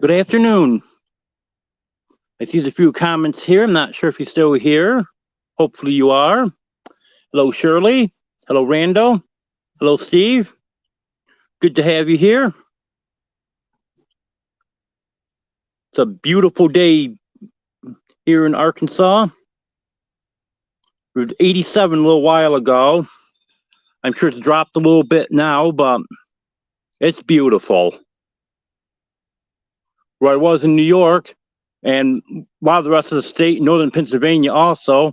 Good afternoon. I see there's a few comments here. I'm not sure if you're still here. Hopefully you are. Hello, Shirley. Hello, Rando. Hello, Steve. Good to have you here. It's a beautiful day here in Arkansas. We were 87 a little while ago. I'm sure it's dropped a little bit now, but it's beautiful. Where I was in New York, and a lot of the rest of the state, northern Pennsylvania also,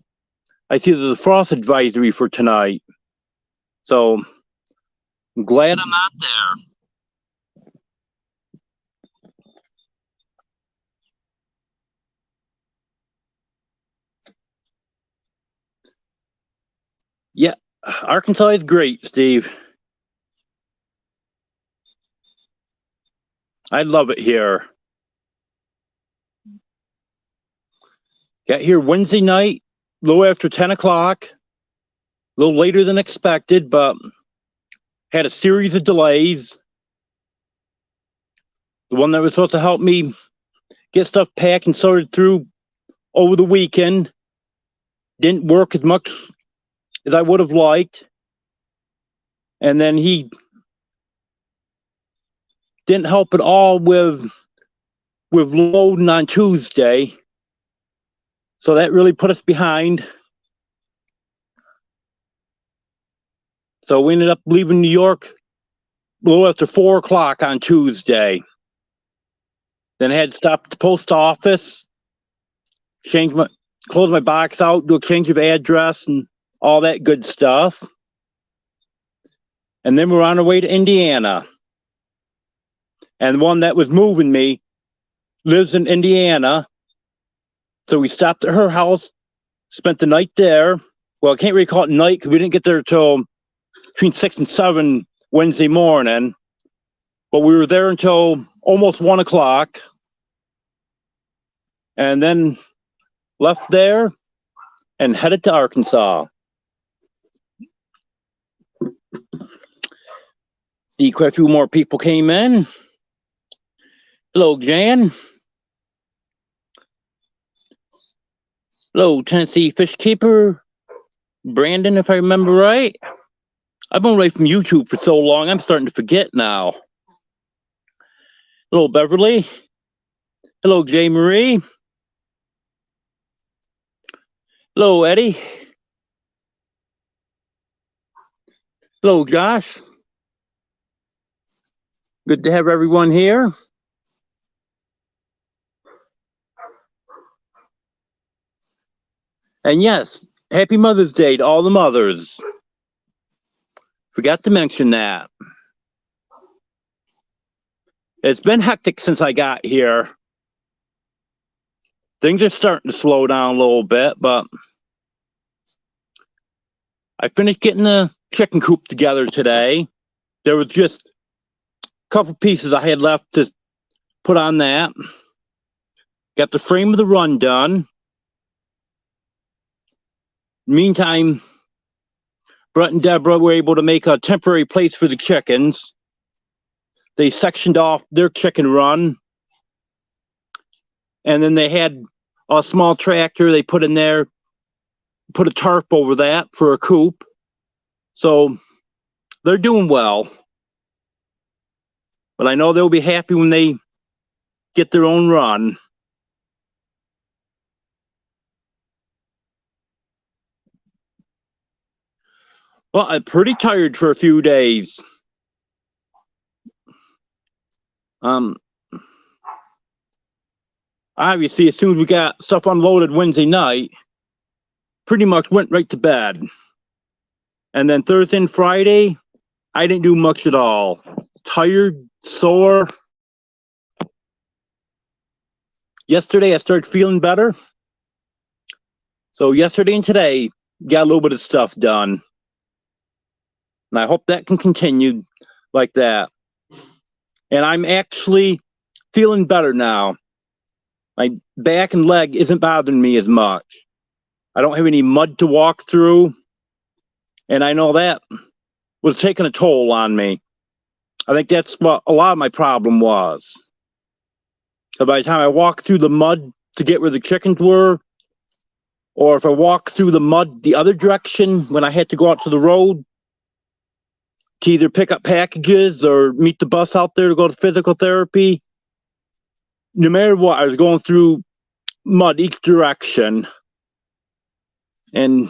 I see there's a frost advisory for tonight. So I'm glad I'm not there. Yeah, Arkansas is great, Steve. I love it here. Got here Wednesday night, a little after 10 o'clock, a little later than expected, but had a series of delays. The one that was supposed to help me get stuff packed and sorted through over the weekend didn't work as much as I would have liked. And then he didn't help at all with loading on Tuesday. So that really put us behind. So we ended up leaving New York a little after 4 o'clock on Tuesday. Then I had to stop at the post office, close my box out, do a change of address and all that good stuff. And then we're on our way to Indiana. And the one that was moving me lives in Indiana. So we stopped at her house, spent the night there. Well, I can't really call it night because we didn't get there till between 6 and 7 Wednesday morning. But we were there until almost 1 o'clock. And then left there and headed to Arkansas. See, quite a few more people came in. Hello, Jan. Hello, Tennessee Fish Keeper. Brandon, if I remember right. I've been away from YouTube for so long, I'm starting to forget now. Hello, Beverly. Hello, J. Marie. Hello, Eddie. Hello, Josh. Good to have everyone here. And yes, happy Mother's Day to all the mothers. Forgot to mention that. It's been hectic since I got here. Things are starting to slow down a little bit, but I finished getting the chicken coop together today. There was just a couple pieces I had left to put on that. Got the frame of the run done. Meantime, Brett and Deborah were able to make a temporary place for the chickens. They sectioned off their chicken run. And then they had a small tractor they put in there, put a tarp over that for a coop. So they're doing well. But I know they'll be happy when they get their own run. Well, I'm pretty tired for a few days. Obviously, as soon as we got stuff unloaded Wednesday night, pretty much went right to bed. And then Thursday and Friday, I didn't do much at all. Tired, sore. Yesterday, I started feeling better. So yesterday and today, got a little bit of stuff done. And I hope that can continue like that. And I'm actually feeling better now. My back and leg isn't bothering me as much. I don't have any mud to walk through. And I know that was taking a toll on me. I think that's what a lot of my problem was. So by the time I walk through the mud to get where the chickens were, or if I walk through the mud the other direction when I had to go out to the road to either pick up packages or meet the bus out there to go to physical therapy, no matter what, I was going through mud each direction, and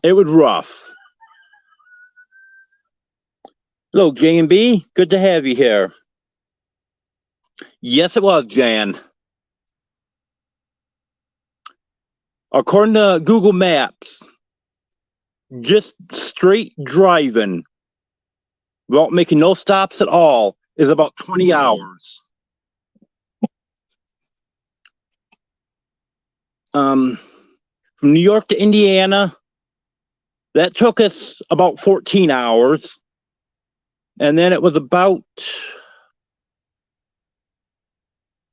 it was rough. Hello, J&B. Good to have you here. Yes, it was, Jan. According to Google Maps, just straight driving without making no stops at all is about 20 hours. From New York to Indiana, that took us about 14 hours. And then it was about,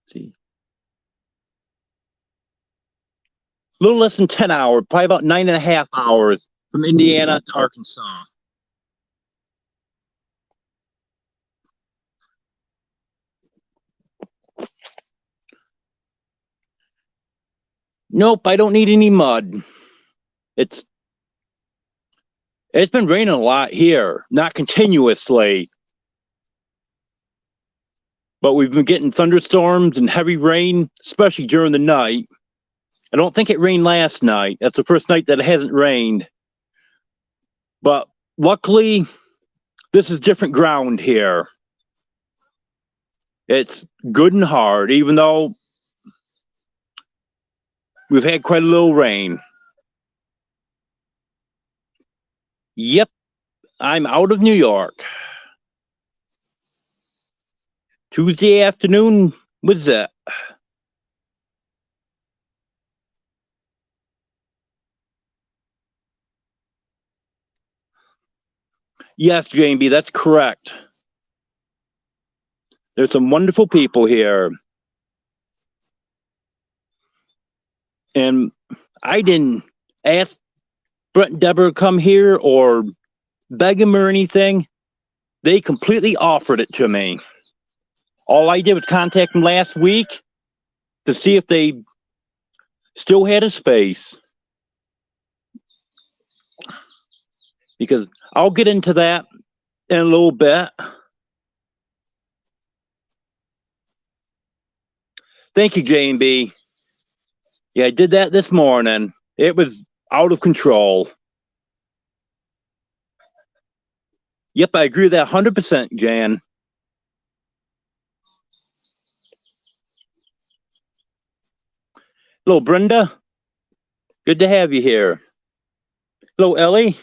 see, a little less than 10 hours, probably about 9.5 hours from Indiana to Arkansas. Nope, I don't need any mud. It's been raining a lot here, not continuously, but we've been getting thunderstorms and heavy rain, especially during the night. I don't think it rained last night. That's the first night that it hasn't rained. But luckily, this is different ground here. It's good and hard, even though we've had quite a little rain. Yep, I'm out of New York. Tuesday afternoon was it. Yes, JB, that's correct. There's some wonderful people here. And I didn't ask Brent and Deborah to come here or beg them or anything. They completely offered it to me. All I did was contact them last week to see if they still had a space. Because I'll get into that in a little bit. Thank you, J&B. Yeah, I did that this morning. It was out of control. Yep, I agree with that 100%, Jan. Hello, Brenda. Good to have you here. Hello, Ellie.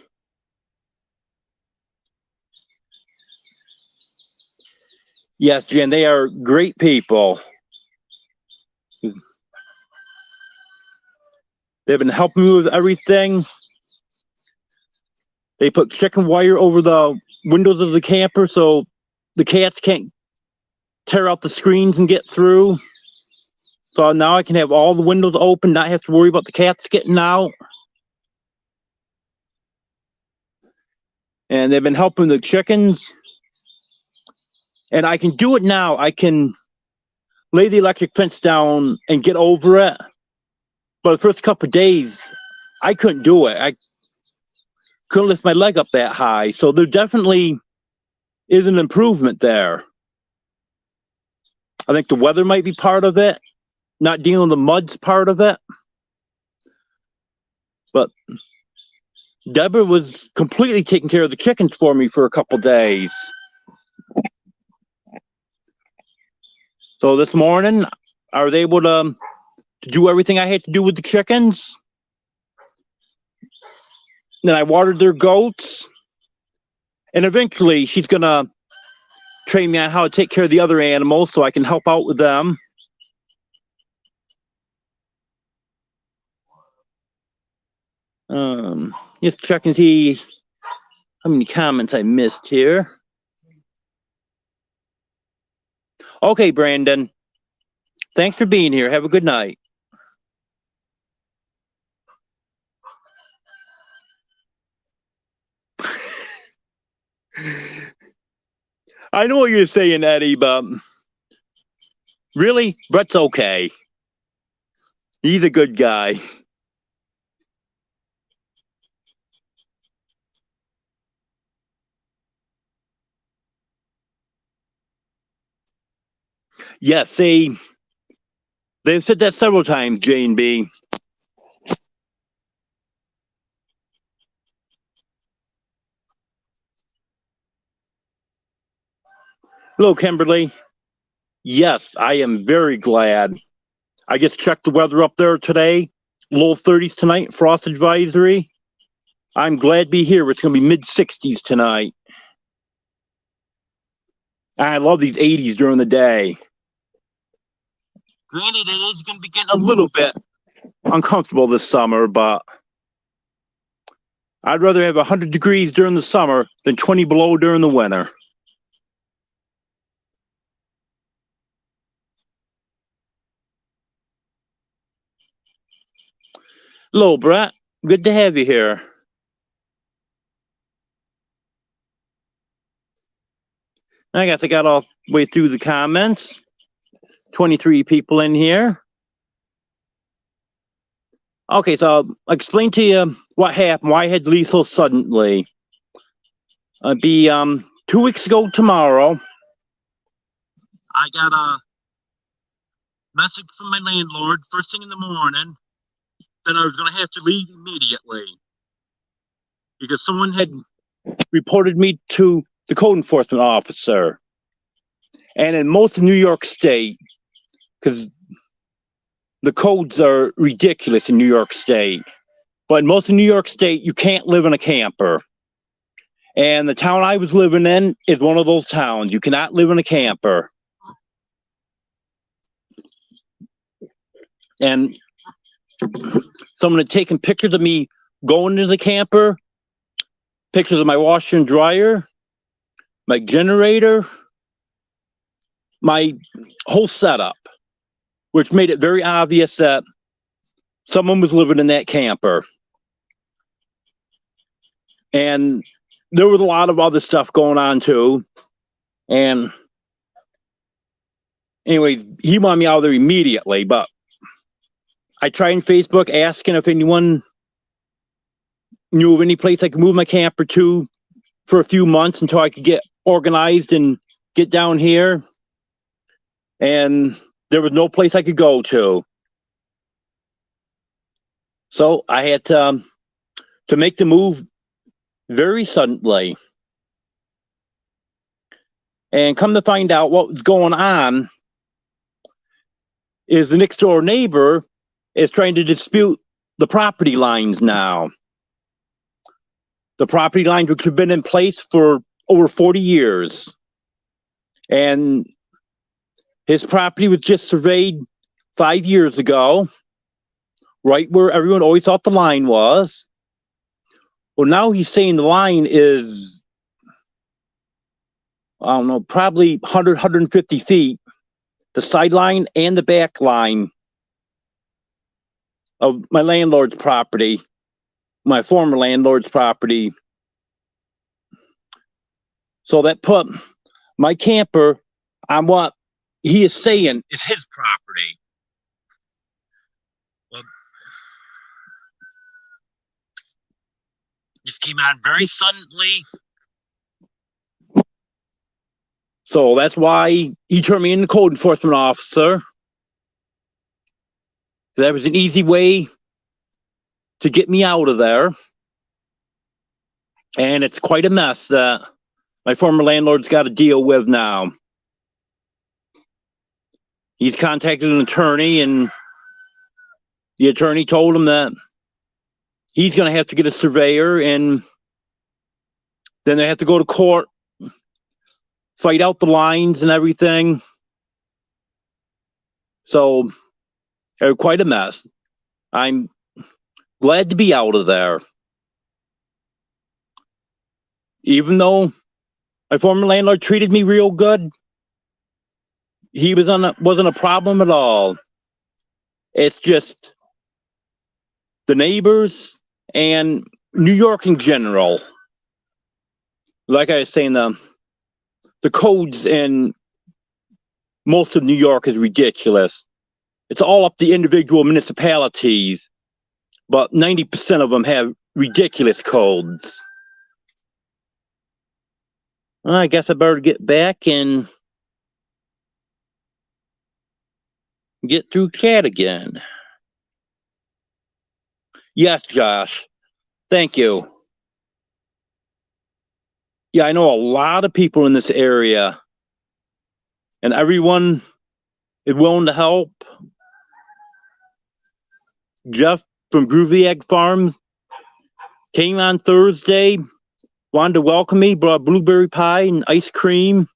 Yes, Jan, they are great people. They've been helping me with everything. They put chicken wire over the windows of the camper so the cats can't tear out the screens and get through. So now I can have all the windows open, not have to worry about the cats getting out. And they've been helping the chickens. And I can do it now. I can lay the electric fence down and get over it. But the first couple of days, I couldn't do it. I couldn't lift my leg up that high. So there definitely is an improvement there. I think the weather might be part of it. Not dealing with the mud's part of it. But Deborah was completely taking care of the chickens for me for a couple of days. So this morning, I was able to do everything I had to do with the chickens. Then I watered their goats. And eventually, she's going to train me on how to take care of the other animals so I can help out with them. Just check and see how many comments I missed here. Okay, Brandon. Thanks for being here. Have a good night. I know what you're saying, Eddie, but Really? Brett's okay. He's a good guy. Yes, they've said that several times, J&B. Hello, Kimberly. Yes, I am very glad. I just checked the weather up there today. Low 30s tonight, frost advisory. I'm glad to be here. It's going to be mid 60s tonight. I love these 80s during the day. Granted, it is going to be getting a little bit uncomfortable this summer, but I'd rather have 100 degrees during the summer than 20 below during the winter. Hello, Brett. Good to have you here. I guess I got all the way through the comments. 23 people in here. Okay, so I'll explain to you what happened, why I had to leave so suddenly. It'd be 2 weeks ago tomorrow. I got a message from my landlord first thing in the morning that I was going to have to leave immediately because someone had reported me to the code enforcement officer. And in most of New York State, because the codes are ridiculous in New York State, but in most of New York State, you can't live in a camper. And the town I was living in is one of those towns. You cannot live in a camper. And someone had taken pictures of me going into the camper, pictures of my washer and dryer, my generator, my whole setup, which made it very obvious that someone was living in that camper. And there was a lot of other stuff going on too. And anyways, he wanted me out of there immediately, but I tried on Facebook asking if anyone knew of any place I could move my camper to for a few months until I could get organized and get down here. And there was no place I could go to. So I had to make the move very suddenly. And come to find out what was going on is the next door neighbor is trying to dispute the property lines now. The property lines which have been in place for over 40 years. And his property was just surveyed 5 years ago, right where everyone always thought the line was. Well, now he's saying the line is, I don't know, probably 100, 150 feet, the sideline and the back line of my landlord's property, my former landlord's property. So that put my camper on what he is saying is his property. Well, this came on very suddenly. So that's why he turned me in the code enforcement officer. That was an easy way to get me out of there. And it's quite a mess that my former landlord's got to deal with now. He's contacted an attorney, and the attorney told him that he's going to have to get a surveyor, and then they have to go to court, fight out the lines and everything. So, quite a mess. I'm glad to be out of there. Even though my former landlord treated me real good, he wasn't a problem at all. It's just the neighbors and New York in general. Like I was saying, the codes in most of New York is ridiculous. It's all up to individual municipalities, but 90% of them have ridiculous codes. Well, I guess I better get back and get through chat again. Yes, Josh. Thank you. Yeah, I know a lot of people in this area, and everyone is willing to help. Jeff from Groovy Egg Farm came on Thursday, wanted to welcome me, brought blueberry pie and ice cream.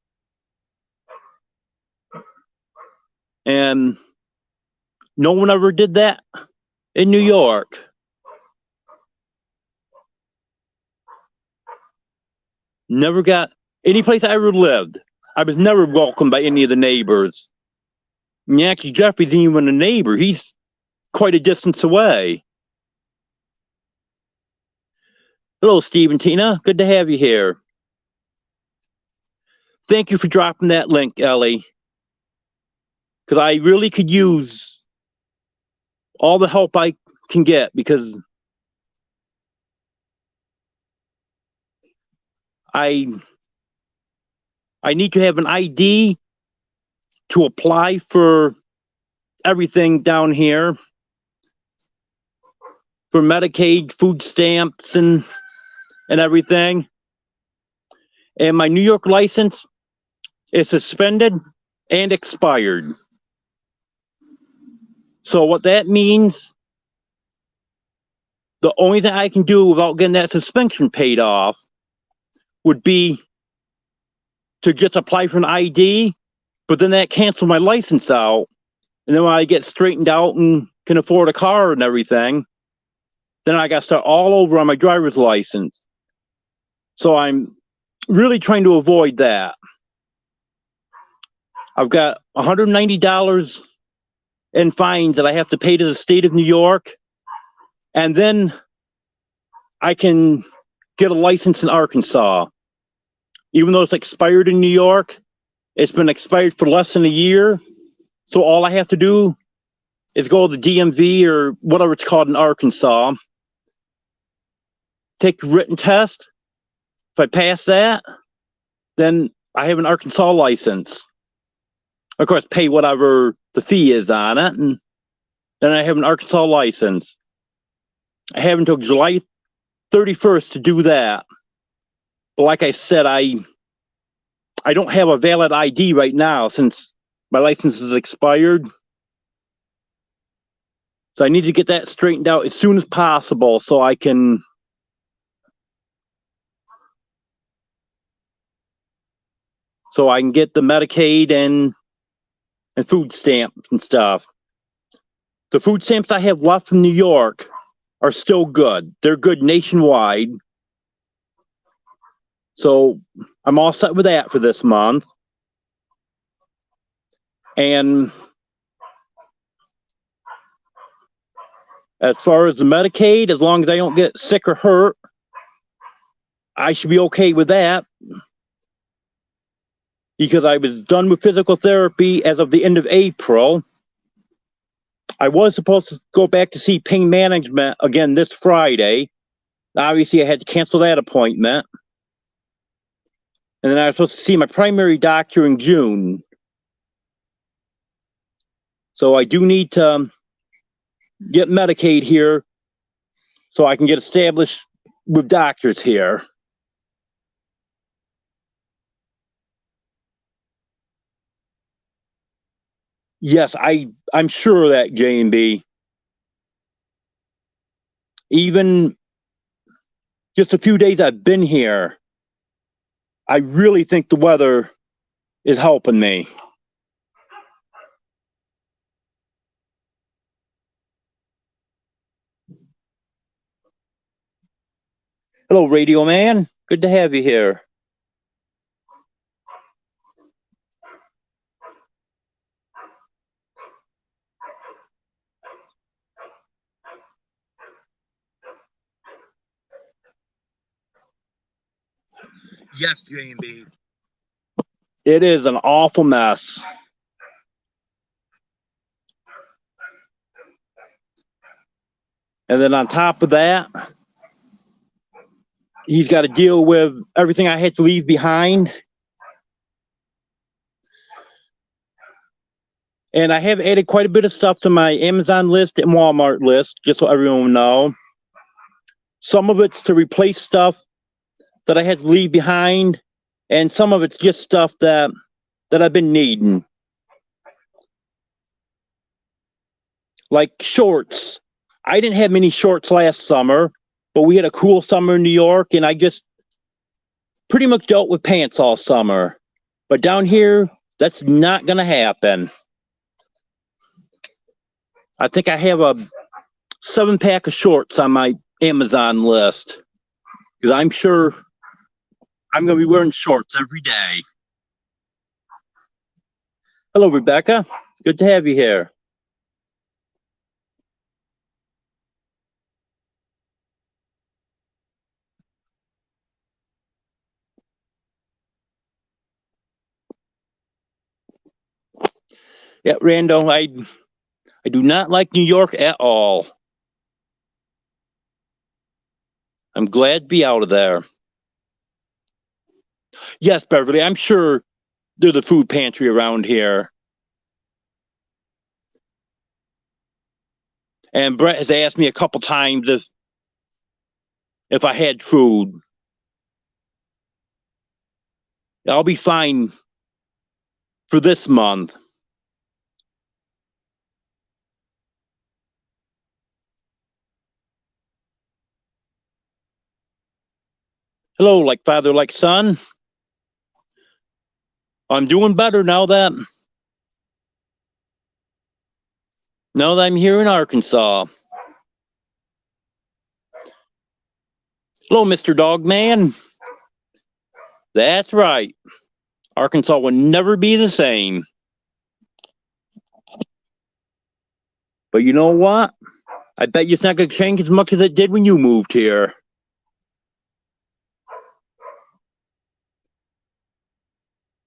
And no one ever did that in New York. Never got any place I ever lived. I was never welcomed by any of the neighbors. And actually, Jeffrey's isn't even a neighbor. He's quite a distance away. Hello, Steve and Tina. Good to have you here. Thank you for dropping that link, Ellie. Because I really could use all the help I can get, because I need to have an ID to apply for everything down here, for Medicaid, food stamps, and everything. And my New York license is suspended and expired. So what that means, the only thing I can do without getting that suspension paid off would be to just apply for an ID, but then that cancels my license out. And then when I get straightened out and can afford a car and everything, then I got to start all over on my driver's license. So I'm really trying to avoid that. I've got $190 in fines that I have to pay to the state of New York, and then I can get a license in Arkansas. Even though it's expired in New York, it's been expired for less than a year. So all I have to do is go to the DMV or whatever it's called in Arkansas, take a written test. If I pass that, then I have an Arkansas license. Of course, pay whatever the fee is on it, and then I have an Arkansas license. I have until July 31st to do that. But like I said, I don't have a valid ID right now since my license is expired. So I need to get that straightened out as soon as possible so I can get the Medicaid and food stamps and stuff. The food stamps I have left from New York are still good. They're good nationwide. So I'm all set with that for this month. And as far as the Medicaid, as long as I don't get sick or hurt, I should be okay with that. Because I was done with physical therapy as of the end of April. I was supposed to go back to see pain management again this Friday. Obviously, I had to cancel that appointment. And then I was supposed to see my primary doctor in June. So I do need to get Medicaid here so I can get established with doctors here. Yes, I'm sure of that, J&B. Even just a few days I've been here, I really think the weather is helping me. Hello, Radio Man. Good to have you here. Yes, J&B. It is an awful mess. And then on top of that, he's got to deal with everything I had to leave behind. And I have added quite a bit of stuff to my Amazon list and Walmart list, just so everyone will know. Some of it's to replace stuff that I had to leave behind, and some of it's just stuff that I've been needing. Like shorts. I didn't have many shorts last summer, but we had a cool summer in New York, and I just pretty much dealt with pants all summer. But down here, that's not going to happen. I think I have a 7-pack of shorts on my Amazon list, because I'm sure I'm going to be wearing shorts every day. Hello, Rebecca. Good to have you here. Yeah, Randall, I do not like New York at all. I'm glad to be out of there. Yes, Beverly, I'm sure there's a food pantry around here. And Brett has asked me a couple times if I had food. I'll be fine for this month. Hello, like father, like son. I'm doing better now that I'm here in Arkansas. Hello, Mr. Dogman. That's right. Arkansas will never be the same. But you know what? I bet you it's not going to change as much as it did when you moved here.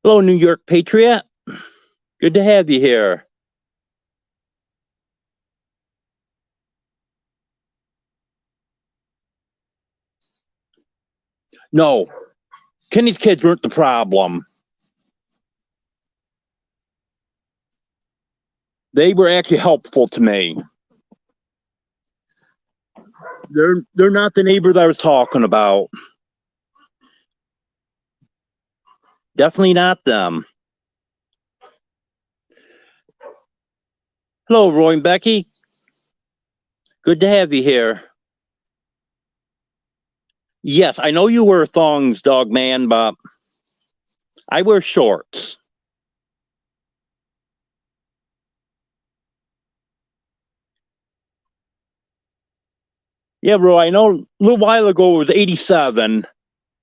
Hello, New York Patriot. Good to have you here. No, Kenny's kids weren't the problem. They were actually helpful to me. They're not the neighbors I was talking about. Definitely not them. Hello, Roy and Becky. Good to have you here. Yes, I know you wear thongs, dog man, but I wear shorts. Yeah, bro, I know a little while ago it was 87.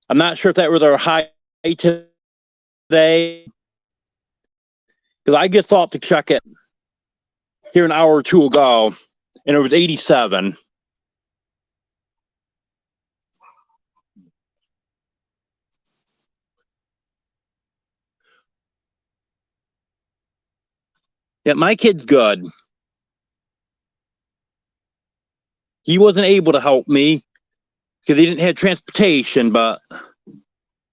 I'm not sure if that was our high today. Because I just thought to check it here an hour or two ago, and it was 87. Yeah, my kid's good. He wasn't able to help me because he didn't have transportation, but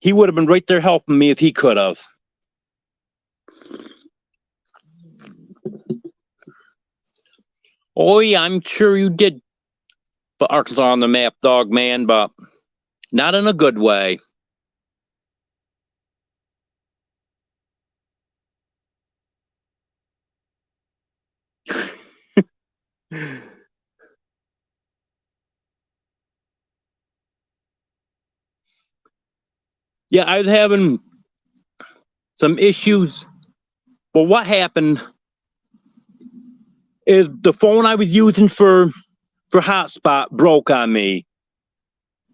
he would have been right there helping me if he could have. Oh, yeah, I'm sure you did put Arkansas on the map, dog man, but not in a good way. Yeah, I was having some issues. But what happened is the phone I was using for hotspot broke on me.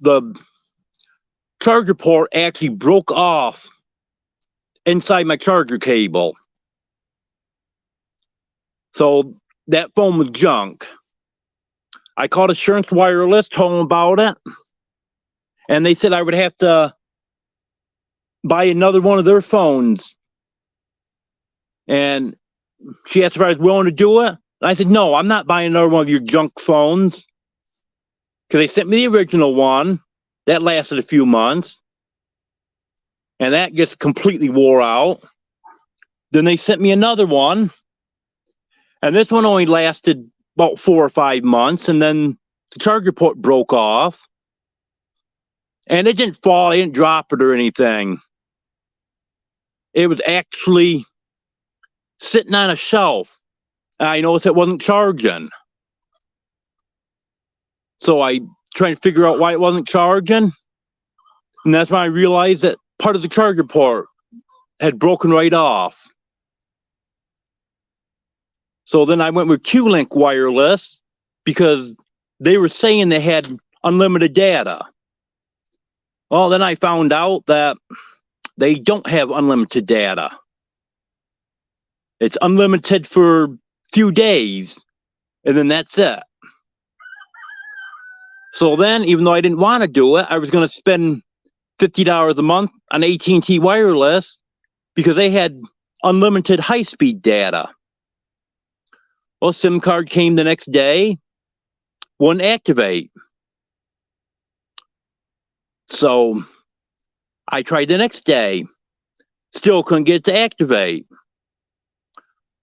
The charger port actually broke off inside my charger cable. So that phone was junk. I called Assurance Wireless, told them about it, and they said I would have to buy another one of their phones. And she asked if I was willing to do it. And I said, no, I'm not buying another one of your junk phones. because they sent me the original one. That lasted a few months. And that just completely wore out. Then they sent me another one. And this one only lasted about 4 or 5 months. And then the charger port broke off. And it didn't fall, I didn't drop it or anything. It was actually sitting on a shelf. I noticed it wasn't charging. So I tried to figure out why it wasn't charging. And that's when I realized that part of the charger port had broken right off. So then I went with Q-Link wireless because they were saying they had unlimited data. Well, then I found out that they don't have unlimited data. It's unlimited for a few days, and then that's it. So then, even though I didn't want to do it, I was going to spend $50 a month on AT&T wireless because they had unlimited high-speed data. Well, SIM card came the next day, wouldn't activate. So I tried the next day, still couldn't get it to activate.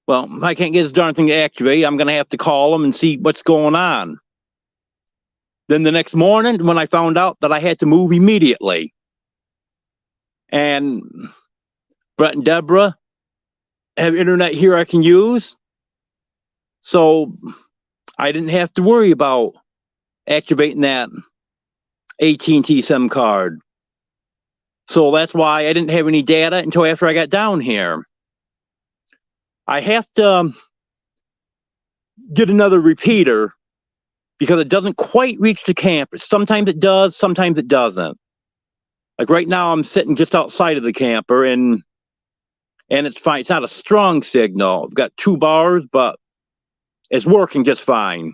Well, if I can't get this darn thing to activate, I'm going to have to call them and see what's going on. Then the next morning, when I found out that I had to move immediately, and Brett and Deborah have internet here I can use, so I didn't have to worry about activating that AT&T SIM card. So that's why I didn't have any data until after I got down here. I have to get another repeater because it doesn't quite reach the camper. Sometimes it does, sometimes it doesn't. Like right now, I'm sitting just outside of the camper, and it's fine. It's not a strong signal. I've got 2 bars, but it's working just fine.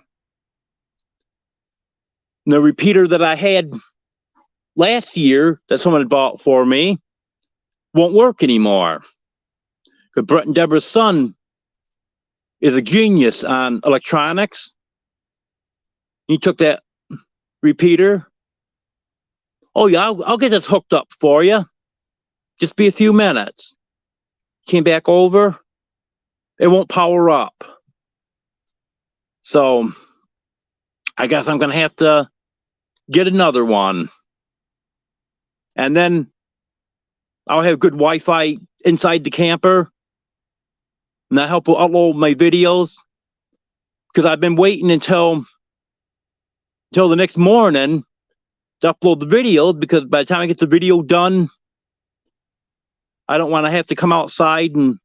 The repeater that I had last year that someone had bought for me won't work anymore. But Brett and Deborah's son is a genius on electronics. He took that repeater. Oh yeah, I'll get this hooked up for you. Just be a few minutes. Came back over. It won't power up. So I guess I'm going to have to get another one. And then I'll have good Wi-Fi inside the camper. And that help upload my videos. Because I've been waiting until the next morning to upload the video, because by the time I get the video done, I don't want to have to come outside and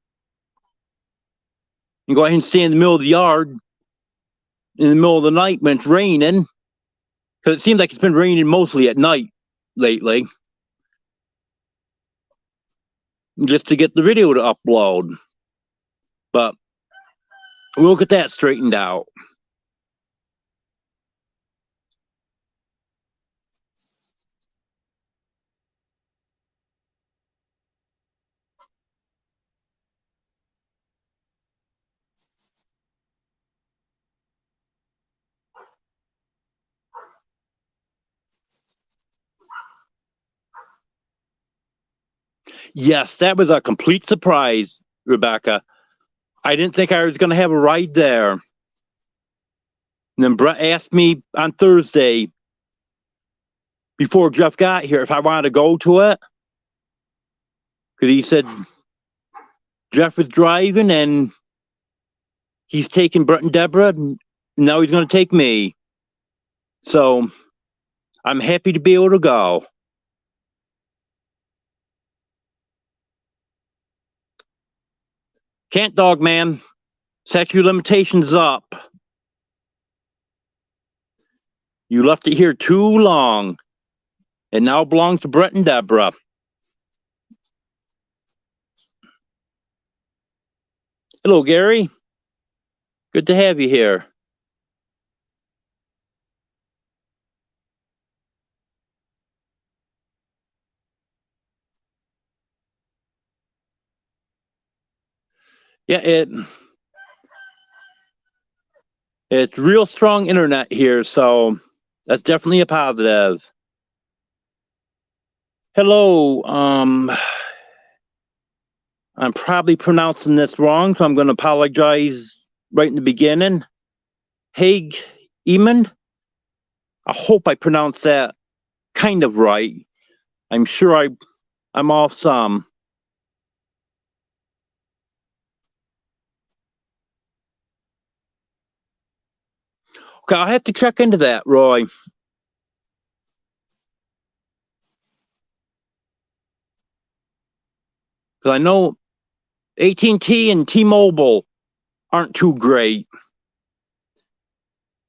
go ahead and stand in the middle of the yard in the middle of the night when it's raining. Because it seems like it's been raining mostly at night lately. Just to get the video to upload. But we'll get that straightened out. Yes, that was a complete surprise, Rebecca. I didn't think I was going to have a ride there. And then Brett asked me on Thursday, before Jeff got here, if I wanted to go to it. Because he said Jeff was driving and he's taking Brett and Deborah, and now he's going to take me. So I'm happy to be able to go. Can't dog, man. Statute of limitations up. You left it here too long. It now belongs to Brett and Deborah. Hello, Gary. Good to have you here. Yeah, it's real strong internet here, so That's definitely a positive. Hello. I'm probably pronouncing this wrong, so I'm going to apologize right in the beginning. Haig Eamon. I hope I pronounced that kind of right. I'm sure I'm off some. Okay, I'll have to check into that, Roy. Because I know AT&T and T-Mobile aren't too great.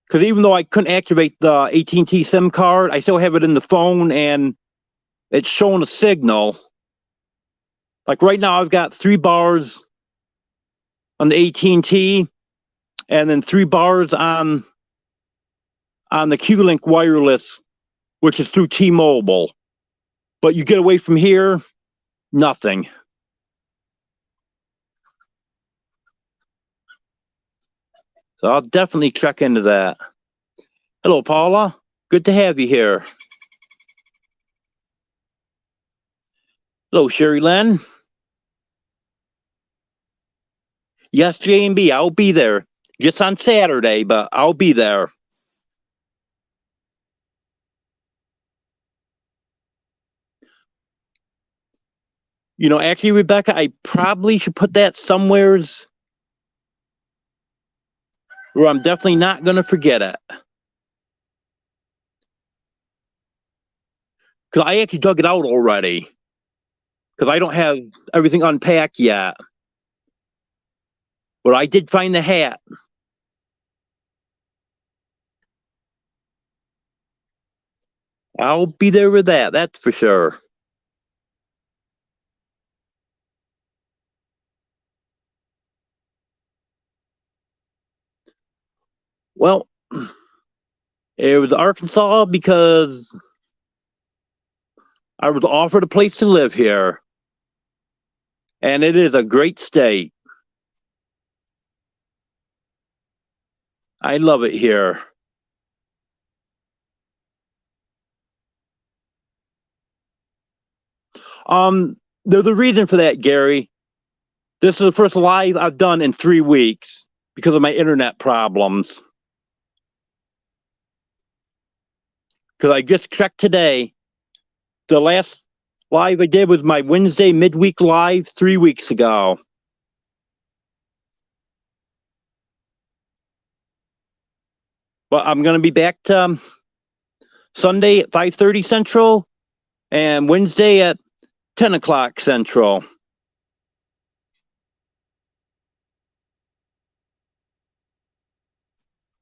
Because even though I couldn't activate the AT&T SIM card, I still have it in the phone and it's showing a signal. Like right now, I've got 3 bars on the AT&T and then 3 bars on the Q-Link wireless, which is through T-Mobile. But you get away from here, nothing. So I'll definitely check into that. Hello, Paula. Good to have you here. Hello, Sherry Lynn. Yes, J&B, I'll be there. Just on Saturday, but I'll be there. You know, actually, Rebecca, I probably should put that somewheres where I'm definitely not going to forget it. Because I actually dug it out already. Because I don't have everything unpacked yet. But I did find the hat. I'll be there with that, that's for sure. Well, it was Arkansas because I was offered a place to live here. And it is a great state. I love it here. There's a reason for that, Gary. This is the first live I've done in 3 weeks because of my internet problems. Because I just checked today. The last live I did was my Wednesday midweek live 3 weeks ago. But I'm going to be back to Sunday at 5:30 Central and Wednesday at 10 o'clock Central.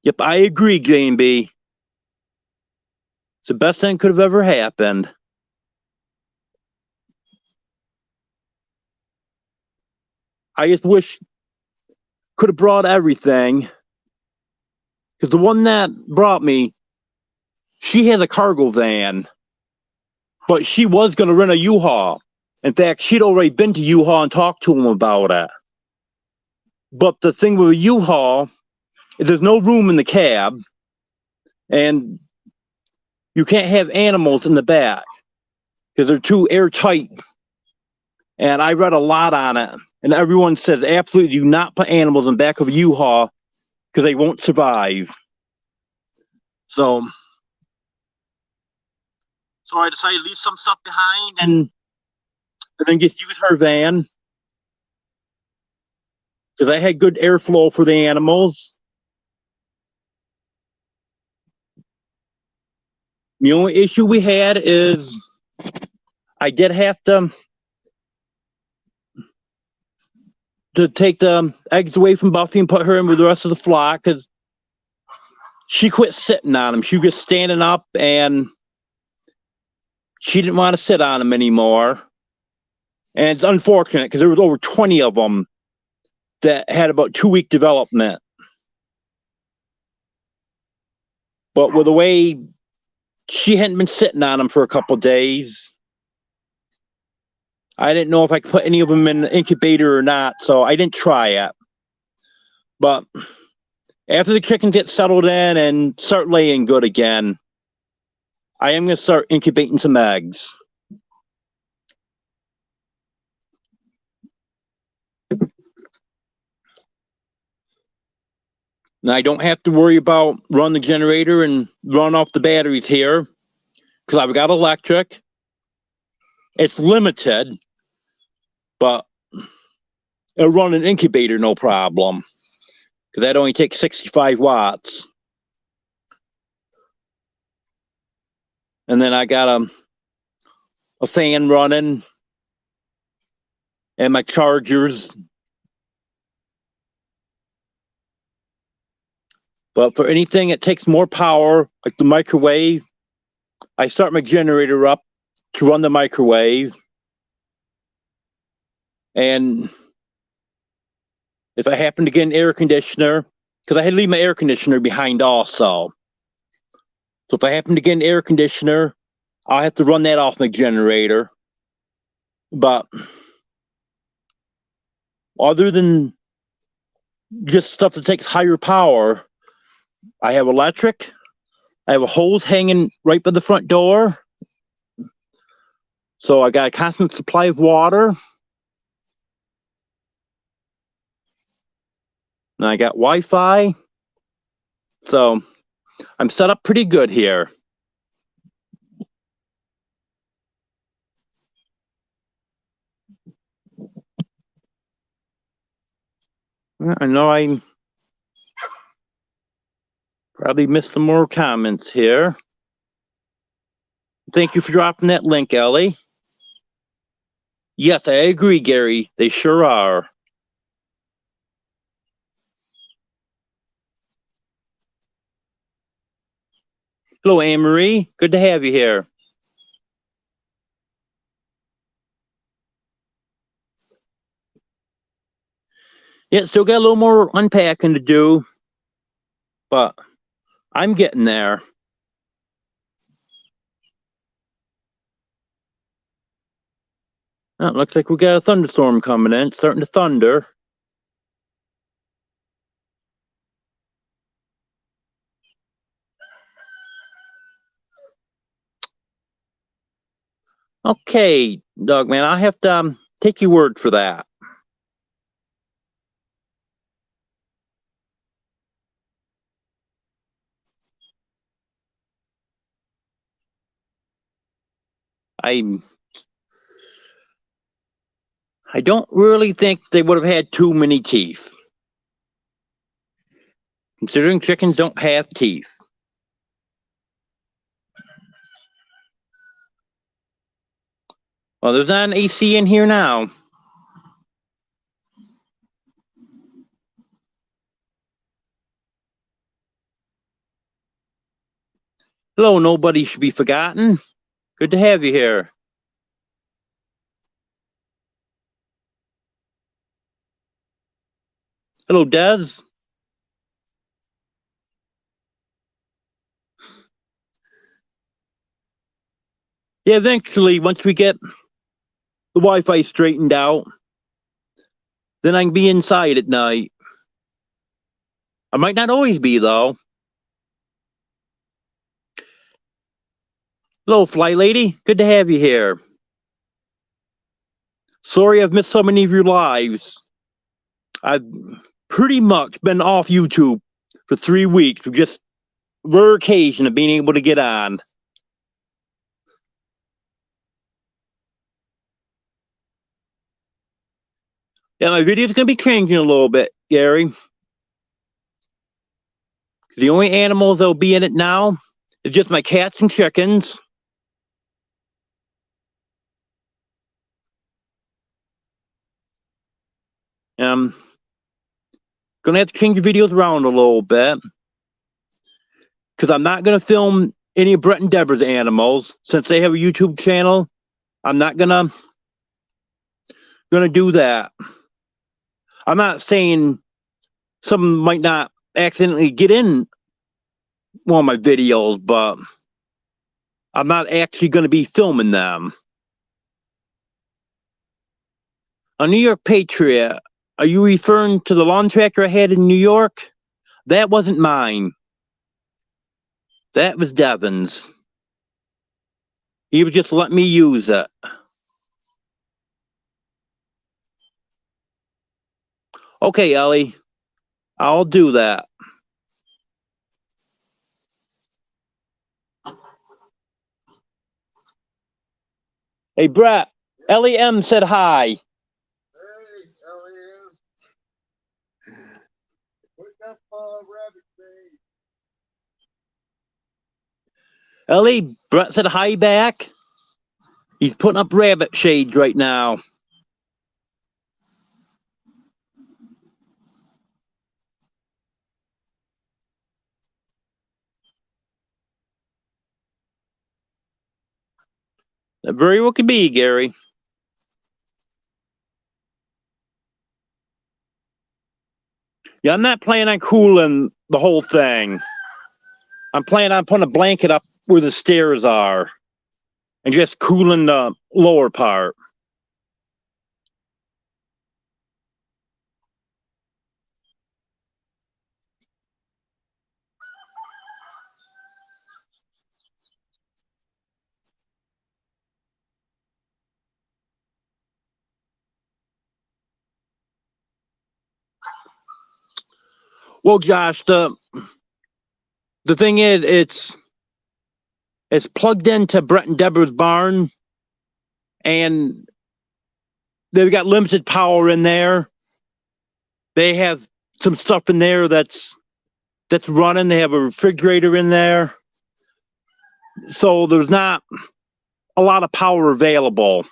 Yep, I agree, J&B. It's the best thing could have ever happened. I just wish could have brought everything. Because the one that brought me, she has a cargo van. But she was going to rent a U-Haul. In fact, she'd already been to U-Haul and talked to him about it. But the thing with a U-Haul is there's no room in the cab. And you can't have animals in the back because they're too airtight. And I read a lot on it. And everyone says absolutely do not put animals in the back of a U-Haul because they won't survive. So I decided to leave some stuff behind and then just use her van because I had good airflow for the animals. The only issue we had is I did have to take the eggs away from Buffy and put her in with the rest of the flock because she quit sitting on them. She was just standing up and she didn't want to sit on them anymore. And it's unfortunate because there was over 20 of them that had about 2-week development. But with the way she hadn't been sitting on them for a couple days, I didn't know if I could put any of them in the incubator or not, so I didn't try it. But after the chickens get settled in and start laying good again, I am going to start incubating some eggs. Now I don't have to worry about run the generator and run off the batteries here because I've got electric. It's limited, but it'll run an incubator no problem because that only takes 65 watts. And then I got a fan running and my chargers. But for anything that takes more power, like the microwave, I start my generator up to run the microwave. And if I happen to get an air conditioner, because I had to leave my air conditioner behind also. So if I happen to get an air conditioner, I'll have to run that off my generator. But other than just stuff that takes higher power, I have electric. I have a hose hanging right by the front door. So I got a constant supply of water. And I got Wi-Fi. So I'm set up pretty good here. I know I probably missed some more comments here. Thank you for dropping that link, Ellie. Yes, I agree, Gary. They sure are. Hello, Anne-Marie. Good to have you here. Yeah, still got a little more unpacking to do, but I'm getting there. Oh, looks like we got a thunderstorm coming in. It's starting to thunder. Okay, Doug, man, I have to take your word for that. I don't really think they would have had too many teeth, considering chickens don't have teeth. Well, there's not an AC in here now. Hello, nobody should be forgotten. Good to have you here. Hello, Des. Yeah, eventually, once we get the Wi-Fi straightened out, then I can be inside at night. I might not always be, though. Hello, Fly Lady. Good to have you here. Sorry I've missed so many of your lives. I've pretty much been off YouTube for 3 weeks with just rare occasion of being able to get on. Yeah, my video's going to be changing a little bit, Gary. The only animals that'll be in it now is just my cats and chickens. Gonna have to change the videos around a little bit because I'm not gonna film any of Brett and Deborah's animals since they have a YouTube channel. I'm not gonna do that. I'm not saying some might not accidentally get in one of my videos, but I'm not actually gonna be filming them. A New York Patriot, are you referring to the lawn tractor I had in New York? That wasn't mine. That was Devin's. He would just let me use it. Okay, Ellie, I'll do that. Hey, Brett, Ellie M said hi. Hey, Ellie. Putting up rabbit bait. Ellie, Brett said hi back. He's putting up rabbit shades right now. That very well could be, Gary. Yeah, I'm not planning on cooling the whole thing. I'm planning on putting a blanket up where the stairs are and just cooling the lower part. Well, Josh, the thing is, it's plugged into Brett and Deborah's barn, and they've got limited power in there. They have some stuff in there that's running. They have a refrigerator in there, so there's not a lot of power available.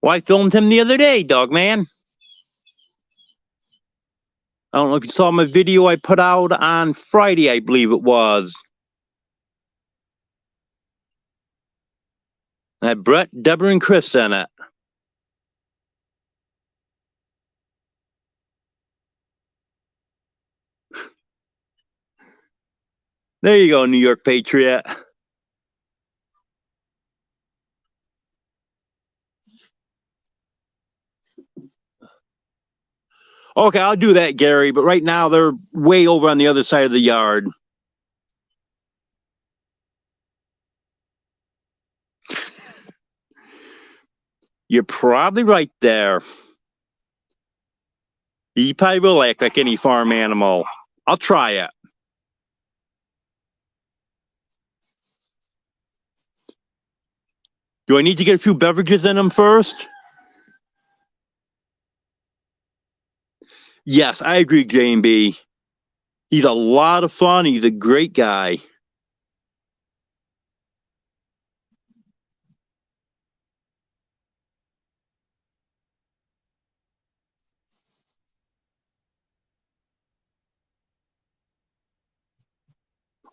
Well, I filmed him the other day, dog man. I don't know if you saw my video I put out on Friday, I believe it was. I had Brett, Deborah, and Chris in it. There you go, New York Patriot. Okay, I'll do that, Gary, but right now they're way over on the other side of the yard. You're probably right there. He probably will act like any farm animal. I'll try it. Do I need to get a few beverages in him first? Yes, I agree, J&B. He's a lot of fun. He's a great guy.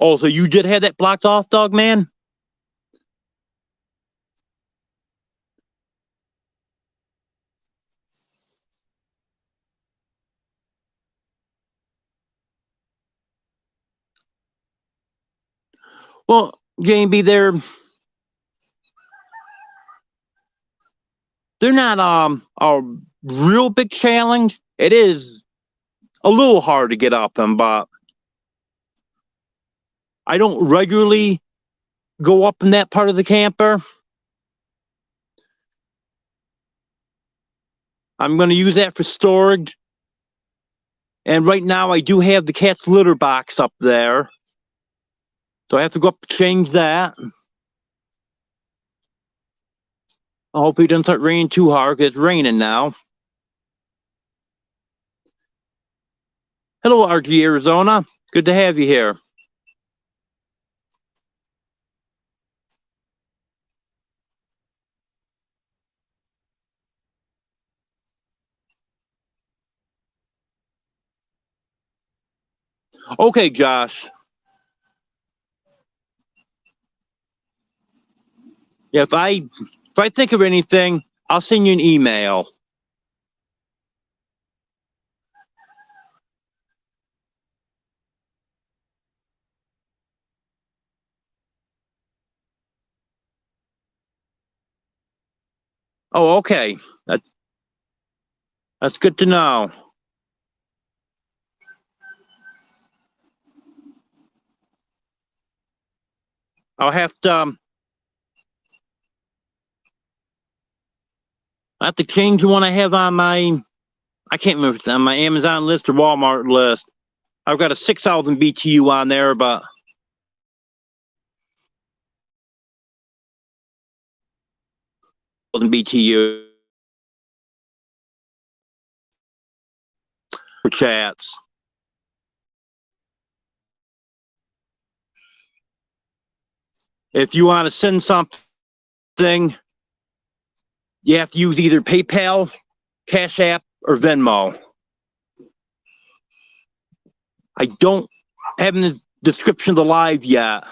Oh, so you did have that blocked off, dog man? Well, J&B, they're not a real big challenge. It is a little hard to get up them, but I don't regularly go up in that part of the camper. I'm going to use that for storage. And right now I do have the cat's litter box up there. So I have to go up and change that. I hope it doesn't start raining too hard because it's raining now. Hello, RG Arizona. Good to have you here. Okay, Josh. Yeah, if I think of anything, I'll send you an email. Oh, okay. That's good to know. I'll have to change the one I have on my, I can't remember if it's on my Amazon list or Walmart list. I've got a 6,000 BTU on there, but BTU for chats. If you want to send something, you have to use either PayPal, Cash App, or Venmo. I don't have in the description of the live yet,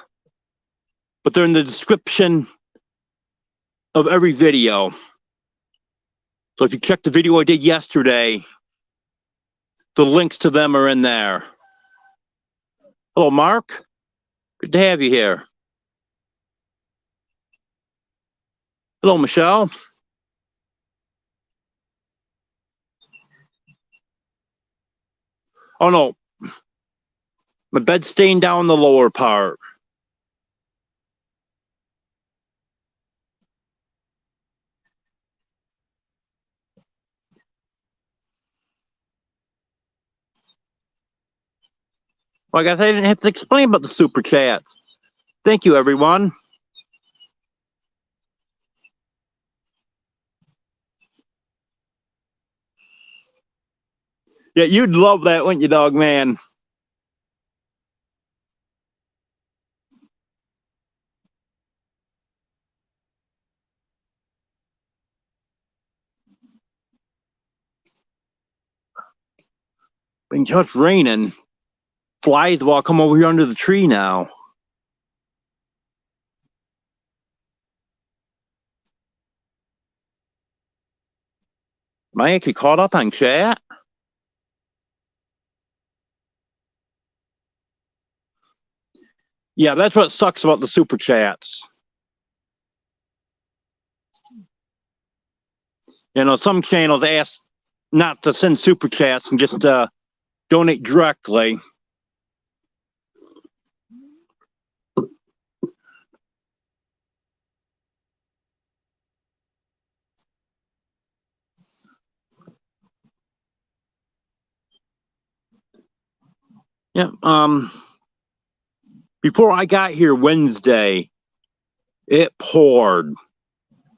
but they're in the description of every video. So if you check the video I did yesterday, the links to them are in there. Hello, Mark. Good to have you here. Hello, Michelle. Oh no, my bed's staying down the lower part. Well, I guess I didn't have to explain about the super chats. Thank you, everyone. Yeah, you'd love that, wouldn't you, dog man? Been just raining. Flies will come over here under the tree now. Am I actually caught up on chat? Yeah, that's what sucks about the super chats. You know, some channels ask not to send super chats and just donate directly. Yeah, before I got here Wednesday, it poured.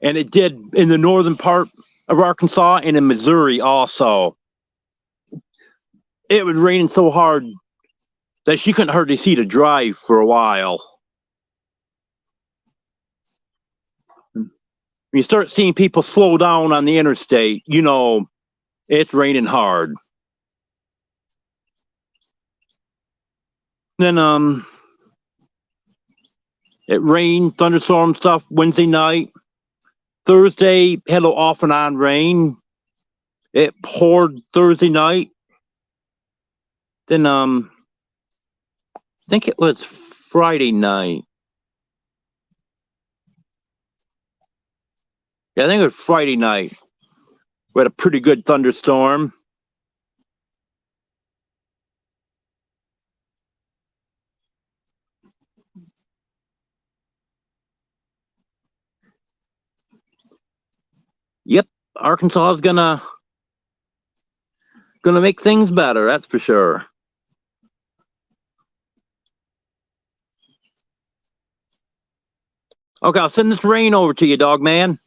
And it did in the northern part of Arkansas and in Missouri also. It was raining so hard that she couldn't hardly see to drive for a while. When you start seeing people slow down on the interstate, you know it's raining hard. Then it rained, thunderstorm stuff Wednesday night. Thursday had a little off and on rain. It poured Thursday night. Then I think it was Friday night. Yeah, I think it was Friday night. We had a pretty good thunderstorm. Yep, Arkansas is gonna make things better, that's for sure. Okay, I'll send this Rain over to you, dog man.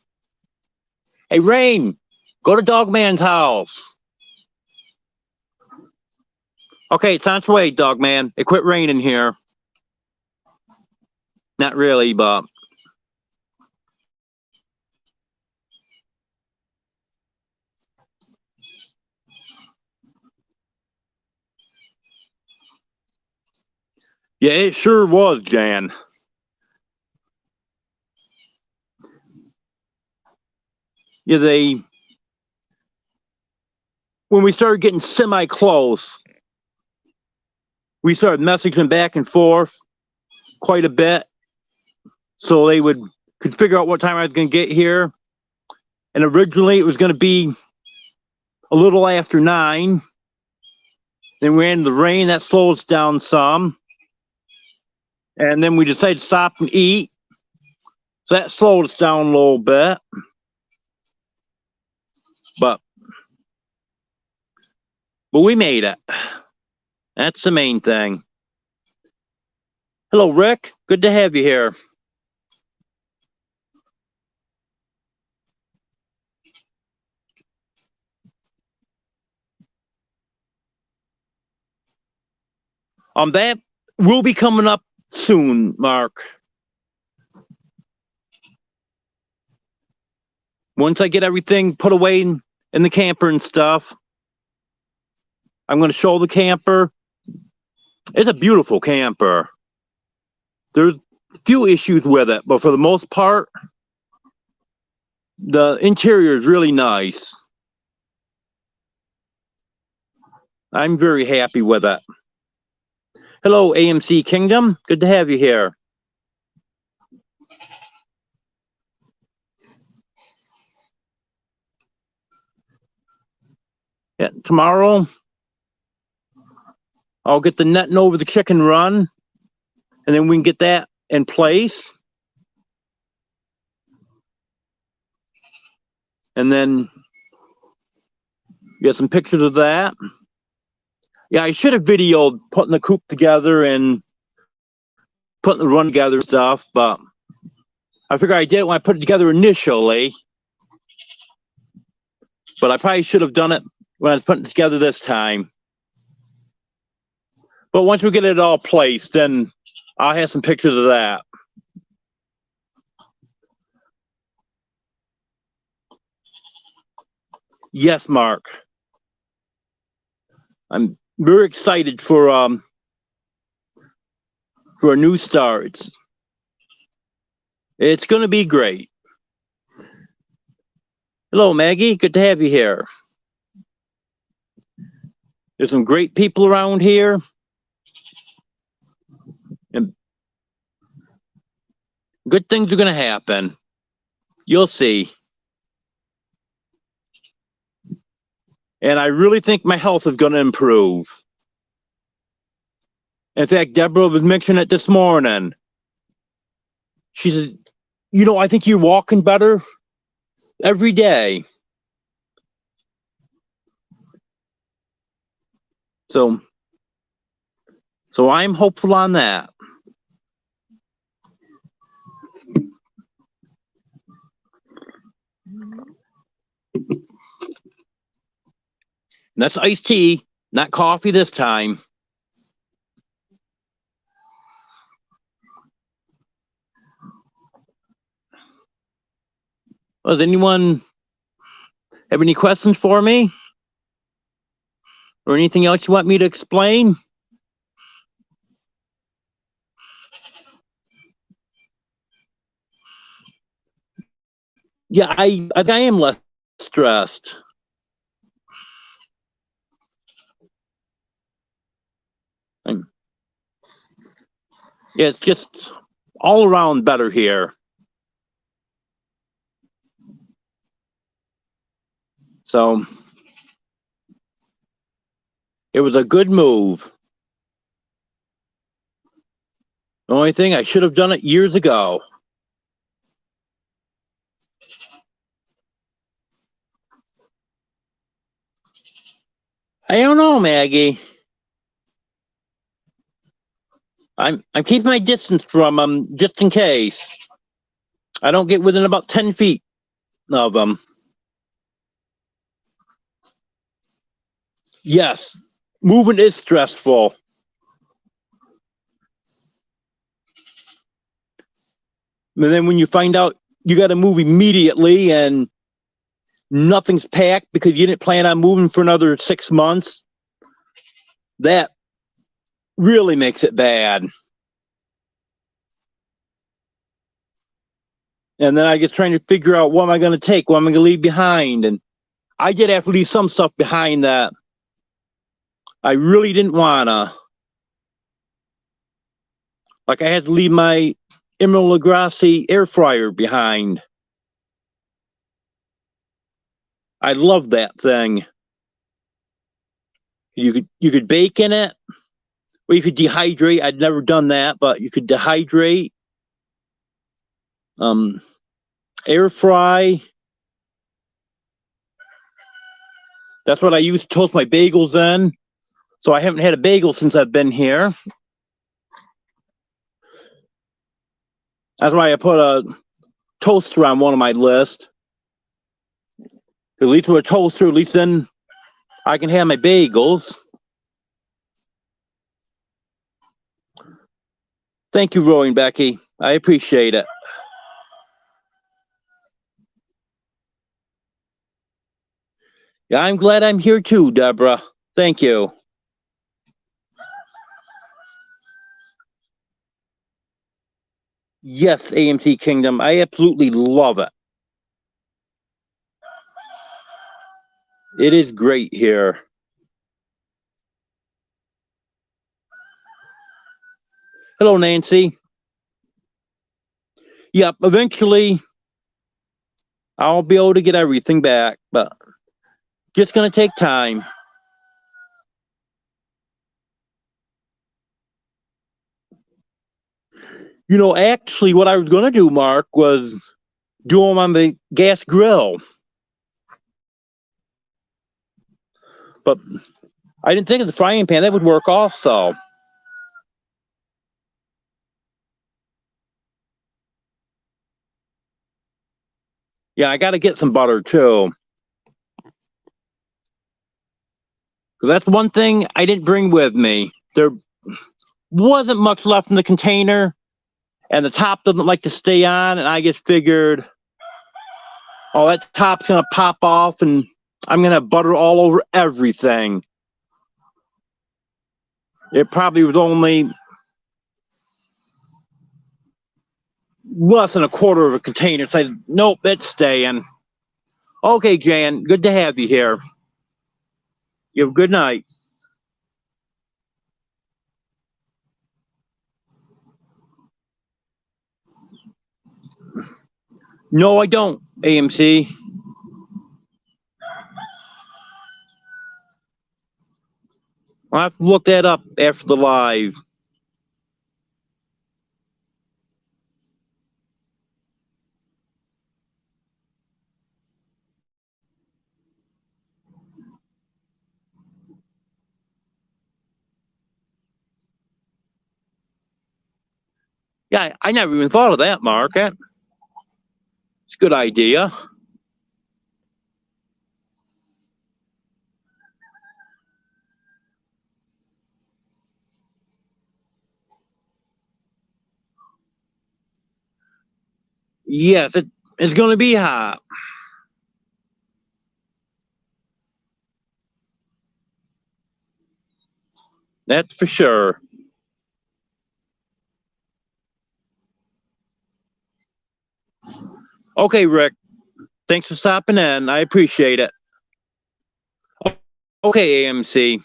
Hey, Rain, go to dog man's house. Okay, it's on its way, dog man. It quit raining here. Not really, but yeah, it sure was, Jan. Yeah, when we started getting semi-close, we started messaging back and forth quite a bit. So they could figure out what time I was going to get here. And originally it was going to be a little after 9. Then we ran into the rain, that slowed us down some. And then we decided to stop and eat. So that slowed us down a little bit. But we made it. That's the main thing. Hello, Rick. Good to have you here. That will be coming up soon, Mark. Once I get everything put away in the camper and stuff, I'm going to show the camper. It's a beautiful camper. There's a few issues with it, but for the most part, the interior is really nice. I'm very happy with it. Hello, AMC Kingdom. Good to have you here. Yeah, tomorrow, I'll get the netting over the chicken run, and then we can get that in place. And then get some pictures of that. Yeah, I should have videoed putting the coop together and putting the run together stuff, but I figure I did it when I put it together initially. But I probably should have done it when I was putting it together this time. But once we get it all placed, then I'll have some pictures of that. Yes, Mark. I'm very excited for a new start. It's going to be great. Hello, Maggie. Good to have you here. There's some great people around here. And good things are going to happen. You'll see. And I really think my health is going to improve. In fact, Deborah was mentioning it this morning. She said, you know, I think you're walking better every day. So I'm hopeful on that. That's iced tea, not coffee this time. Does anyone have any questions for me? Or anything else you want me to explain? Yeah, I am less stressed. Yeah, it's just all around better here. So it was a good move. The only thing, I should have done it years ago. I don't know, Maggie. I'm keeping my distance from them just in case. I don't get within about 10 feet of them. Yes, moving is stressful. And then when you find out you got to move immediately and nothing's packed because you didn't plan on moving for another 6 months, that really makes it bad. And then I get trying to figure out what am I going to take, what am I going to leave behind. And I did have to leave some stuff behind that I really didn't want to. Like I had to leave my Emerald Lagasse air fryer behind. I love that thing. You could bake in it, Well, you could dehydrate. I'd never done that, but you could dehydrate, air fry. That's what I use to toast my bagels in. So I haven't had a bagel since I've been here. That's why I put a toaster on one of my lists. At least with a toaster, at least then I can have my bagels. Thank you, Roy and Becky. I appreciate it. Yeah, I'm glad I'm here too, Deborah. Thank you. Yes, AMC Kingdom. I absolutely love it. It is great here. Hello, Nancy. Yep, eventually I'll be able to get everything back, but just going to take time. You know, actually, what I was going to do, Mark, was do them on the gas grill. But I didn't think of the frying pan. That would work also. Yeah, I got to get some butter too. So that's one thing I didn't bring with me. There wasn't much left in the container, and the top doesn't like to stay on, and I just figured, oh, that top's going to pop off, and I'm going to have butter all over everything. It probably was only less than a quarter of a container. So I said, nope, it's staying. Okay, Jan, good to have you here. You have a good night. No, I don't, AMC. I'll have to look that up after the live. Yeah, I never even thought of that, Mark. It's a good idea. Yes, it's going to be hot. That's for sure. Okay, Rick. Thanks for stopping in. I appreciate it. Okay, AMC.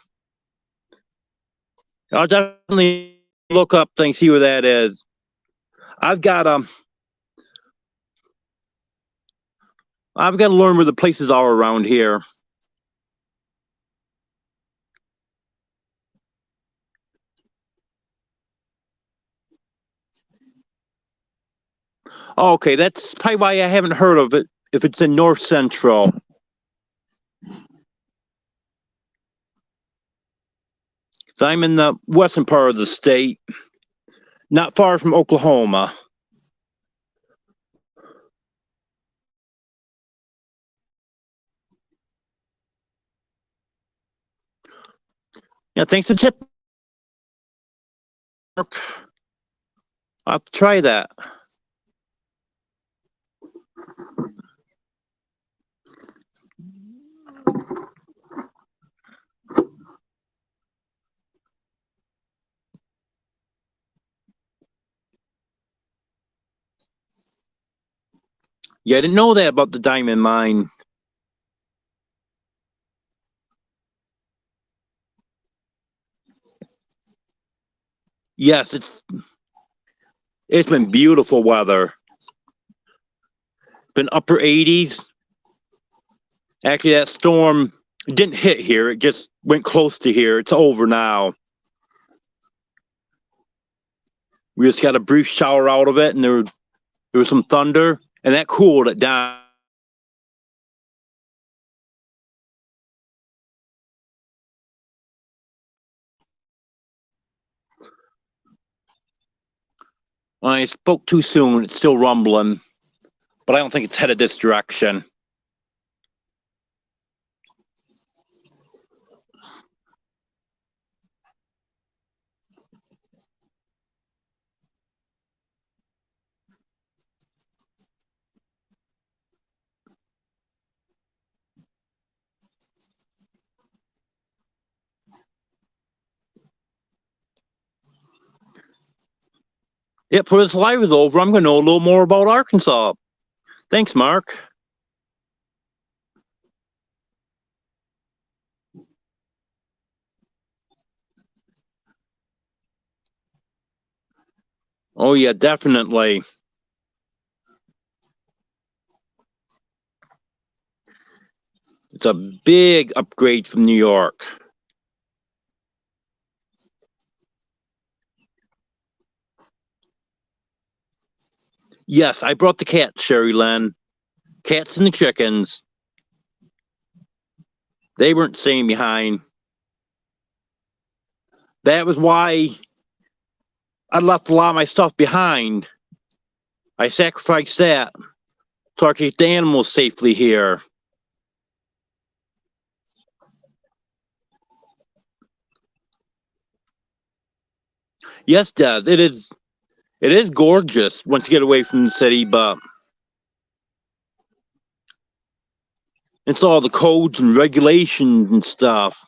I'll definitely look up things, see where that is. I've got I've got to learn where the places are around here. Okay, that's probably why I haven't heard of it. If it's in North Central, so I'm in the western part of the state, not far from Oklahoma. Yeah, thanks for the tip. I'll have to try that. Yeah, I didn't know that about the diamond mine. Yes, it's been beautiful weather. Been upper 80s. Actually, that storm didn't hit here. It just went close to here. It's over now. We just got a brief shower out of it, and there was some thunder, and that cooled it down. I spoke too soon. It's still rumbling, but I don't think it's headed this direction. Yep, for this live is over, I'm going to know a little more about Arkansas. Thanks, Mark. Oh, yeah, definitely. It's a big upgrade from New York. Yes, I brought the cats, Sherry Lynn. Cats and the chickens. They weren't staying behind. That was why I left a lot of my stuff behind. I sacrificed that so I could get the animals safely here. Yes, Des, it is gorgeous once you get away from the city, but it's all the codes and regulations and stuff.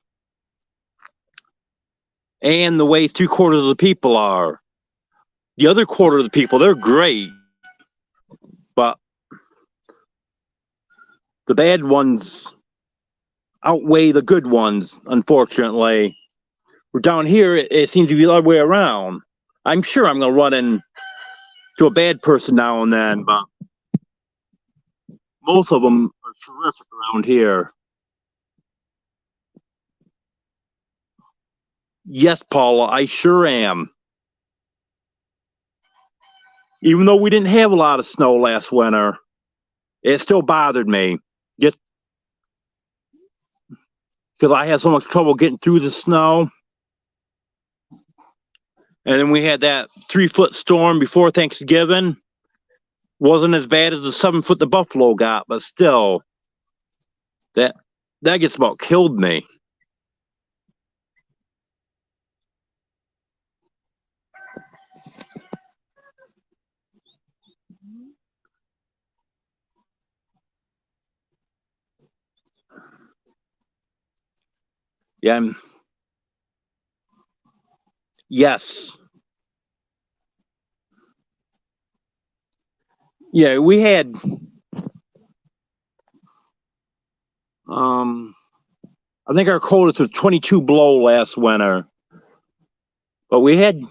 And the way 3/4 of the people are. The other quarter of the people, they're great. But the bad ones outweigh the good ones, unfortunately. We're down here, it seems to be the other way around. I'm sure I'm going to run into a bad person now and then, but most of them are terrific around here. Yes, Paula, I sure am. Even though we didn't have a lot of snow last winter, it still bothered me. Just because I had so much trouble getting through the snow. And then we had that 3-foot storm before Thanksgiving. Wasn't as bad as the 7-foot the Buffalo got, but still, that just about killed me. Yeah. Yes. Yeah, we had I think our coldest was 22 below last winter. But we had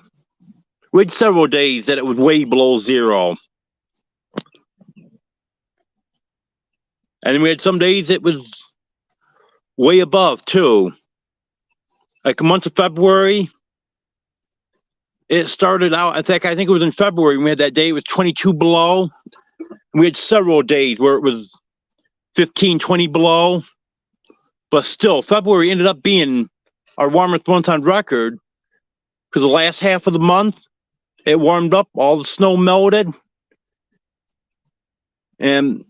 several days that it was way below zero. And then we had some days it was way above too. Like the month of February, it started out, I think it was in February, we had that day it was 22 below. We had several days where it was 15, 20 below. But still, February ended up being our warmest month on record because the last half of the month, it warmed up, all the snow melted, and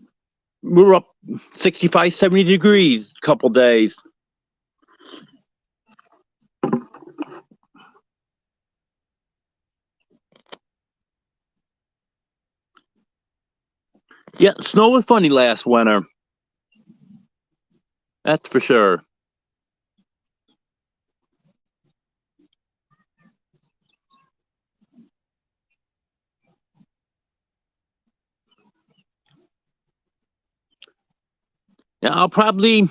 we were up 65, 70 degrees a couple days. Yeah, snow was funny last winter. That's for sure. Yeah, I'll probably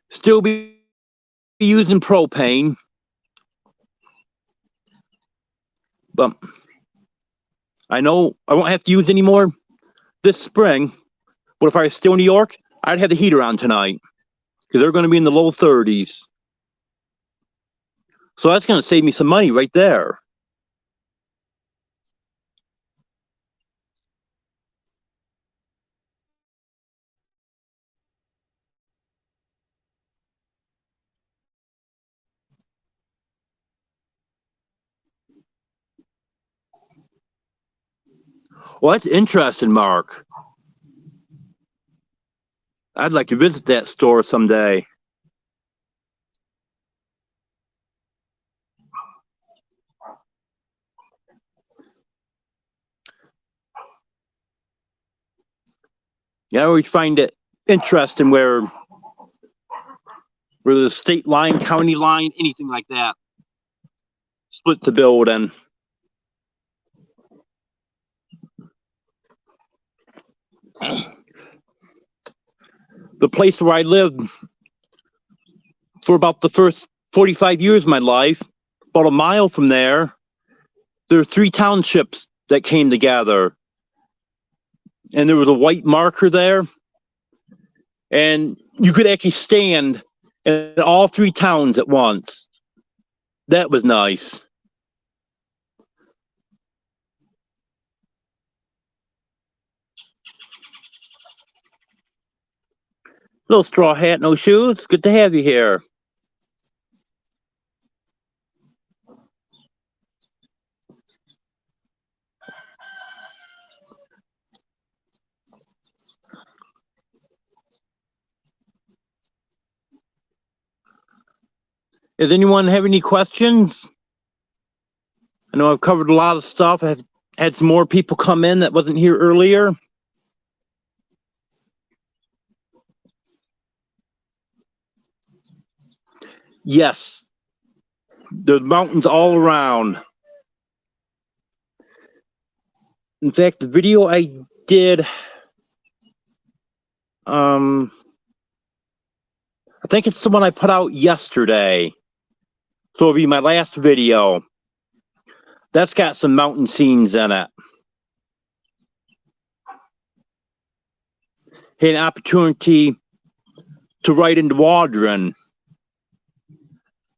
still be using propane, but I know I won't have to use any more this spring. But if I was still in New York, I'd have the heater on tonight because they're going to be in the low 30s. So that's going to save me some money right there. Well, that's interesting, Mark. I'd like to visit that store someday. Yeah, I always find it interesting where the state line, county line, anything like that, split the building. The place where I lived for about the first 45 years of my life, about a mile from there are 3 townships that came together. And there was a white marker there. And you could actually stand in all 3 towns at once. That was nice. Little straw hat, no shoes. Good to have you here. Does anyone have any questions? I know I've covered a lot of stuff. I've had some more people come in that wasn't here earlier. Yes, there's mountains all around. In fact, the video I did, I think it's the one I put out yesterday. So it'll be my last video. That's got some mountain scenes in it. Had an opportunity to ride into Waldron.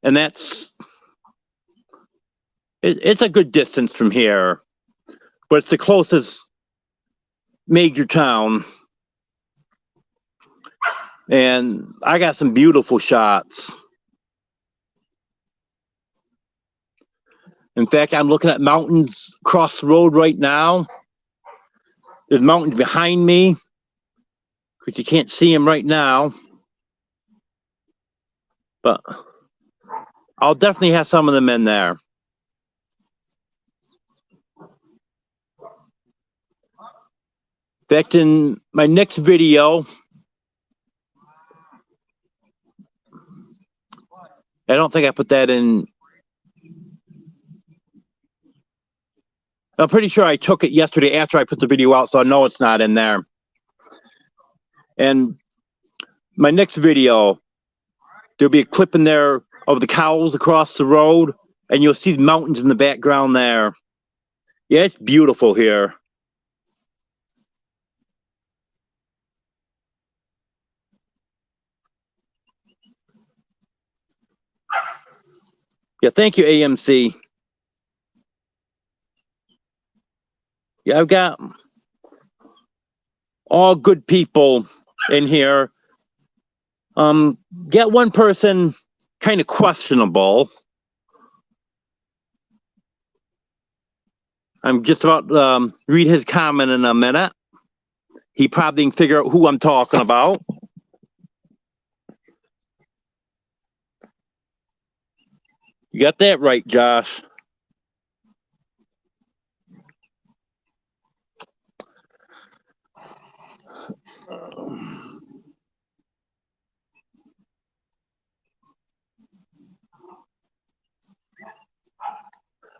And it's a good distance from here, but it's the closest major town. And I got some beautiful shots. In fact, I'm looking at mountains across the road right now. There's mountains behind me, because you can't see them right now. But I'll definitely have some of them in there. In fact, in my next video, I don't think I put that in. I'm pretty sure I took it yesterday after I put the video out, so I know it's not in there. And my next video, there'll be a clip in there of the cows across the road, and you'll see the mountains in the background there. Yeah, it's beautiful here. Yeah, thank you, AMC. Yeah, I've got all good people in here. Get one person kind of questionable. I'm just about to read his comment in a minute. He probably can figure out who I'm talking about. You got that right, Josh.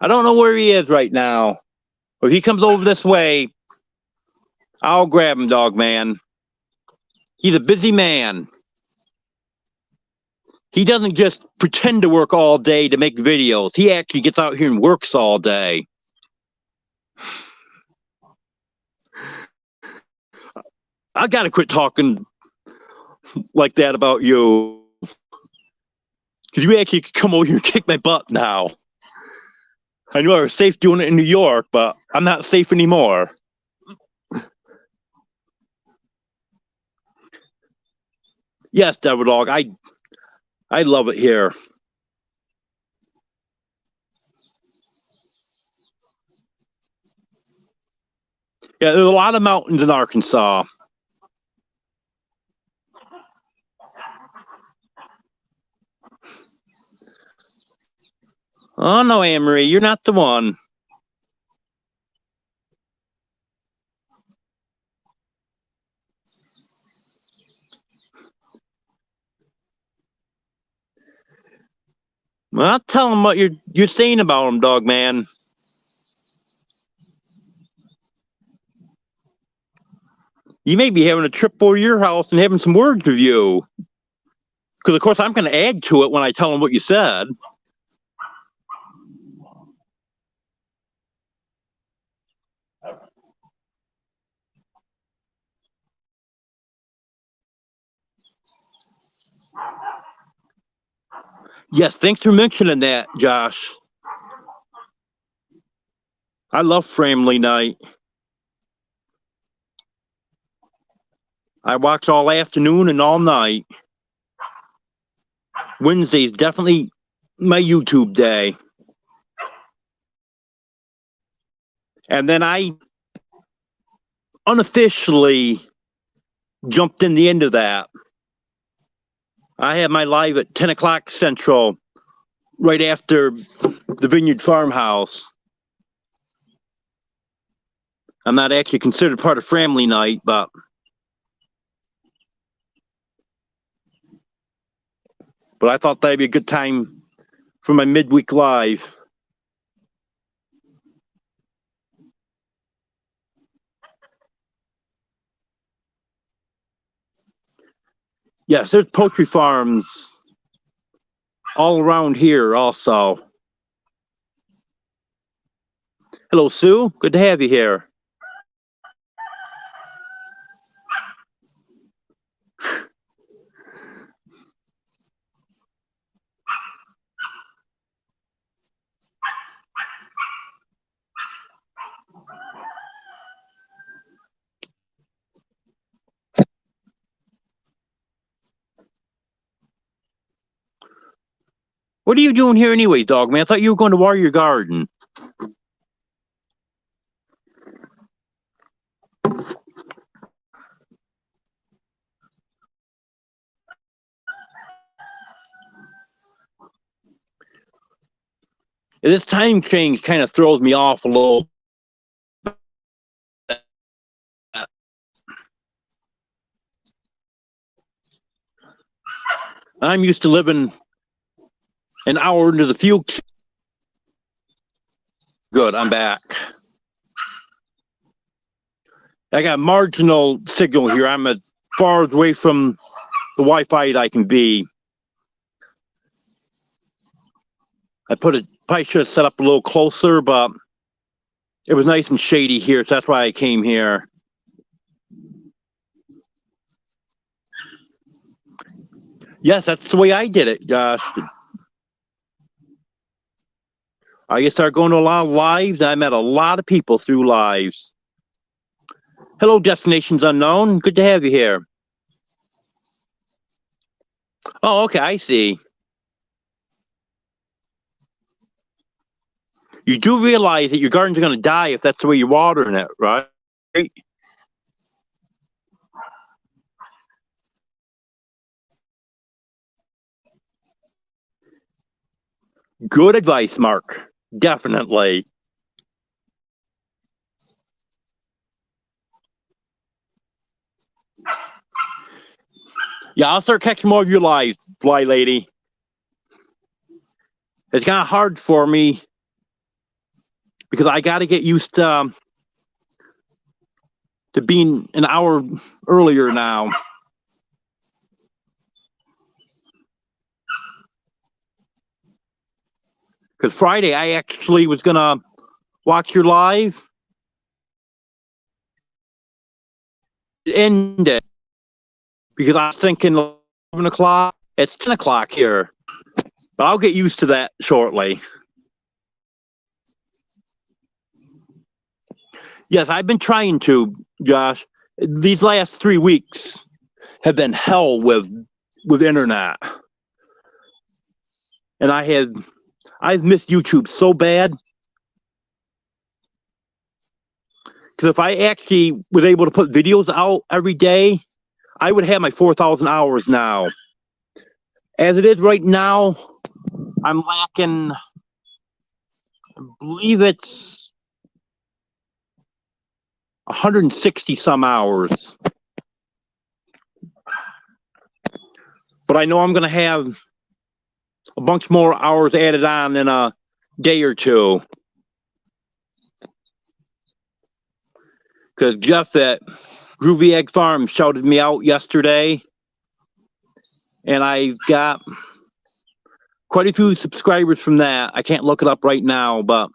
I don't know where he is right now. If he comes over this way, I'll grab him, dog man. He's a busy man. He doesn't just pretend to work all day to make videos. He actually gets out here and works all day. I gotta quit talking like that about you. Because you actually could come over here and kick my butt now. I knew I was safe doing it in New York, but I'm not safe anymore. Yes, Devil Dog, I love it here. Yeah, there's a lot of mountains in Arkansas. Oh no, Anne-Marie, you're not the one. Well, tell them what you're saying about them, Dog Man. You may be having a trip over to your house and having some words with you. Because, of course, I'm going to add to it when I tell them what you said. Yes, thanks for mentioning that, Josh. I love family night. I watch all afternoon and all night. Wednesday's definitely my YouTube day. And then I unofficially jumped in the end of that. I have my live at 10 o'clock Central, right after the Vineyard Farmhouse. I'm not actually considered part of family night, but I thought that'd be a good time for my midweek live. Yes, there's poultry farms all around here also. Hello, Sue. Good to have you here. What are you doing here anyways, Dog Man? I thought you were going to water your garden. This time change kind of throws me off a little. I'm used to living an hour into the future. Good, I'm back. I got marginal signal here. I'm as far away from the Wi-Fi that I can be. I probably should have set up a little closer, but it was nice and shady here, so that's why I came here. Yes, that's the way I did it, Josh. I just started going to a lot of lives. I met a lot of people through lives. Hello, Destinations Unknown. Good to have you here. Oh, okay, I see. You do realize that your gardens are going to die if that's the way you're watering it, right? Good advice, Mark. Definitely. Yeah, I'll start catching more of your lives, Fly Lady. It's kind of hard for me because I got to get used to being an hour earlier now. Because Friday, I actually was going to watch your live. End it. Because I was thinking 11 o'clock. It's 10 o'clock here. But I'll get used to that shortly. Yes, I've been trying to, Josh. These last 3 weeks have been hell with internet, and I've missed YouTube so bad. Because if I actually was able to put videos out every day, I would have my 4,000 hours now. As it is right now, I'm lacking, I believe it's 160 some hours. But I know I'm going to have a bunch more hours added on in a day or two. Because Jeff at Groovy Egg Farm shouted me out yesterday, and I got quite a few subscribers from that. I can't look it up right now, but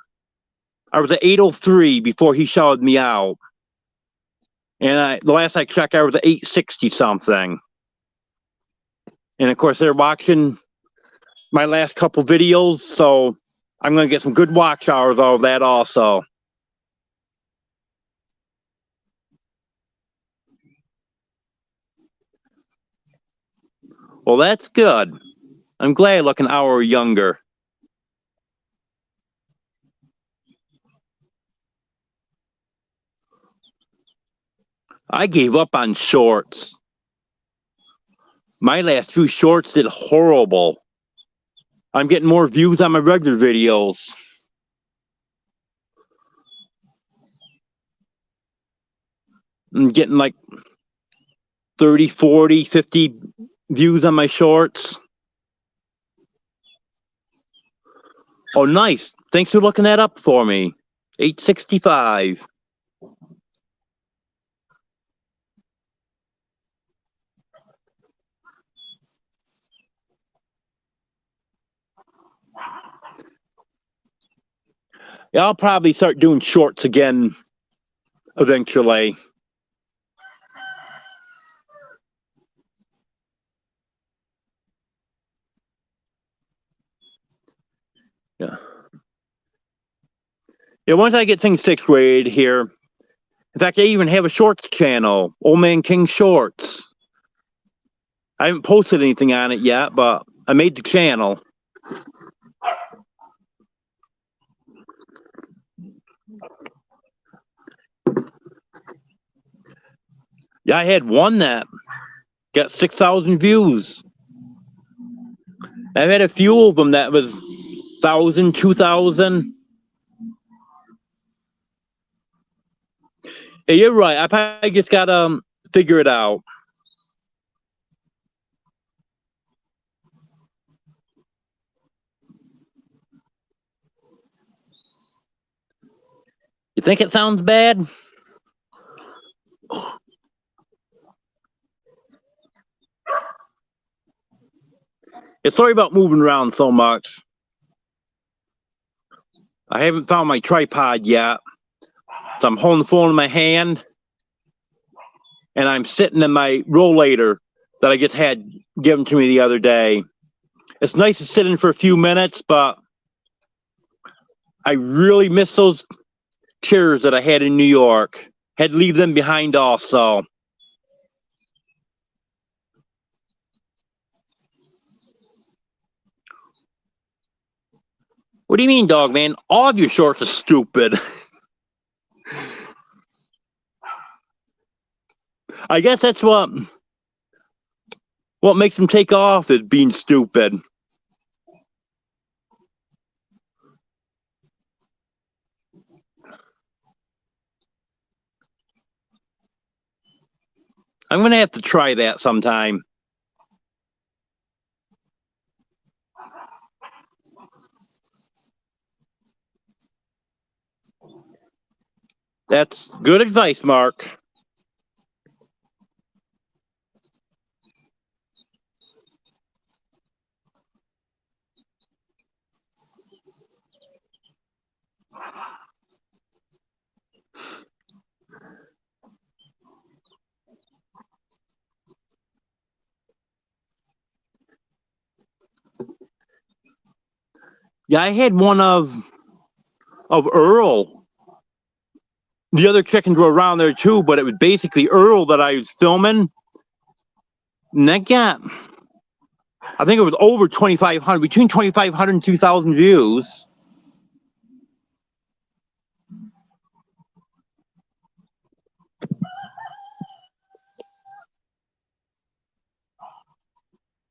I was at 803 before he shouted me out. And the last I checked, I was at 860 something. And of course, they're watching my last couple videos, so I'm going to get some good watch hours out of that also. Well, that's good. I'm glad I look an hour younger. I gave up on shorts. My last few shorts did horrible. I'm getting more views on my regular videos. I'm getting like 30, 40, 50 views on my shorts. Oh, nice. Thanks for looking that up for me. 865. Yeah, I'll probably start doing shorts again eventually. Yeah. Yeah, once I get things situated here, in fact, I even have a shorts channel, Old Man King Shorts. I haven't posted anything on it yet, but I made the channel. Yeah, I had one that got 6,000 views. I've had a few of them that was 1,000, 2,000. Yeah, you're right. I probably just gotta figure it out. You think it sounds bad? Yeah, sorry about moving around so much. I haven't found my tripod yet. So I'm holding the phone in my hand, and I'm sitting in my rollator that I just had given to me the other day. It's nice to sit in for a few minutes, but I really miss those chairs that I had in New York. Had to leave them behind also. What do you mean, dog man? All of your shorts are stupid. I guess that's what makes them take off is being stupid. I'm gonna have to try that sometime. That's good advice, Mark. Yeah, I had one of Earl. The other chickens were around there too, but it was basically Earl that I was filming. And that got, I think it was over 2,500, between 2,500 and 2,000 views.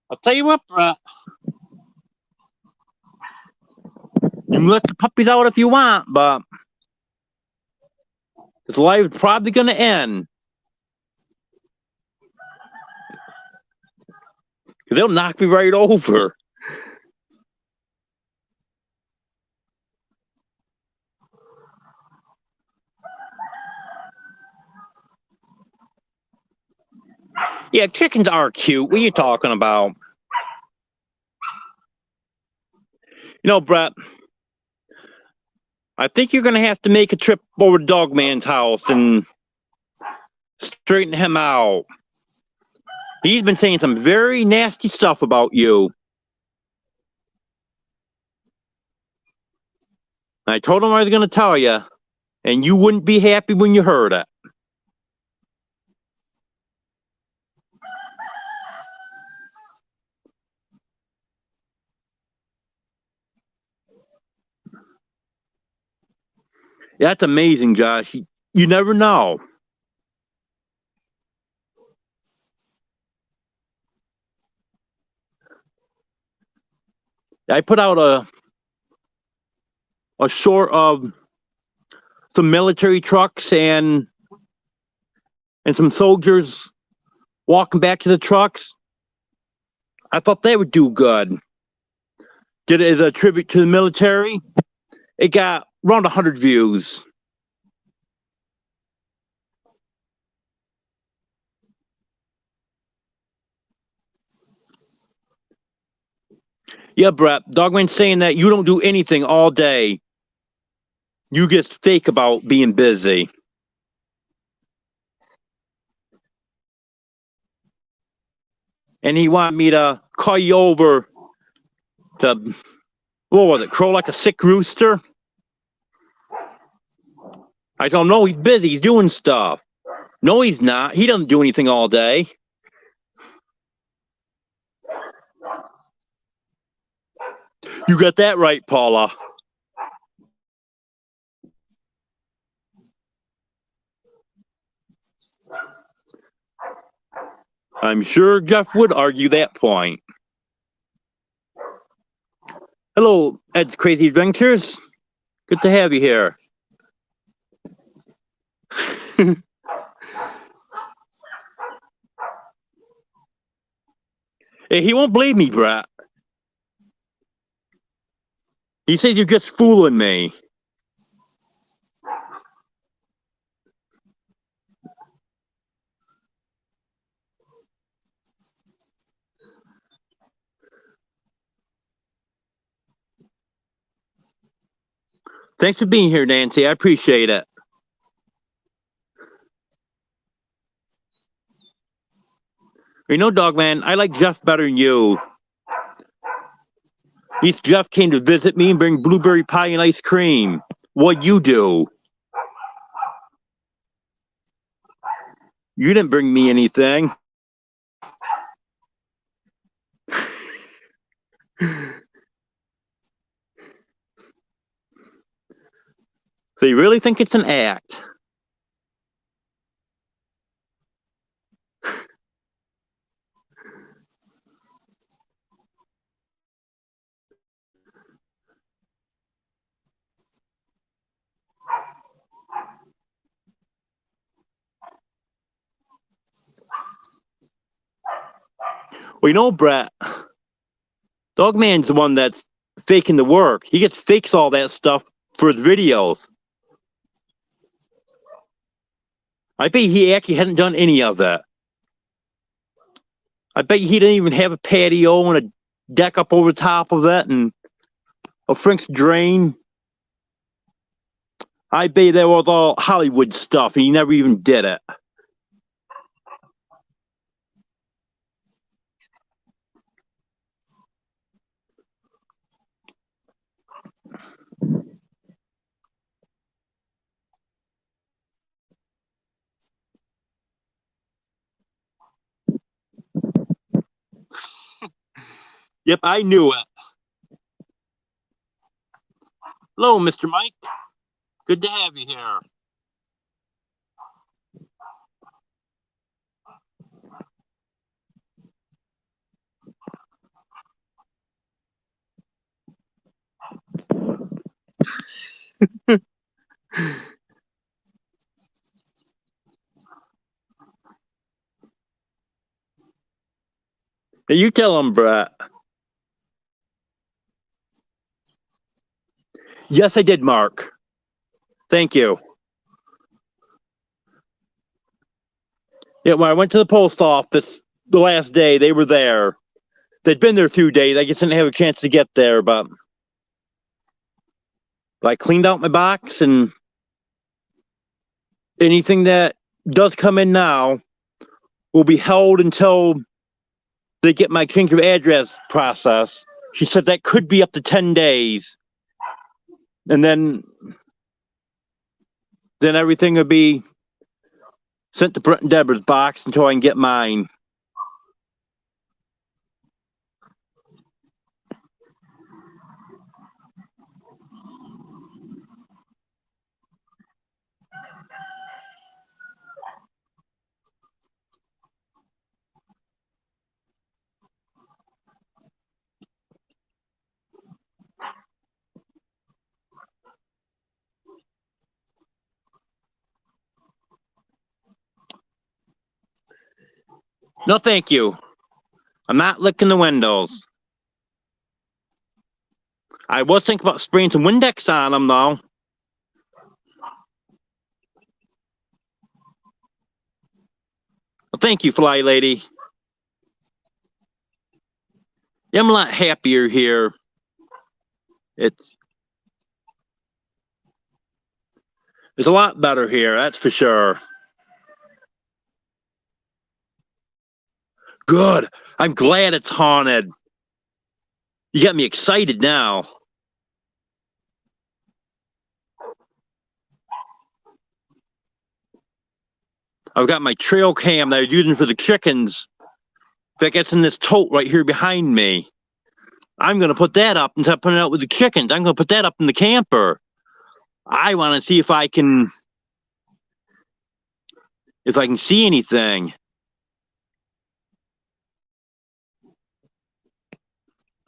I'll tell you what, Brett. You can let the puppies out if you want, but this life is probably going to end. Because they'll knock me right over. Yeah, chickens are cute. What are you talking about? You know, Brett, I think you're going to have to make a trip over to Dogman's house and straighten him out. He's been saying some very nasty stuff about you. I told him I was going to tell you, and you wouldn't be happy when you heard it. That's amazing, Josh. You never know. I put out a short of some military trucks and some soldiers walking back to the trucks. I thought they would do good. Did it as a tribute to the military. It got around 100 views. Yeah, Brett. Dogman's saying that you don't do anything all day. You just fake about being busy. And he wanted me to call you over to, what was it, crow like a sick rooster? I told him, no, he's busy. He's doing stuff. No, he's not. He doesn't do anything all day. You got that right, Paula. I'm sure Jeff would argue that point. Hello, Ed's Crazy Adventures. Good to have you here. Hey, he won't believe me, Brett. He says you're just fooling me. Thanks for being here, Nancy. I appreciate it. You know, Dogman, I like Jeff better than you. At least Jeff came to visit me and bring blueberry pie and ice cream. What you do? You didn't bring me anything. So you really think it's an act? Well, you know, Brett, Dogman's the one that's faking the work. He gets fakes all that stuff for his videos. I bet he actually hasn't done any of that. I bet he didn't even have a patio and a deck up over the top of it and a French drain. I bet that was all Hollywood stuff and he never even did it. Yep, I knew it. Hello, Mr. Mike. Good to have you here. Hey, you tell him, Brett. Yes, I did, Mark. Thank you. Yeah, when I went to the post office the last day, they were there. They'd been there a few days. I just didn't have a chance to get there, but I cleaned out my box, and anything that does come in now will be held until they get my change of address process. She said that could be up to 10 days. And then everything will be sent to Brett and Deborah's box until I can get mine. No, thank you. I'm not licking the windows. I was thinking about spraying some Windex on them, though. Well, thank you, Fly Lady. Yeah, I'm a lot happier here. It's a lot better here, that's for sure. Good. I'm glad it's haunted. You got me excited now. I've got my trail cam that I was using for the chickens that gets in this tote right here behind me. I'm going to put that up instead of putting it out with the chickens. I'm going to put that up in the camper. I want to see if I can see anything.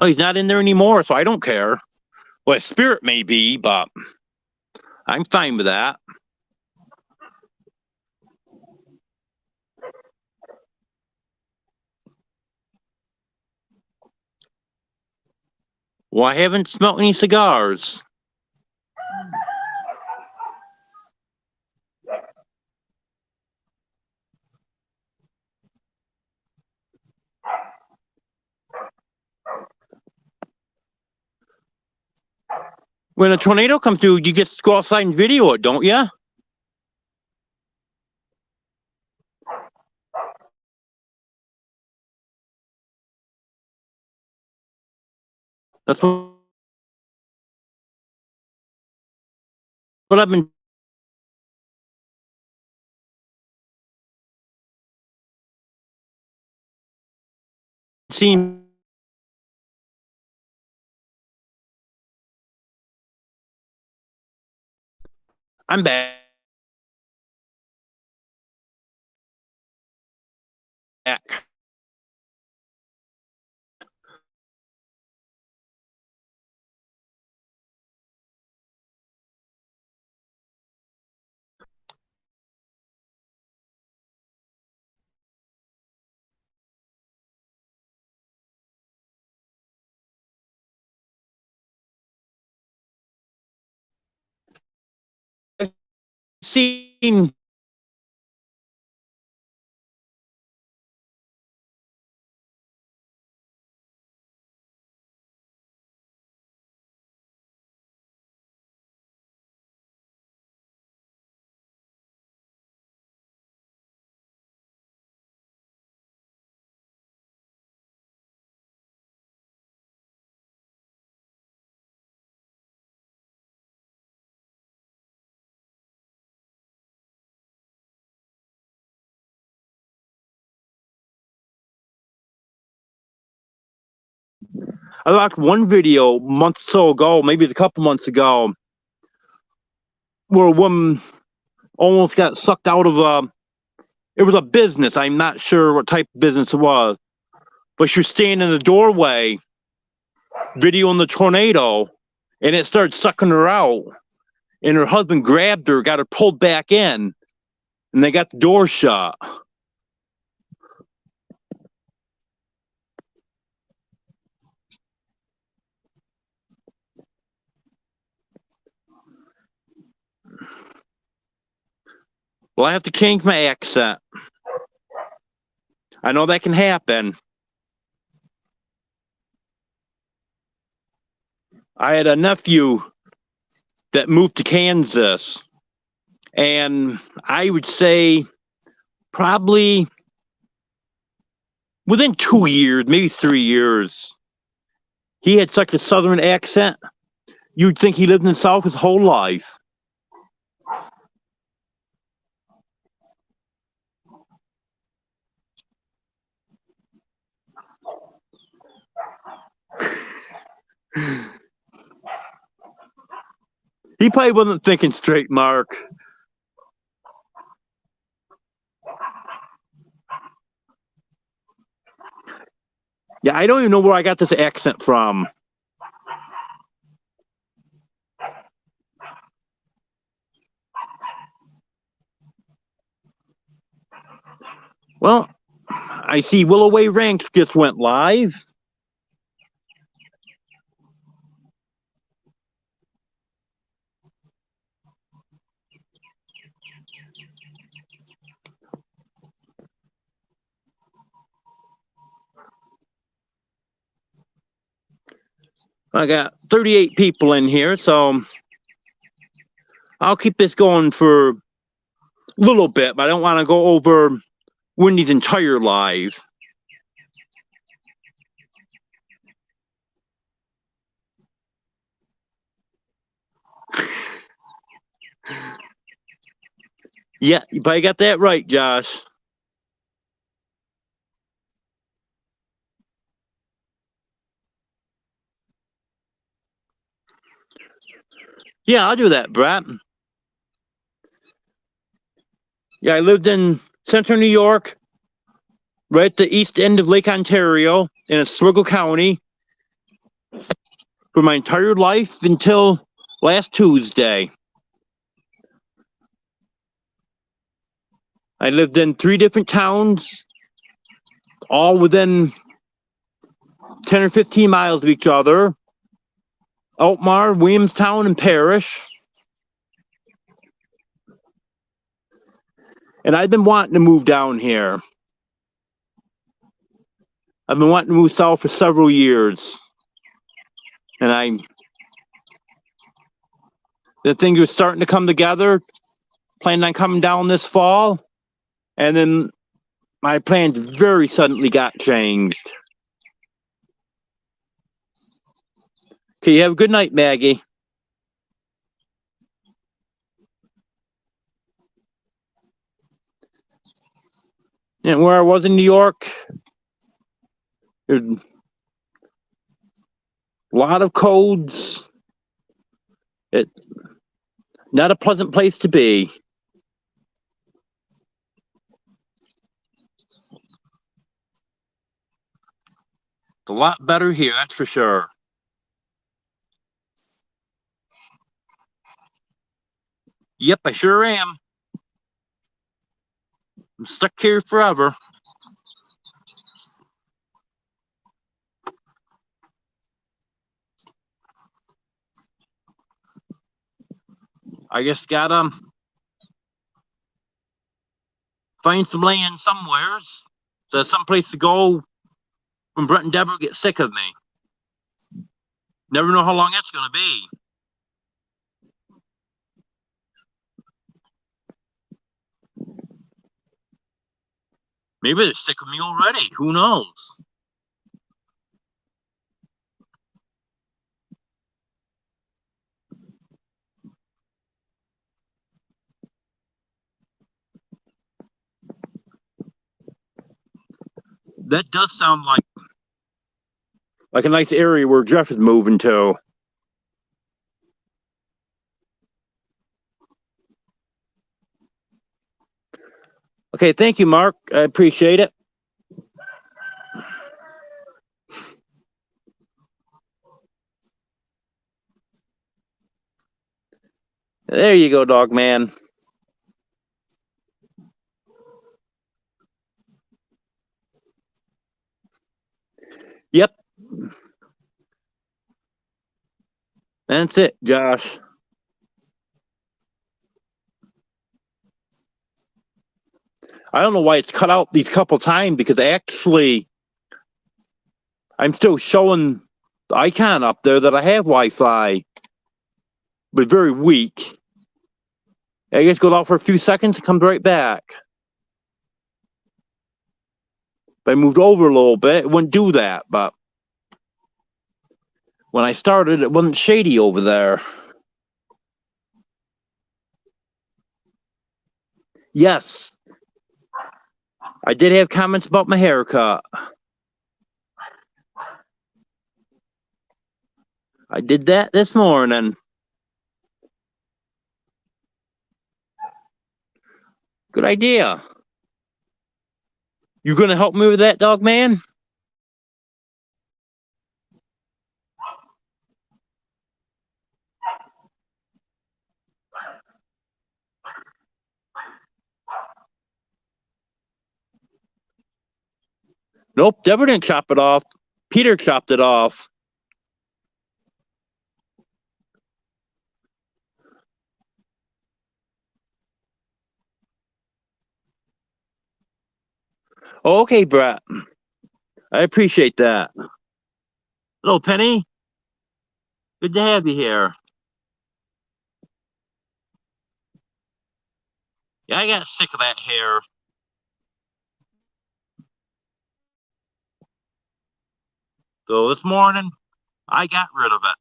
Oh, he's not in there anymore, so I don't care. Well, a spirit may be, but I'm fine with that. Well, I haven't smelled any cigars. When a tornado comes through, you get to go outside and video it, don't you? That's what I've been seeing. I'm back. Seen I watched one video a month or so ago, maybe a couple months ago, where a woman almost got sucked out of it was a business. I'm not sure what type of business it was, but she was standing in the doorway videoing the tornado, and it started sucking her out. And her husband grabbed her, got her pulled back in, and they got the door shut. Well, I have to change my accent. I know that can happen. I had a nephew that moved to Kansas, and I would say probably within 2 years, maybe 3 years, he had such a southern accent, you'd think he lived in the South his whole life. He probably wasn't thinking straight, Mark. Yeah, I don't even know where I got this accent from. Well, I see Willoway Ranch just went live. I got 38 people in here, so I'll keep this going for a little bit, but I don't want to go over Wendy's entire live. Yeah, but I got that right, Josh. Yeah, I'll do that, Brett. Yeah, I lived in central New York, right at the east end of Lake Ontario in Oswego County for my entire life until last Tuesday. I lived in 3 different towns, all within 10 or 15 miles of each other. Altmar, Williamstown, and Parrish. And I've been wanting to move down here. I've been wanting to move south for several years. And the things were starting to come together. Planned on coming down this fall. And then my plans very suddenly got changed. Okay, you have a good night, Maggie. And where I was in New York, there's a lot of codes. It's not a pleasant place to be. It's a lot better here, that's for sure. Yep, I sure am. I'm stuck here forever. I just gotta find some land somewheres. So there's some place to go when Brett and Deborah get sick of me. Never know how long that's gonna be. Maybe they're sick of me already. Who knows? That does sound like like a nice area where Jeff is moving to. Okay, thank you, Mark. I appreciate it. There you go, dog man. Yep. That's it, Josh. I don't know why it's cut out these couple times because actually I'm still showing the icon up there that I have Wi-Fi, but very weak. I guess goes out for a few seconds and comes right back. If I moved over a little bit, it wouldn't do that, but when I started, it wasn't shady over there. Yes, I did have comments about my haircut. I did that this morning. Good idea. You gonna help me with that, dog man? Nope, Deborah didn't chop it off. Peter chopped it off. Oh, okay, Brett. I appreciate that. Hello, Penny. Good to have you here. Yeah, I got sick of that hair. So this morning, I got rid of it.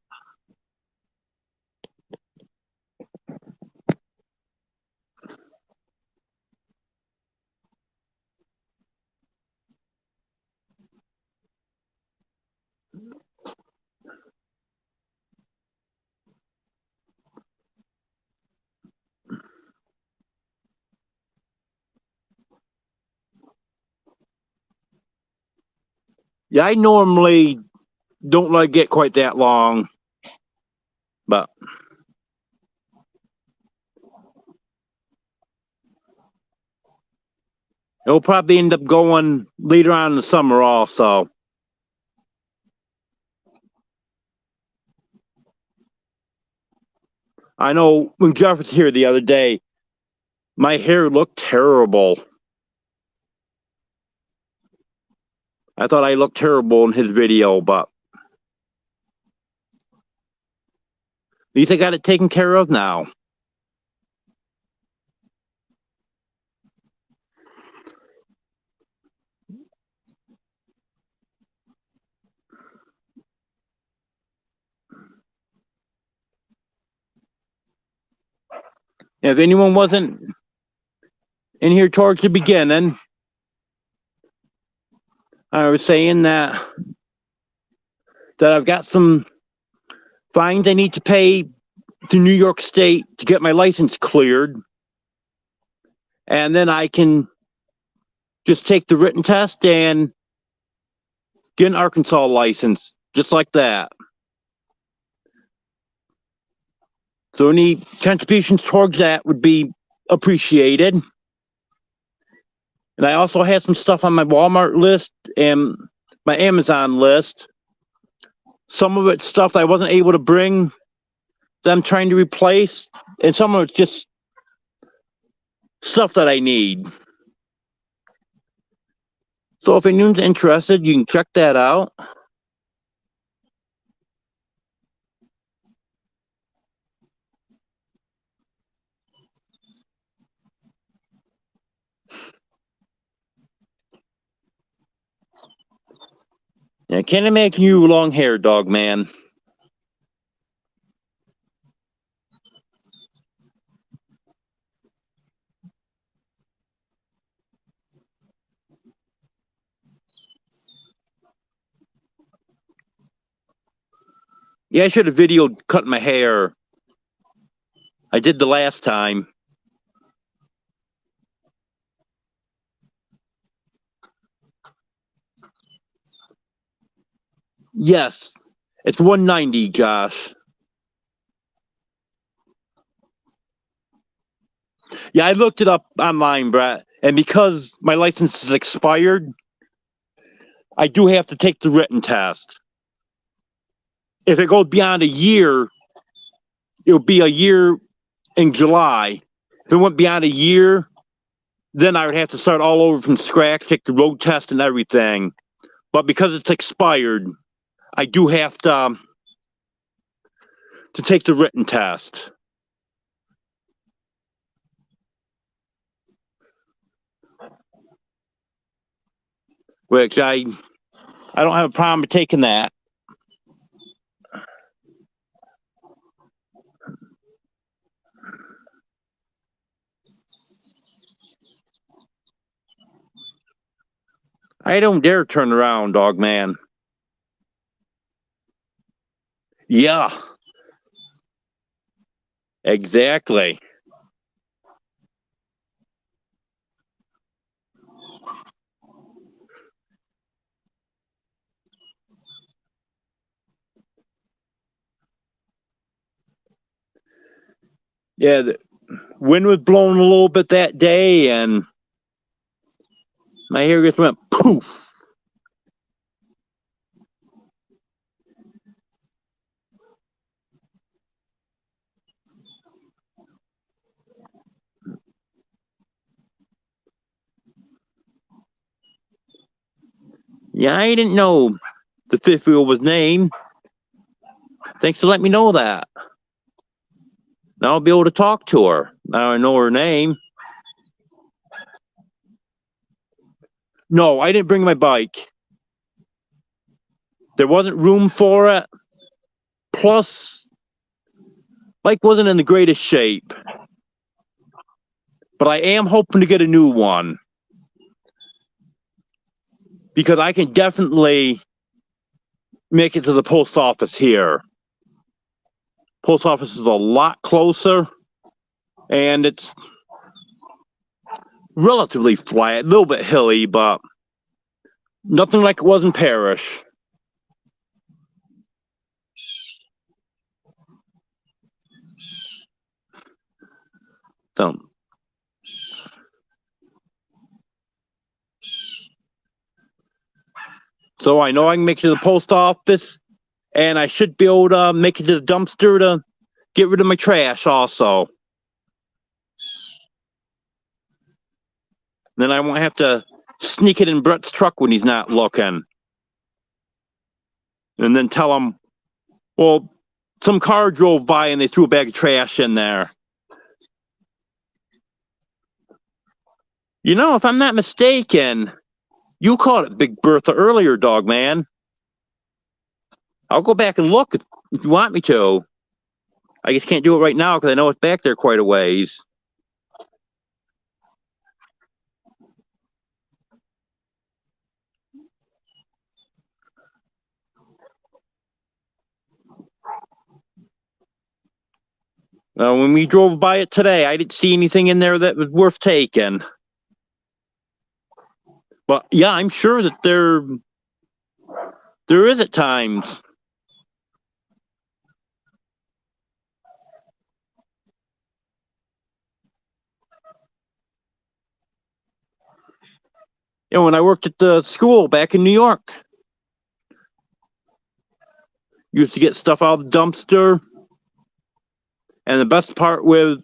Yeah, I normally don't let it get quite that long, but it'll probably end up going later on in the summer also. I know when Jeff was here the other day, my hair looked terrible. I thought I looked terrible in his video, but at least I got it taken care of now. If anyone wasn't in here towards the beginning, I was saying that I've got some fines I need to pay to New York State to get my license cleared. And then I can just take the written test and get an Arkansas license, just like that. So any contributions towards that would be appreciated. And I also have some stuff on my Walmart list and my Amazon list. Some of it's stuff I wasn't able to bring that I'm trying to replace, and some of it's just stuff that I need. So if anyone's interested, you can check that out. Yeah, I can't imagine you long hair, dog man. Yeah, I should have videoed cutting my hair. I did the last time. Yes, it's 190, Josh. Yeah, I looked it up online, Brett, and because my license is expired, I do have to take the written test. If it goes beyond a year, it'll be a year in July. If it went beyond a year, then I would have to start all over from scratch, take the road test and everything. But because it's expired, I do have to take the written test. Which I don't have a problem with taking that. I don't dare turn around, dog man. Yeah, exactly. Yeah, the wind was blowing a little bit that day, and my hair just went poof. Yeah, I didn't know the fifth wheel was named. Thanks for letting me know that. Now I'll be able to talk to her. Now I know her name. No, I didn't bring my bike. There wasn't room for it. Plus, bike wasn't in the greatest shape. But I am hoping to get a new one. Because I can definitely make it to the post office here. Post office is a lot closer. And it's relatively flat, a little bit hilly, but nothing like it was in Parrish. So, so I know I can make it to the post office, and I should be able to make it to the dumpster to get rid of my trash also. Then I won't have to sneak it in Brett's truck when he's not looking. And then tell him, well, some car drove by and they threw a bag of trash in there. You know, if I'm not mistaken, you called it Big Bertha earlier, dog man. I'll go back and look if you want me to. I just can't do it right now because I know it's back there quite a ways. When we drove by it today, I didn't see anything in there that was worth taking. But yeah, I'm sure that there is at times. You know, when I worked at the school back in New York, used to get stuff out of the dumpster. And the best part was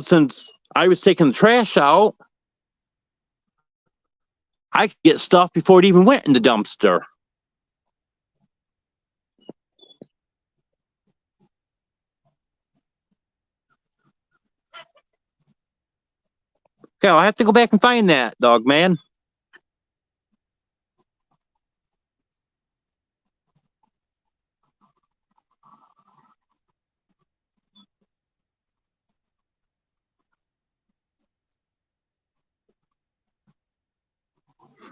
since I was taking the trash out, I could get stuff before it even went in the dumpster. Okay, I'll have to go back and find that, dog man.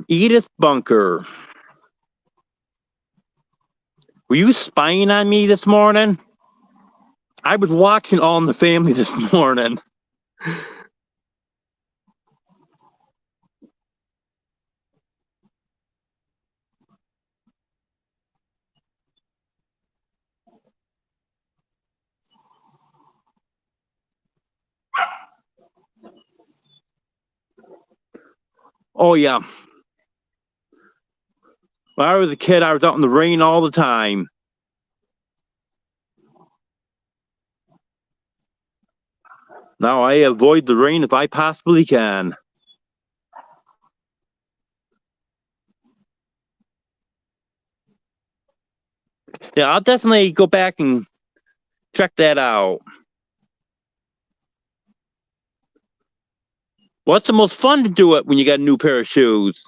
Edith Bunker. Were you spying on me this morning? I was watching All in the Family this morning. Oh, yeah. When I was a kid, I was out in the rain all the time. Now I avoid the rain if I possibly can. Yeah, I'll definitely go back and check that out. What's the most fun to do it when you got a new pair of shoes?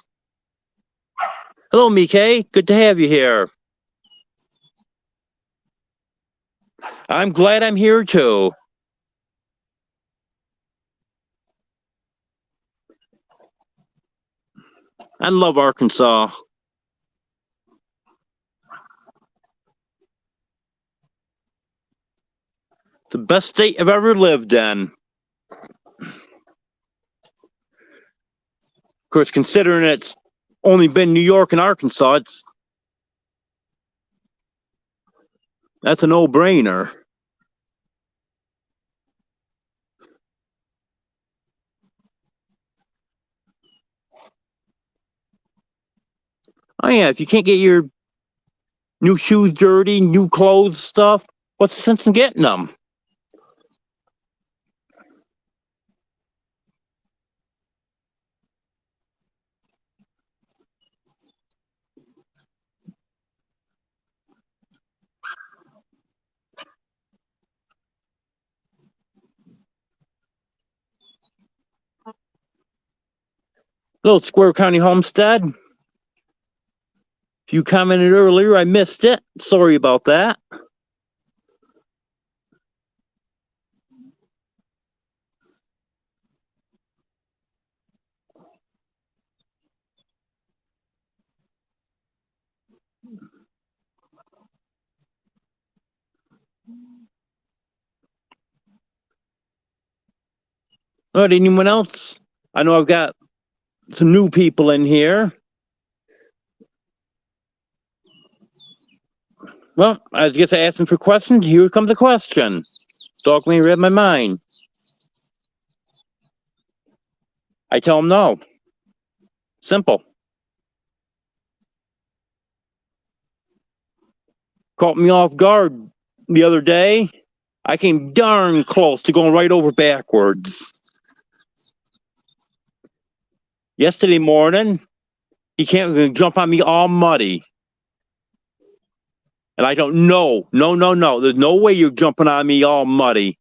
Hello, Mike. Good to have you here. I'm glad I'm here too. I love Arkansas. The best state I've ever lived in. Of course, considering it's only been New York and Arkansas, that's a no-brainer. Oh yeah, if you can't get your new shoes dirty, new clothes stuff, what's the sense in getting them? Little Square County Homestead. If you commented earlier, I missed it. Sorry about that. All right, anyone else? I know I've got some new people in here. Well, I guess I asked them for questions. Here comes a question. Dog may read my mind. I tell them no. Simple. Caught me off guard the other day. I came darn close to going right over backwards. Yesterday morning, he can't jump on me all muddy. And I don't know. No. There's no way you're jumping on me all muddy.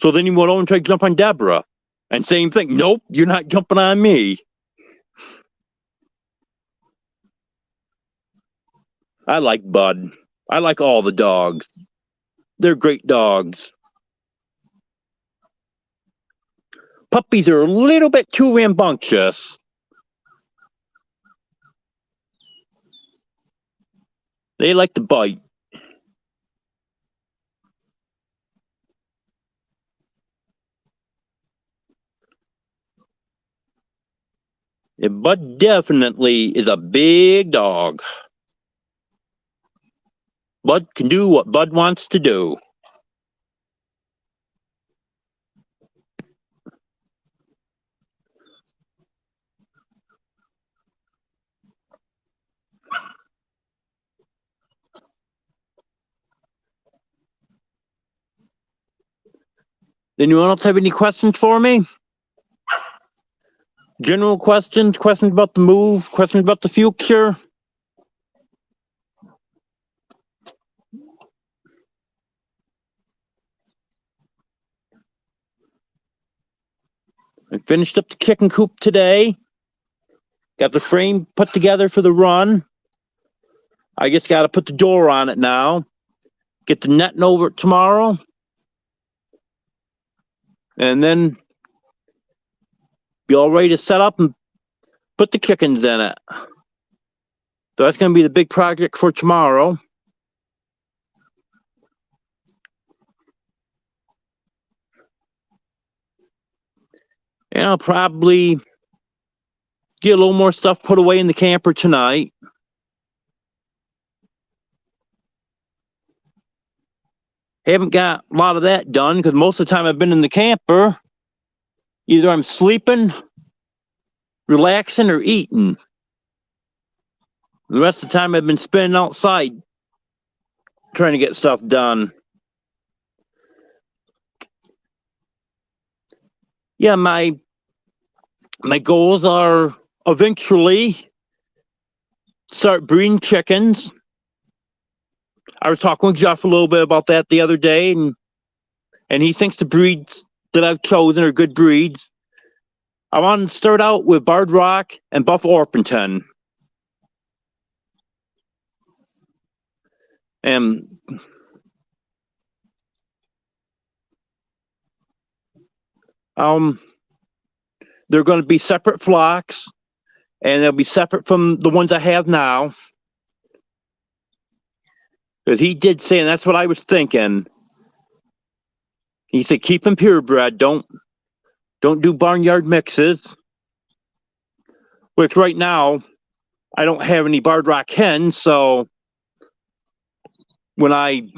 So then he went over and tried to jump on Deborah. And same thing. Nope, you're not jumping on me. I like Bud. I like all the dogs. They're great dogs. Puppies are a little bit too rambunctious. They like to bite. And Bud definitely is a big dog. Bud can do what Bud wants to do. Anyone else have any questions for me? General questions, questions about the move, questions about the future? I finished up the chicken coop today. Got the frame put together for the run. I just got to put the door on it now. Get the netting over it tomorrow. And then be all ready to set up and put the chickens in it. So that's going to be the big project for tomorrow. And I'll probably get a little more stuff put away in the camper tonight. Haven't got a lot of that done because most of the time I've been in the camper, either I'm sleeping, relaxing, or eating. The rest of the time I've been spending outside trying to get stuff done. Yeah, my goals are eventually start breeding chickens. I was talking with Jeff a little bit about that the other day, and he thinks the breeds that I've chosen are good breeds. I want to start out with Barred Rock and Buff Orpington. And they're going to be separate flocks, and they'll be separate from the ones I have now. Because he did say, and that's what I was thinking. He said, keep them purebred. Don't do barnyard mixes. Which right now, I don't have any Barred Rock hens, so when I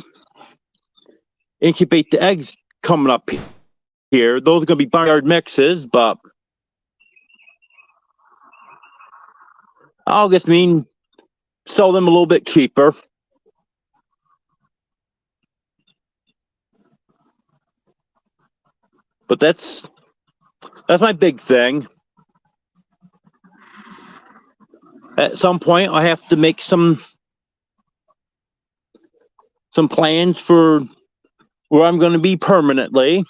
incubate the eggs coming up here, those are going to be barnyard mixes, but I'll just sell them a little bit cheaper. But that's my big thing. At some point, I have to make some plans for where I'm going to be permanently.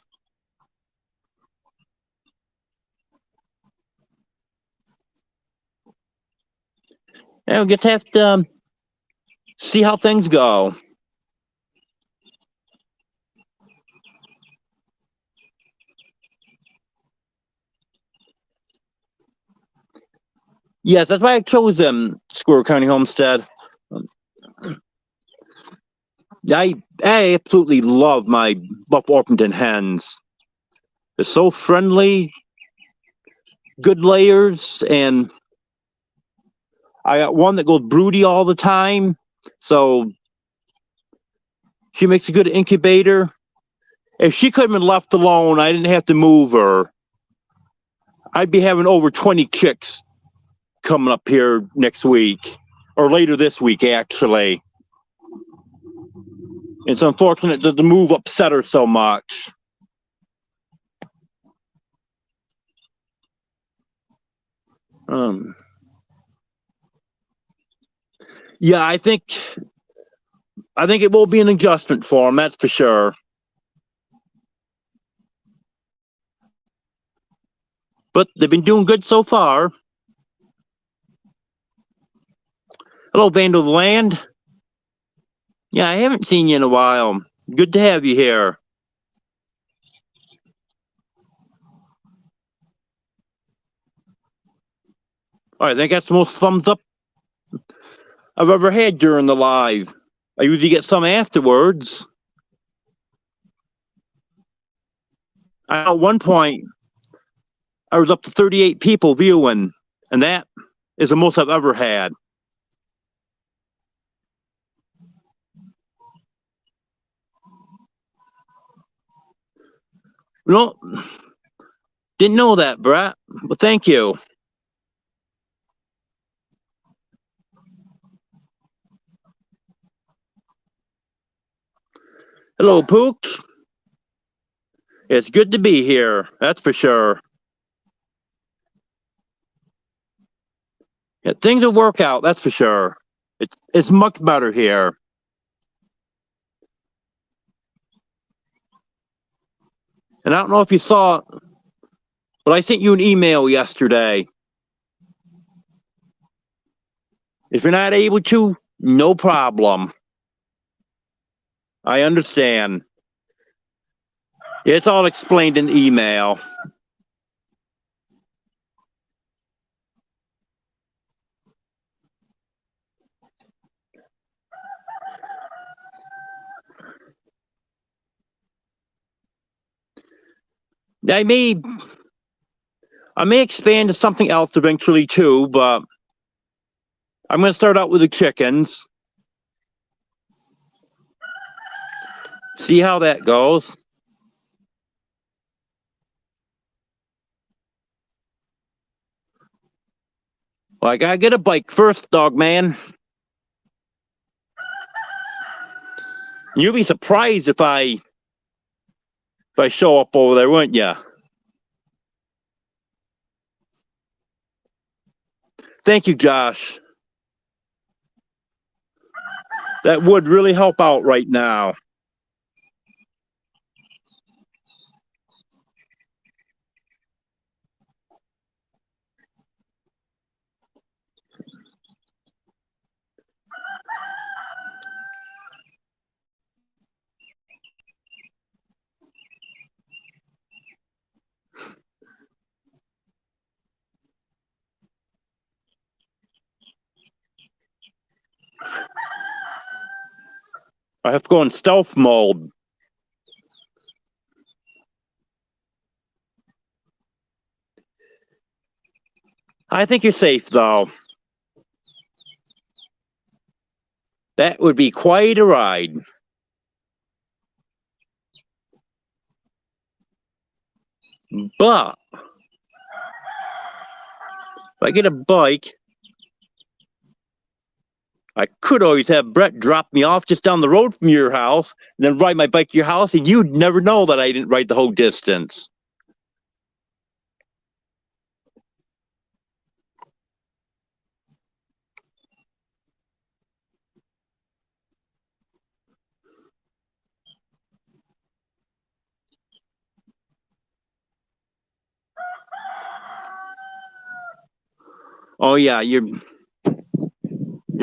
And I'll just have to see how things go. Yes, that's why I chose Squirrel County Homestead. I absolutely love my Buff Orpington hens. They're so friendly, good layers, and I got one that goes broody all the time, so she makes a good incubator. If she could have been left alone, I didn't have to move her, I'd be having over 20 chicks coming up here next week, or later this week, actually. It's unfortunate that the move upset her so much. Yeah, I think it will be an adjustment for them, that's for sure. But they've been doing good so far. Hello, Vandal Land. Yeah, I haven't seen you in a while. Good to have you here. I think that's the most thumbs up I've ever had during the live. I usually get some afterwards. At one point, I was up to 38 people viewing, and that is the most I've ever had. No, didn't know that, Brett. Well, thank you. Hello, Pook. It's good to be here, that's for sure. Yeah, things will work out, that's for sure. It's much better here. And I don't know if you saw it, but I sent you an email yesterday. If you're not able to, no problem. I understand. It's all explained in the email. I may I may expand to something else eventually too, but I'm going to start out with the chickens. See how that goes. Well, I gotta get a bike first, dog man. You'll be surprised if I show up over there, wouldn't you? Thank you, Josh. That would really help out right now. I have to go in stealth mode. I think you're safe, though. That would be quite a ride. But if I get a bike, I could always have Brett drop me off just down the road from your house, and then ride my bike to your house, and you'd never know that I didn't ride the whole distance. Oh yeah, your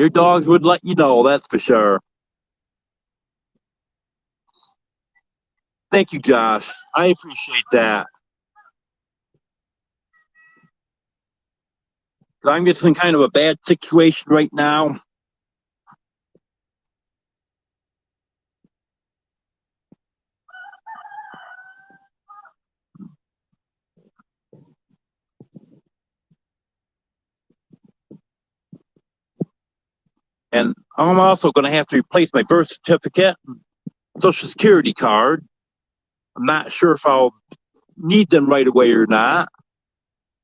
dogs would let you know, that's for sure. Thank you, Josh. I appreciate that. I'm just in kind of a bad situation right now. And I'm also going to have to replace my birth certificate, social security card. I'm not sure if I'll need them right away or not,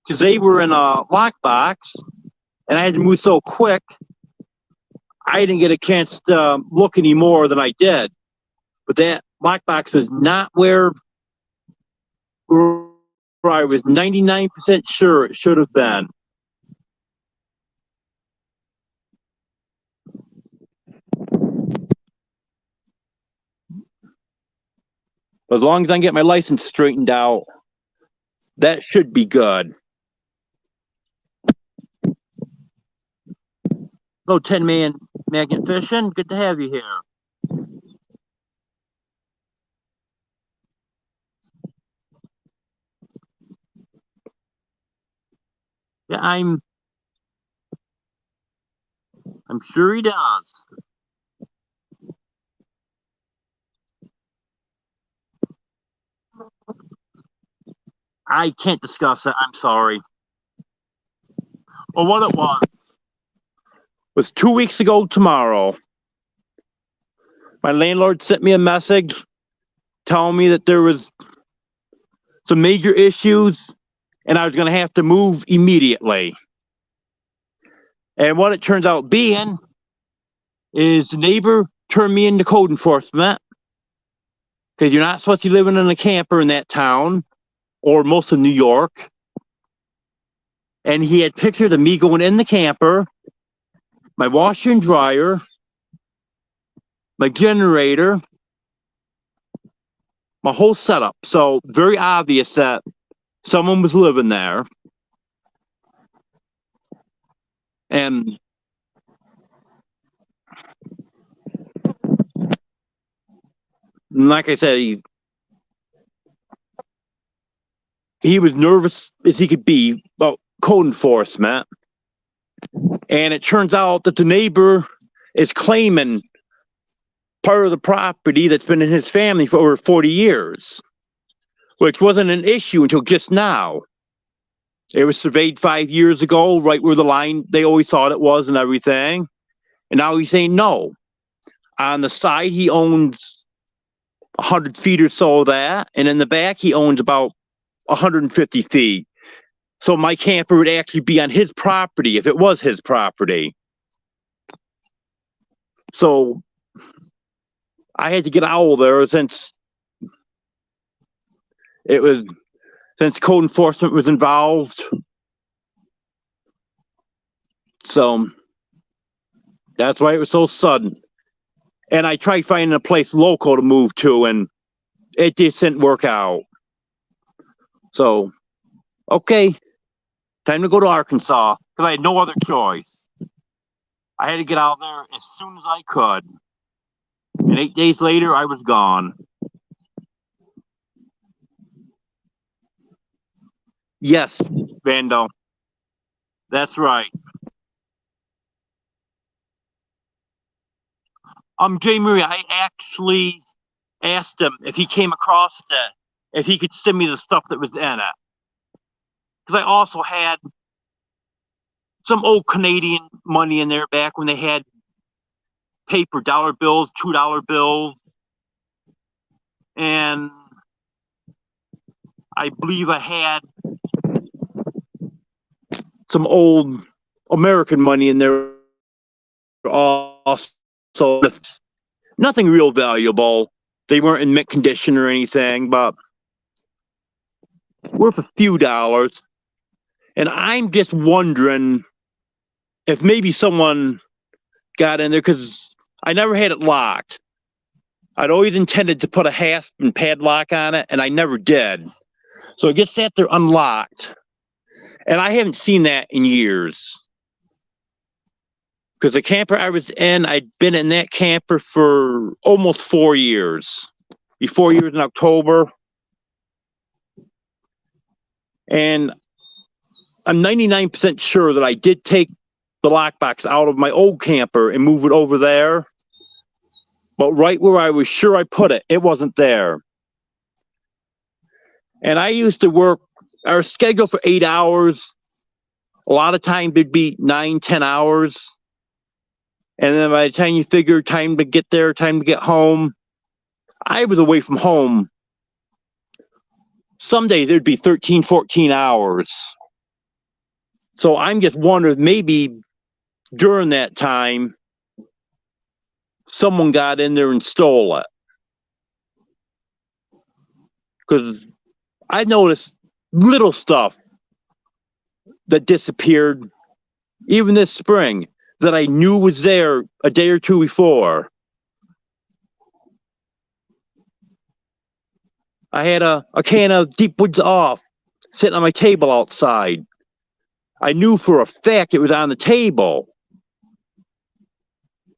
because they were in a lockbox, and I had to move so quick, I didn't get a chance to look any more than I did. But that lockbox was not where I was 99% sure it should have been. As long as I can get my license straightened out, that should be good. Hello, 10-man magnet fishing. Good to have you here. Yeah, I'm sure he does. I can't discuss it. I'm sorry. Well, what it was 2 weeks ago tomorrow. My landlord sent me a message telling me that there was some major issues and I was going to have to move immediately. And what it turns out being is the neighbor turned me into code enforcement, because you're not supposed to be living in a camper in that town or most of New York. And he had pictures of me going in the camper, my washer and dryer, my generator, my whole setup. So very obvious that someone was living there. And like I said, he was nervous as he could be about code enforcement. And it turns out that the neighbor is claiming part of the property that's been in his family for over 40 years, which wasn't an issue until just now. It was surveyed 5 years ago, right where the line they always thought it was and everything. And now he's saying no. On the side, he owns 100 feet or so of that. And in the back, he owns about 150 feet. So my camper would actually be on his property if it was his property. So I had to get out of there since code enforcement was involved. So that's why it was so sudden. And I tried finding a place local to move to, and it just didn't work out. So, okay, time to go to Arkansas, because I had no other choice. I had to get out there as soon as I could. And 8 days later, I was gone. Yes, Vando. That's right. Jay Murray, I actually asked him if he came across it, if he could send me the stuff that was in it. Because I also had some old Canadian money in there back when they had paper dollar bills, $2 bills. And I believe I had some old American money in there also. Nothing real valuable. They weren't in mint condition or anything, but worth a few dollars. And I'm just wondering if maybe someone got in there, because I never had it locked. I'd always intended to put a hasp and padlock on it, and I never did. So it just sat there unlocked. And I haven't seen that in years. Because the camper I was in, I'd been in that camper for almost 4 years. Be 4 years in October. And I'm 99% sure that I did take the lockbox out of my old camper and move it over there. But right where I was sure I put it, it wasn't there. And I used to work, our schedule for 8 hours. A lot of time it'd be 9, 10 hours. And then by the time you figure time to get there, time to get home, I was away from home. Some days there'd be 13, 14 hours. So I'm just wondering, maybe during that time, someone got in there and stole it. Because I noticed little stuff that disappeared, even this spring, that I knew was there a day or two before. I had a can of Deep Woods Off sitting on my table outside. I knew for a fact it was on the table.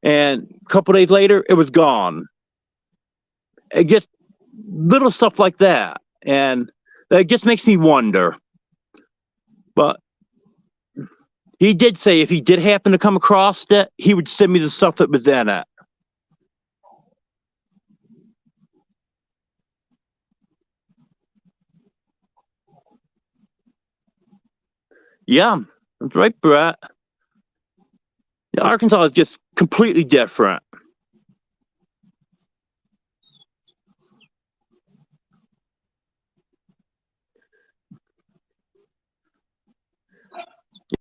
And a couple days later, it was gone. It just little stuff like that. And that just makes me wonder. But he did say if he did happen to come across it, he would send me the stuff that was in it. Yeah, that's right, Brett. Arkansas is just completely different.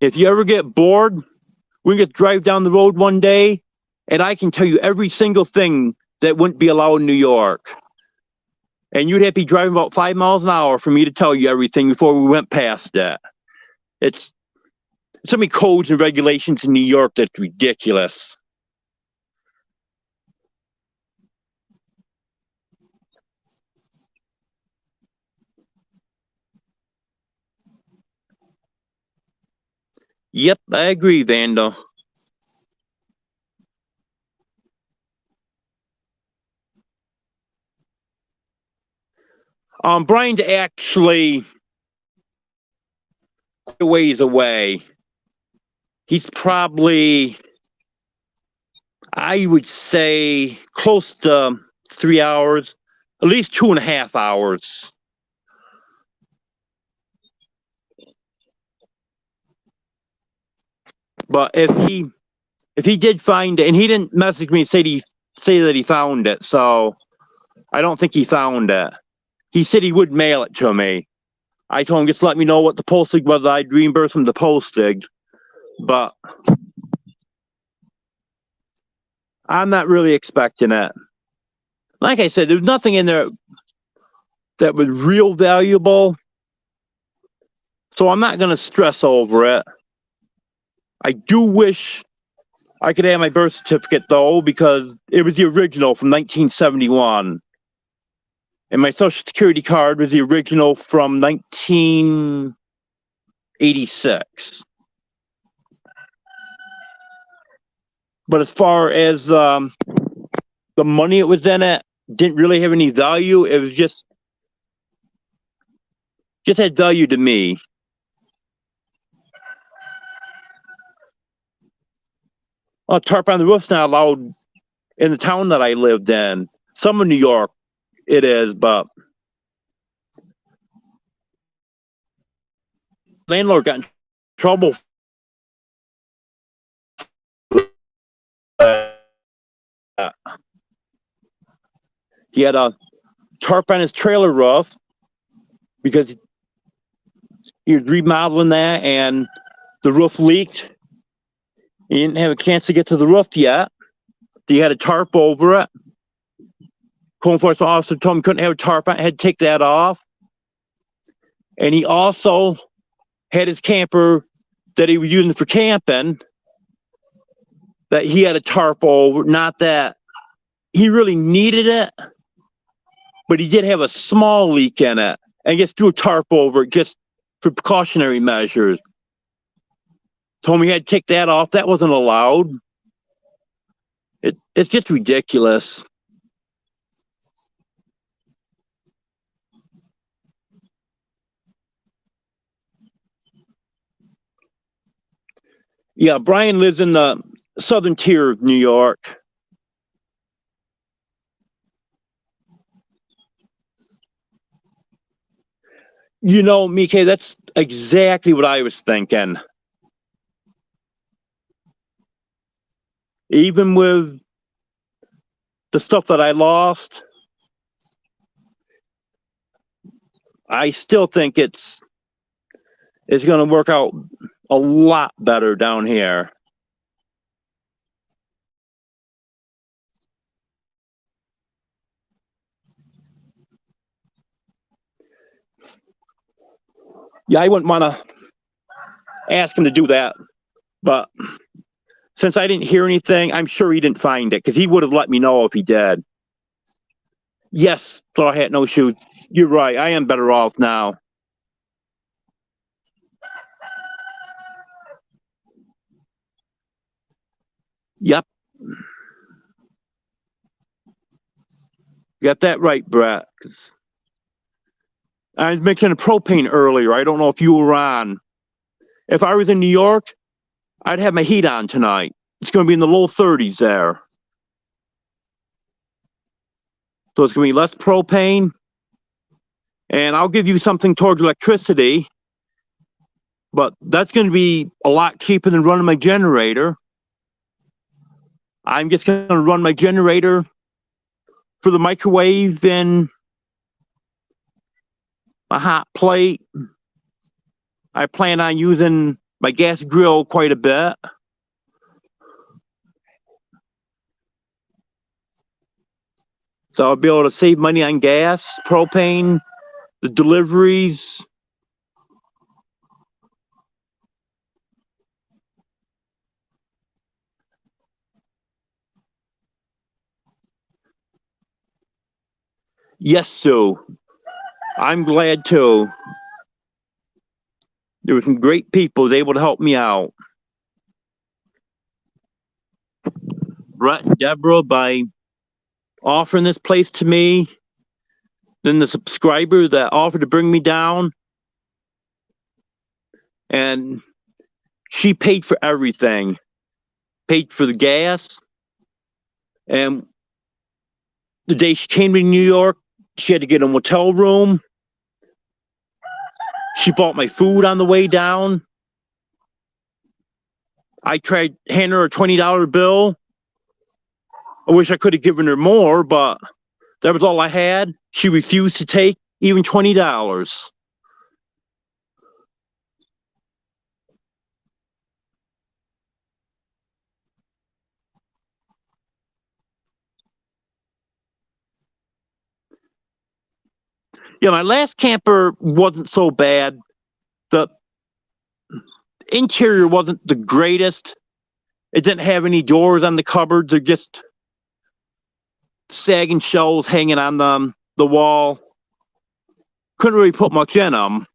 If you ever get bored, we can just drive down the road one day, and I can tell you every single thing that wouldn't be allowed in New York. And you'd have to be driving about 5 miles an hour for me to tell you everything before we went past that. It's so many codes and regulations in New York that's ridiculous. Yep, I agree, Vando. Brian's actually a ways away. He's probably, I would say, close to 3 hours, at least 2.5 hours. But if he did find it, and he didn't message me and say that he found it, so I don't think he found it. He said he would mail it to me. I told him just let me know what the postage was. I'd reimburse him the postage, but I'm not really expecting it. Like I said, there's nothing in there that was real valuable, so I'm not going to stress over it. I do wish I could have my birth certificate, though, because it was the original from 1971. And my social security card was the original from 1986. But as far as the money it was in it, didn't really have any value. It was just had value to me. A tarp on the roof's not allowed in the town that I lived in. Some of New York, it is, but landlord got in trouble. He had a tarp on his trailer roof because he was remodeling that, and the roof leaked. He didn't have a chance to get to the roof yet. He had a tarp over it. Code enforcement officer told him he couldn't have a tarp on it, had to take that off. And he also had his camper that he was using for camping that he had a tarp over. Not that he really needed it, but he did have a small leak in it, and just threw a tarp over it just for precautionary measures. Told me he had to take that off. That wasn't allowed. It's just ridiculous. Yeah, Brian lives in the southern tier of New York. You know, Mike, that's exactly what I was thinking. Even with the stuff that I lost, I still think it's going to work out a lot better down here. Yeah, I wouldn't want to ask him to do that, but since I didn't hear anything, I'm sure he didn't find it, because he would have let me know if he did. Yes, Straw Hat No Shoes, you're right. I am better off now. Yep. Got that right, Brett. I was mentioning propane earlier. I don't know if you were on. If I was in New York, I'd have my heat on tonight. It's going to be in the low 30s there. So it's going to be less propane. And I'll give you something towards electricity. But that's going to be a lot cheaper than running my generator. I'm just going to run my generator for the microwave and a hot plate. I plan on using my gas grill quite a bit. So I'll be able to save money on gas, propane, the deliveries. Yes, Sue. I'm glad too. There were some great people able to help me out. Brett and Deborah, by offering this place to me, then the subscriber that offered to bring me down, and she paid for everything. Paid for the gas, and the day she came to New York, she had to get a motel room. She bought my food on the way down. I tried handing her a $20 bill. I wish I could have given her more, but that was all I had. She refused to take even $20. Yeah, my last camper wasn't so bad. The interior wasn't the greatest. It didn't have any doors on the cupboards. They're just sagging shelves hanging on the wall. Couldn't really put much in them.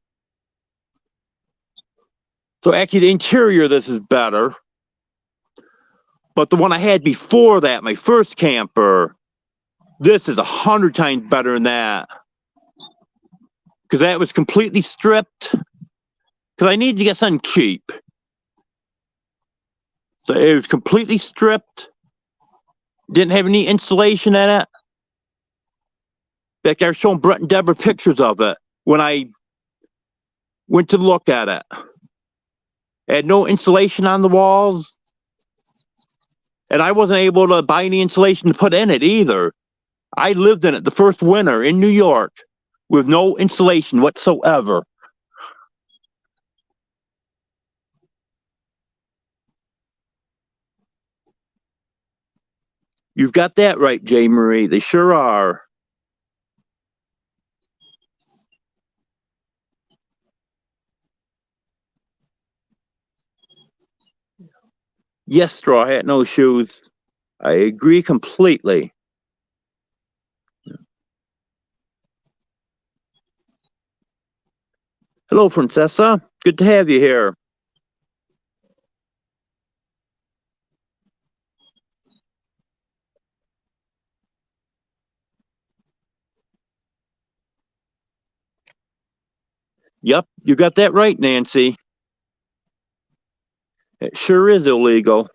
So actually, the interior of this is better. But the one I had before that, my first camper, this is 100 times better than that. Because that was completely stripped. Because I needed to get something cheap. So it was completely stripped. Didn't have any insulation in it. In fact, I was showing Brett and Deborah pictures of it when I went to look at it. It had no insulation on the walls. And I wasn't able to buy any insulation to put in it either. I lived in it the first winter in New York with no insulation whatsoever. You've got that right, J. Marie. They sure are. Yes, straw hat, no shoes. I agree completely. Hello, Francesca. Good to have you here. Yep, you got that right, Nancy. It sure is illegal.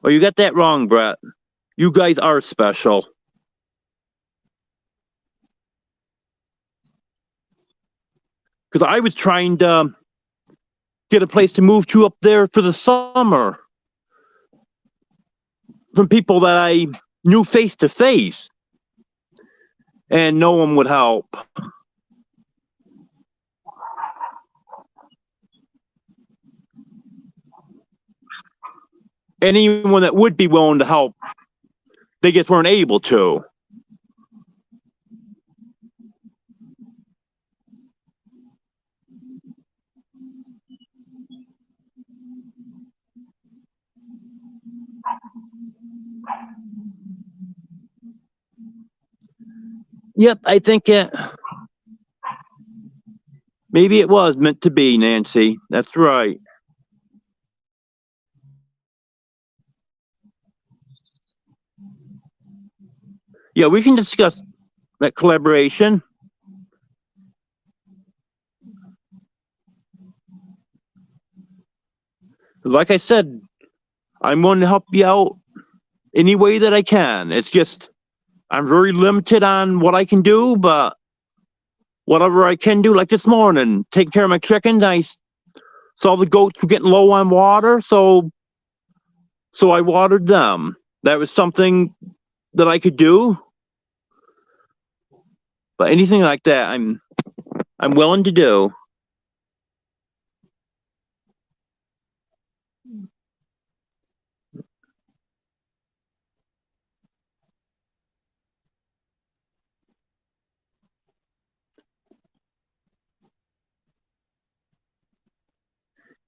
Well, you got that wrong, Brett. You guys are special. Because I was trying to get a place to move to up there for the summer from people that I knew face to face, and no one would help. And anyone that would be willing to help, they just weren't able to. Yep, I think maybe it was meant to be, Nancy. That's right. Yeah, we can discuss that collaboration. Like I said, I'm willing to help you out any way that I can. It's just I'm very limited on what I can do, but whatever I can do, like this morning, taking care of my chickens, I saw the goats were getting low on water, so I watered them. That was something that I could do. But anything like that, I'm willing to do.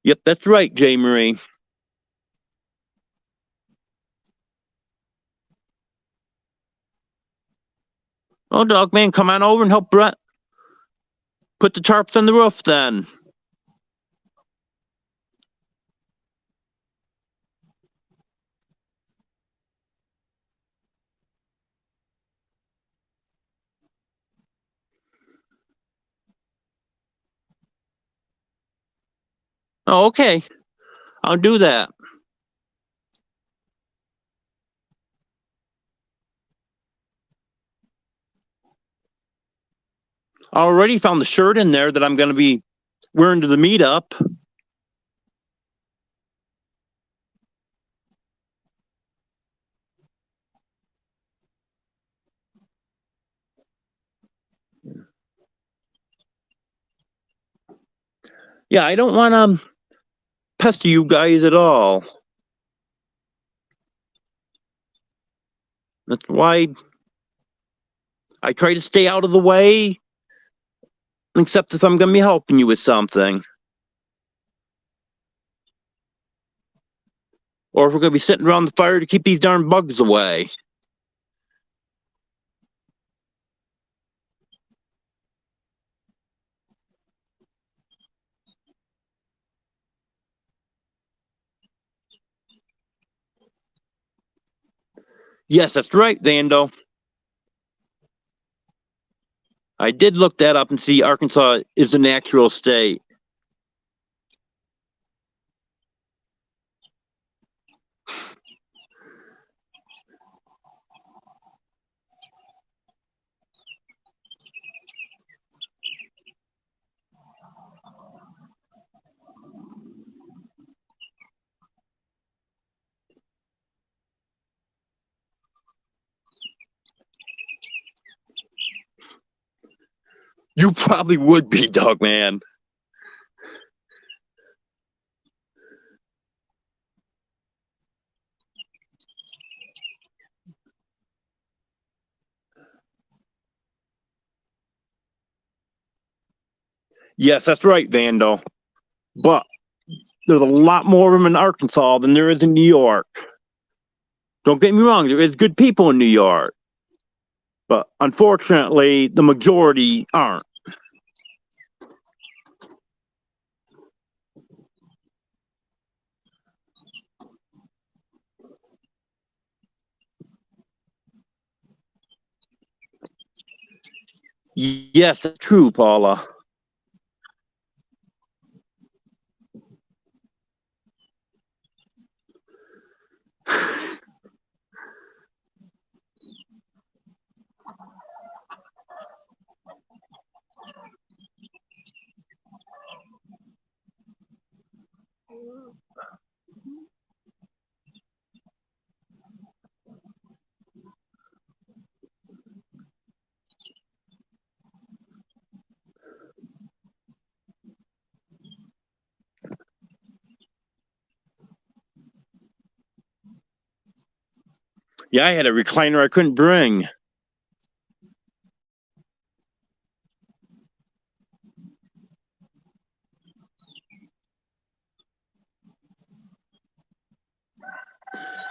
Yep, that's right, J. Marie. Oh, dog man, come on over and help Brett put the tarps on the roof then. Oh, okay. I'll do that. I already found the shirt in there that I'm going to be wearing to the meetup. Yeah, I don't want to pester you guys at all. That's why I try to stay out of the way, except if I'm going to be helping you with something. Or if we're going to be sitting around the fire to keep these darn bugs away. Yes, that's right, Vando. I did look that up and see Arkansas is a natural state. You probably would be, Dog Man. Yes, that's right, Vando. But there's a lot more of them in Arkansas than there is in New York. Don't get me wrong, there is good people in New York. But unfortunately, the majority aren't. Yes, that's true, Paula. Yeah, I had a recliner I couldn't bring.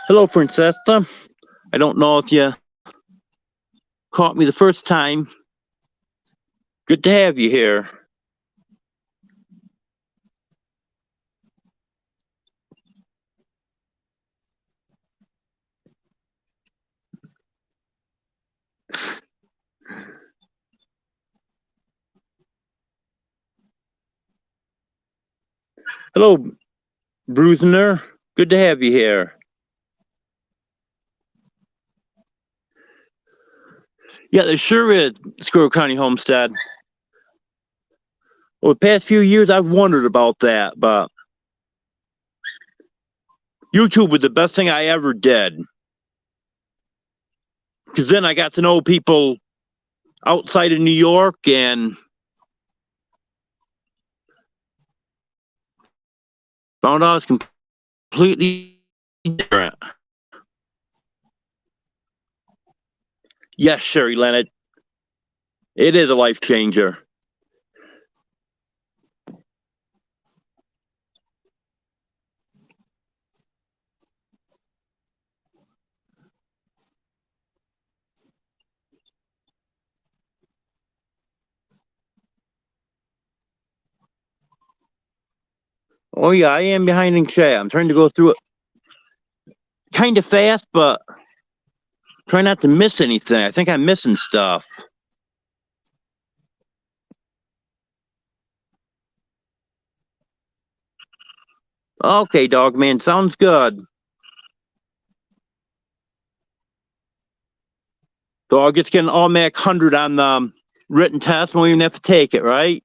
Hello, Francesca. I don't know if you caught me the first time. Good to have you here. Hello, Bruisner. Good to have you here. Yeah, there sure is, Squirrel County Homestead. Well, the past few years, I've wondered about that, but YouTube was the best thing I ever did. Because then I got to know people outside of New York and found out it's completely different. Yes, Sherry Leonard, it is a life changer. Oh yeah, I am behind in chat. I'm trying to go through it kind of fast, but try not to miss anything. I think I'm missing stuff. Okay, dog man, sounds good. So I'll just get an automatic 100 on the written test. Won't even have to take it, right?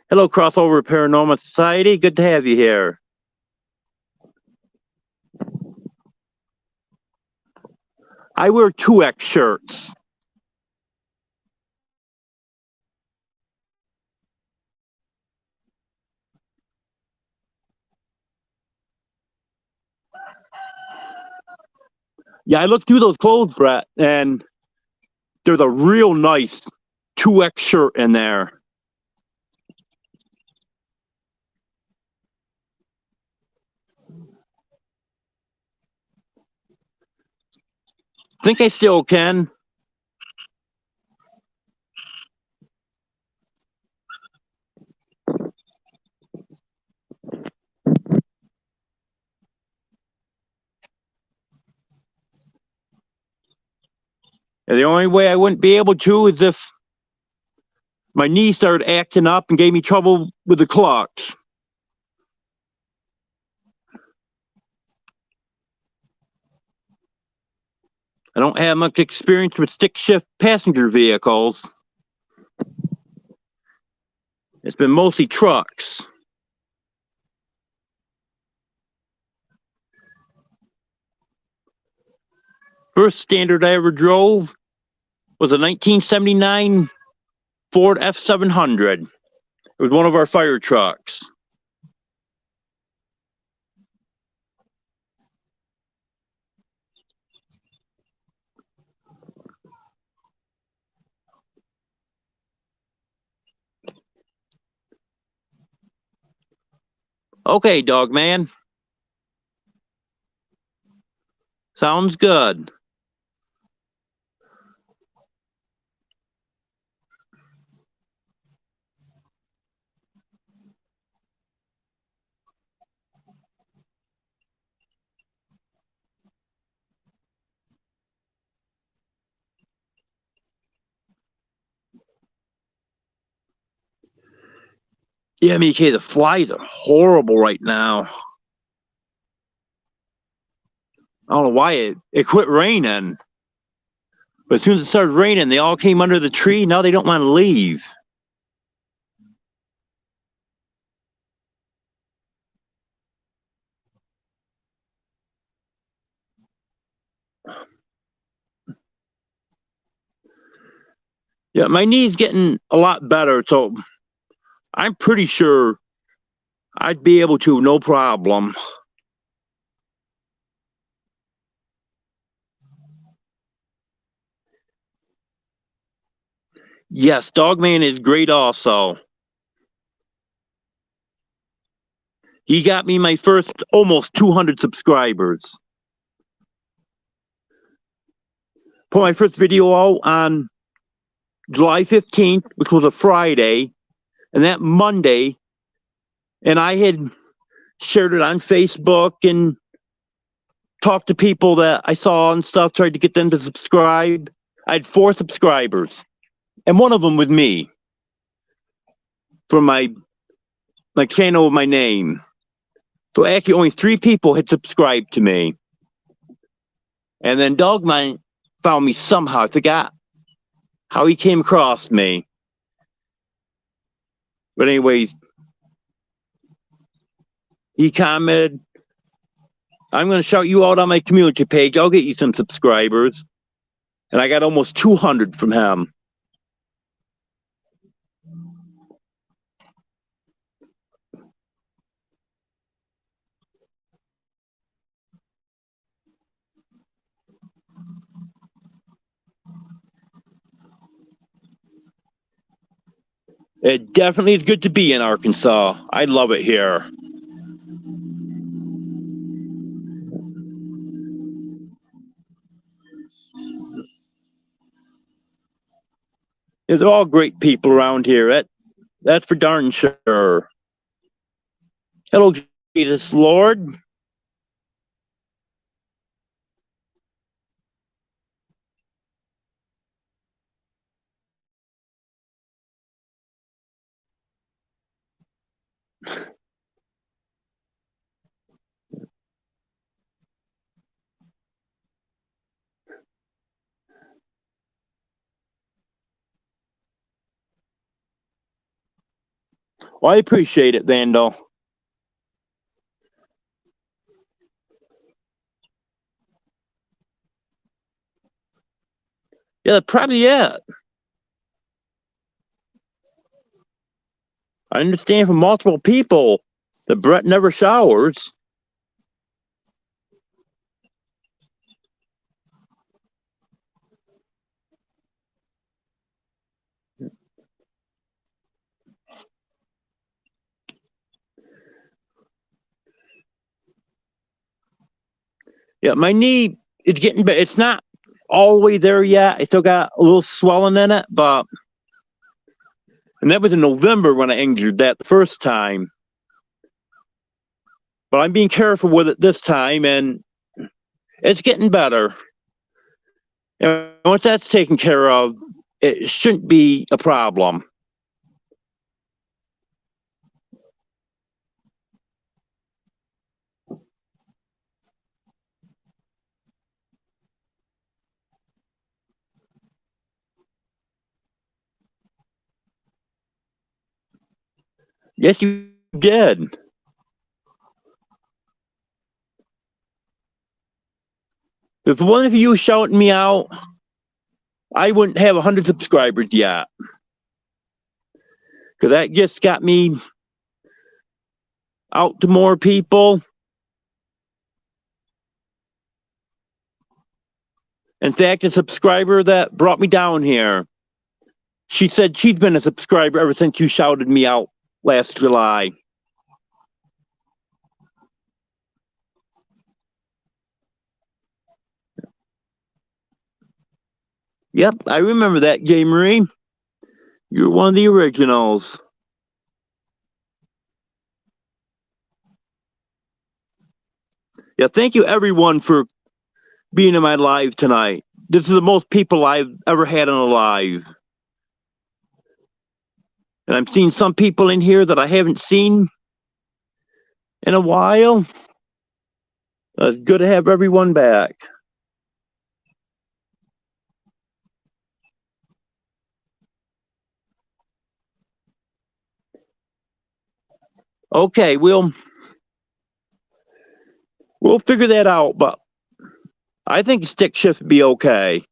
Hello, Crossover Paranormal Society. Good to have you here. I wear 2X shirts. Yeah, I looked through those clothes, Brett, and there's a real nice 2X shirt in there. Think I still can. And the only way I wouldn't be able to is if my knee started acting up and gave me trouble with the clocks. I don't have much experience with stick shift passenger vehicles. It's been mostly trucks. First standard I ever drove was a 1979 Ford F700. It was one of our fire trucks. Okay, dog man. Sounds good. Yeah, MK, the flies are horrible right now. I don't know why it quit raining. But as soon as it started raining, they all came under the tree. Now they don't want to leave. Yeah, my knee's getting a lot better, so I'm pretty sure I'd be able to, no problem. Yes, Dogman is great also. He got me my first almost 200 subscribers. Put my first video out on July 15th, which was a Friday, and that Monday, and I had shared it on Facebook and talked to people that I saw and stuff, tried to get them to subscribe. I had 4 subscribers, and one of them with me from my channel with my name. So actually, only 3 people had subscribed to me, and then Dogman found me somehow. I forgot how he came across me, but anyways, he commented, "I'm going to shout you out on my community page. I'll get you some subscribers," and I got almost 200 from him. It definitely is good to be in Arkansas. I love it here. Yeah, they're all great people around here. That's for darn sure. Hello, Jesus Lord. Well, I appreciate it, Vandal. Yeah, that's probably it. I understand from multiple people that Brett never showers. Yeah, my knee is getting better. It's not all the way there yet. I still got a little swelling in it, but and that was in November when I injured that the first time. But I'm being careful with it this time, and it's getting better. And once that's taken care of, it shouldn't be a problem. Yes, you did. If one of you shouting me out, I wouldn't have 100 subscribers yet. Because that just got me out to more people. In fact, a subscriber that brought me down here, she said she'd been a subscriber ever since you shouted me out last July. Yep, I remember that, J. Marie. You're one of the originals. Yeah, thank you everyone for being in my live tonight. This is the most people I've ever had on a live. And I'm seeing some people in here that I haven't seen in a while. It's good to have everyone back. Okay, we'll figure that out, but I think stick shift would be okay.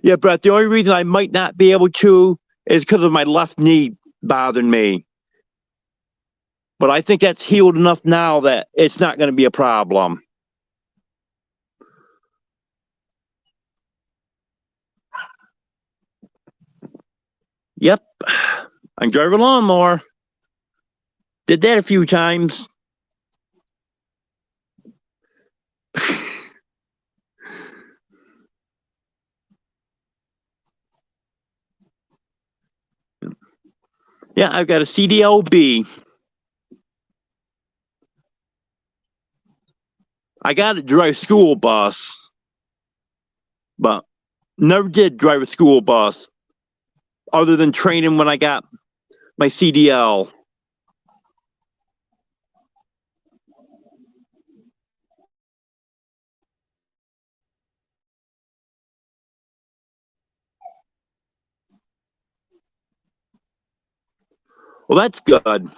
Yeah, Brett, the only reason I might not be able to is because of my left knee bothering me. But I think that's healed enough now that it's not going to be a problem. Yep, I'm driving a lawnmower. Did that a few times. Yeah, I've got a CDLB. I got to drive school bus, but never did drive a school bus other than training when I got my CDL. Well, that's good.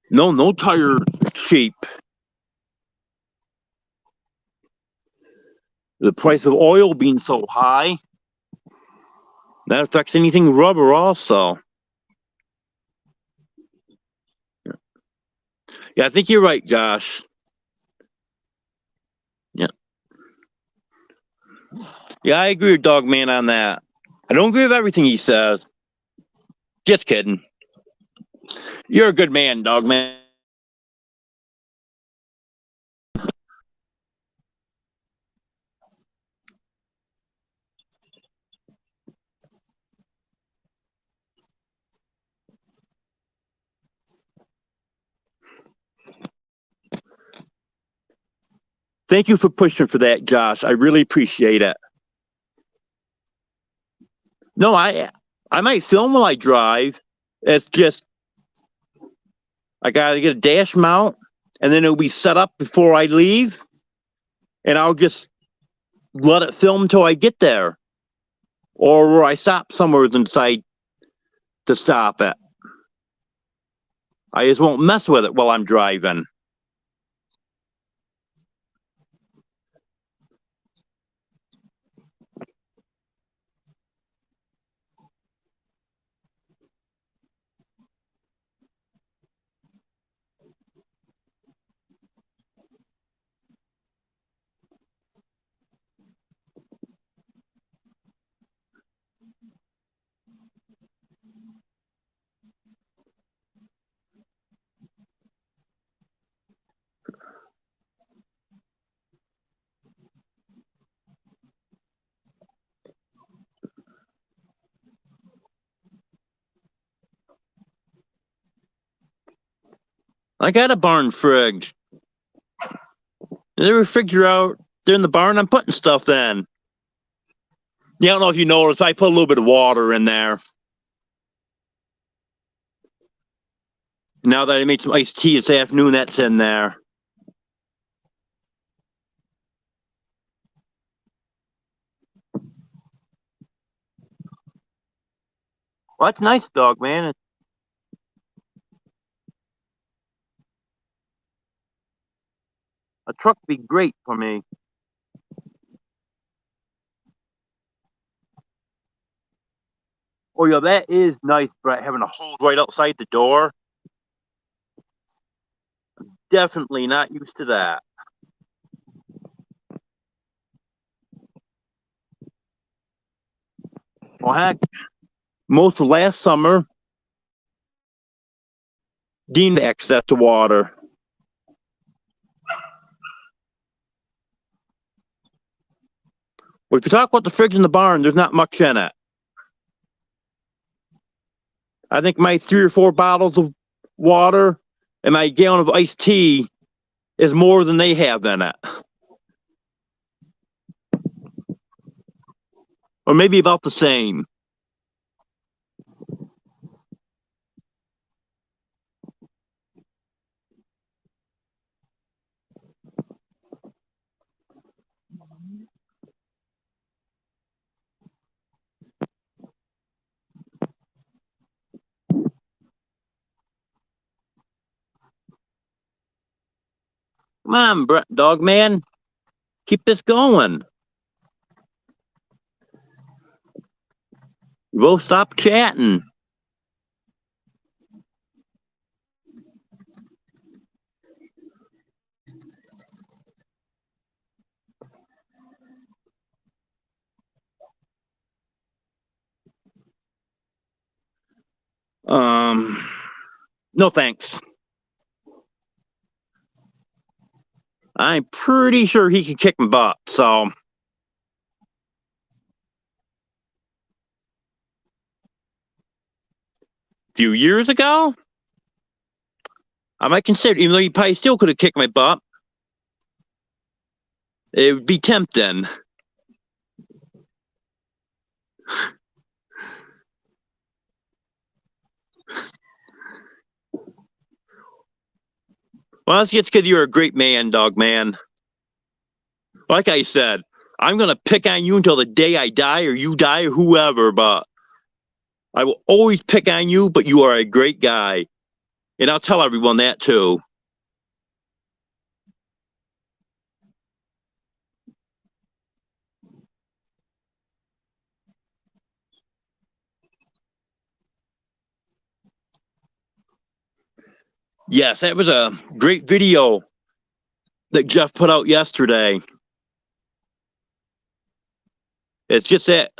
No tire cheap. The price of oil being so high, that affects anything rubber also. Yeah, I think you're right, Josh. Yeah. Yeah, I agree with Dog Man on that. I don't agree with everything he says. Just kidding. You're a good man, Dog Man. Thank you for pushing for that, Josh. I really appreciate it. No, I might film while I drive. It's just I gotta get a dash mount, and then it'll be set up before I leave, and I'll just let it film till I get there, or where I stop somewhere and decide to stop it. I just won't mess with it while I'm driving. I got a barn fridge. The refrigerator out there in the barn, I'm putting stuff in. Yeah, I don't know if you noticed, I put a little bit of water in there. Now that I made some iced tea this afternoon, that's in there. Well, that's nice, dog, man. A truck would be great for me. Oh, yeah, that is nice, Brett, having a hose right outside the door. Definitely not used to that. Well, heck, most of last summer, Dean had access to water. Well, if you talk about the fridge in the barn, there's not much in it. I think my 3 or 4 bottles of water and my gallon of iced tea is more than they have in it. Or maybe about the same. Come on, Brett, dog man. Keep this going. We'll stop chatting. No thanks. I'm pretty sure he can kick my butt, so. A few years ago, I might consider, even though he probably still could have kicked my butt, it would be tempting. Well, it's because you're a great man, dog man. Like I said, I'm going to pick on you until the day I die or you die or whoever, but I will always pick on you, but you are a great guy. And I'll tell everyone that too. Yes, that was a great video that Jeff put out yesterday. It's just that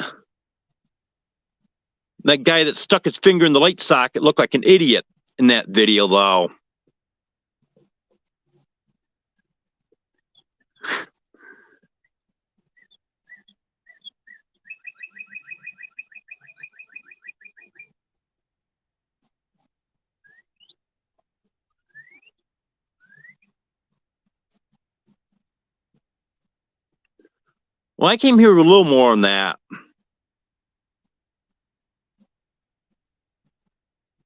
guy that stuck his finger in the light socket looked like an idiot in that video, though. Well, I came here with a little more than that.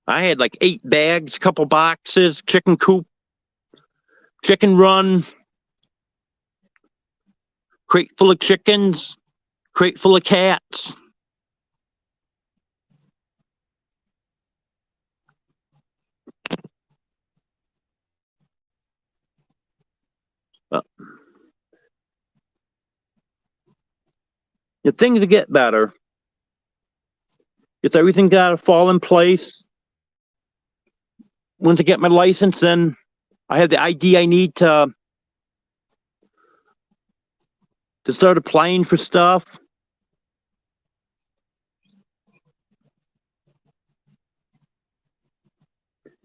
I had like 8 bags, couple boxes, chicken coop, chicken run, crate full of chickens, crate full of cats. If things get better, if everything got to fall in place, once I get my license, then I have the ID I need to start applying for stuff.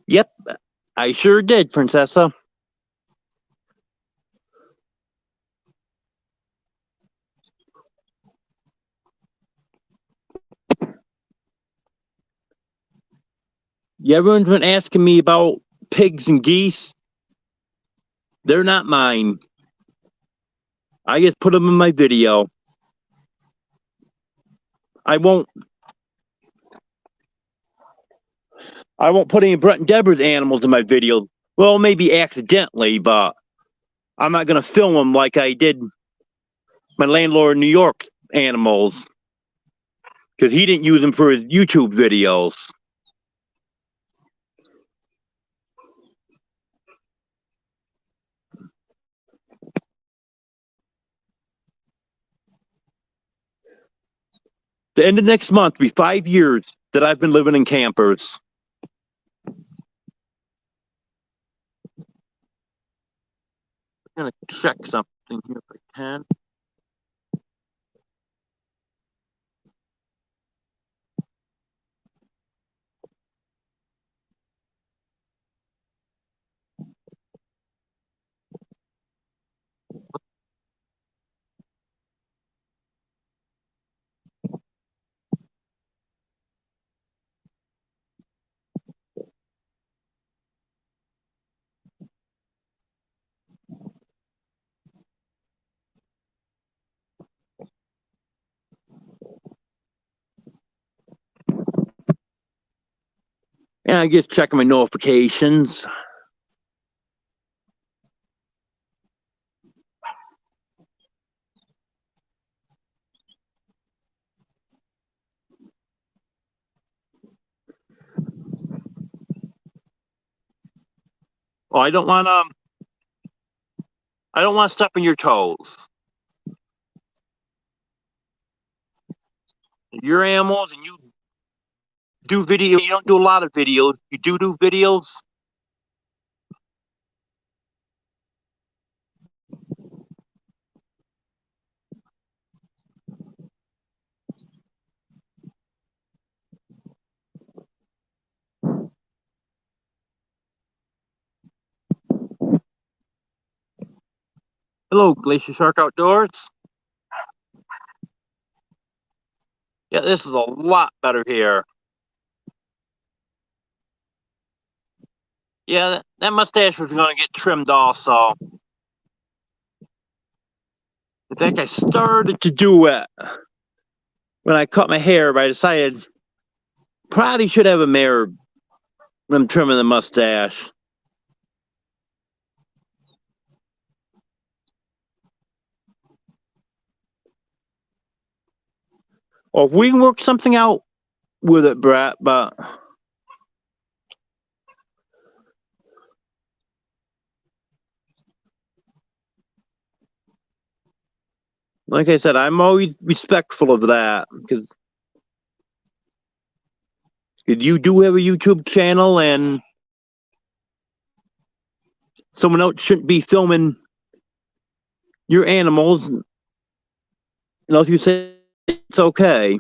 Yep, I sure did, Princessa. Yeah, everyone's been asking me about pigs and geese. They're not mine. I just put them in my video. I won't put any Brett and Deborah's animals in my video. Well, maybe accidentally, but I'm not gonna film them like I did my landlord in New York animals, because he didn't use them for his YouTube videos. The end of next month will be 5 years that I've been living in campers. I'm gonna check something here if I can. And I just checking my notifications. Oh, I don't want to step on your toes. Your animals, and you do video. You don't do a lot of videos. You do videos. Hello, Glacier Shark Outdoors. Yeah, this is a lot better here. Yeah, that mustache was going to get trimmed also. In fact, I started to do it when I cut my hair, but I decided probably should have a mirror when I'm trimming the mustache. Or if we can work something out with it, Brett, but like I said, I'm always respectful of that, because you do have a YouTube channel, and someone else shouldn't be filming your animals unless you say it's okay.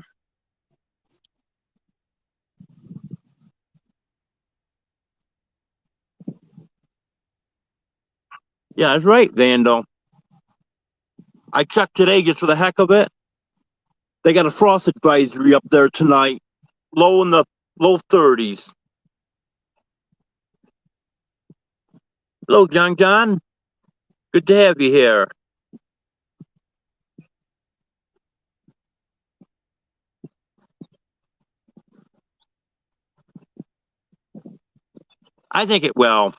Yeah, that's right, Vandal. I checked today just for the heck of it. They got a frost advisory up there tonight, low in the low 30s. Hello, John. Good to have you here. I think it will.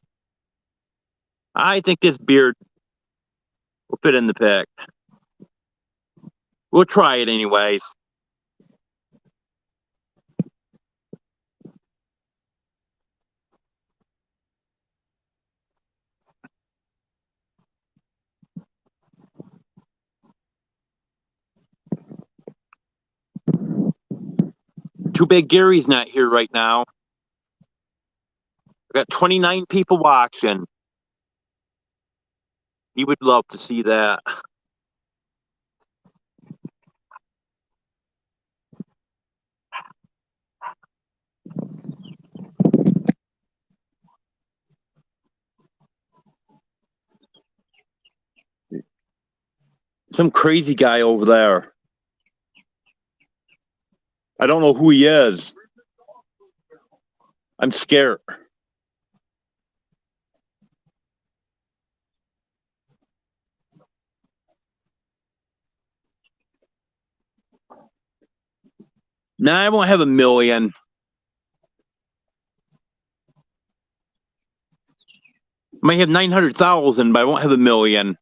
I think this beard will fit in the pick. We'll try it anyways. Too bad Gary's not here right now. I got 29 people watching. He would love to see that. Some crazy guy over there. I don't know who he is. I'm scared. Now I won't have 1,000,000. I might have 900,000, but I won't have 1,000,000.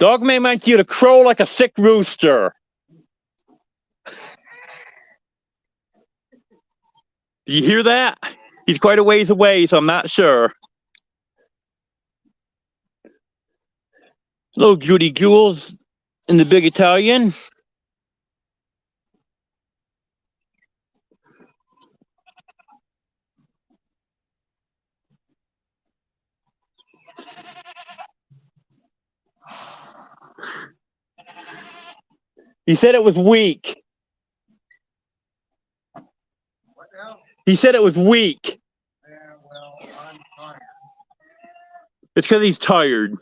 Dogman wants you to crow like a sick rooster. Do you hear that? He's quite a ways away, so I'm not sure. Little Judy Jules in the big Italian. He said it was weak. What now? He said it was weak. Yeah, well, I'm tired. It's because he's tired.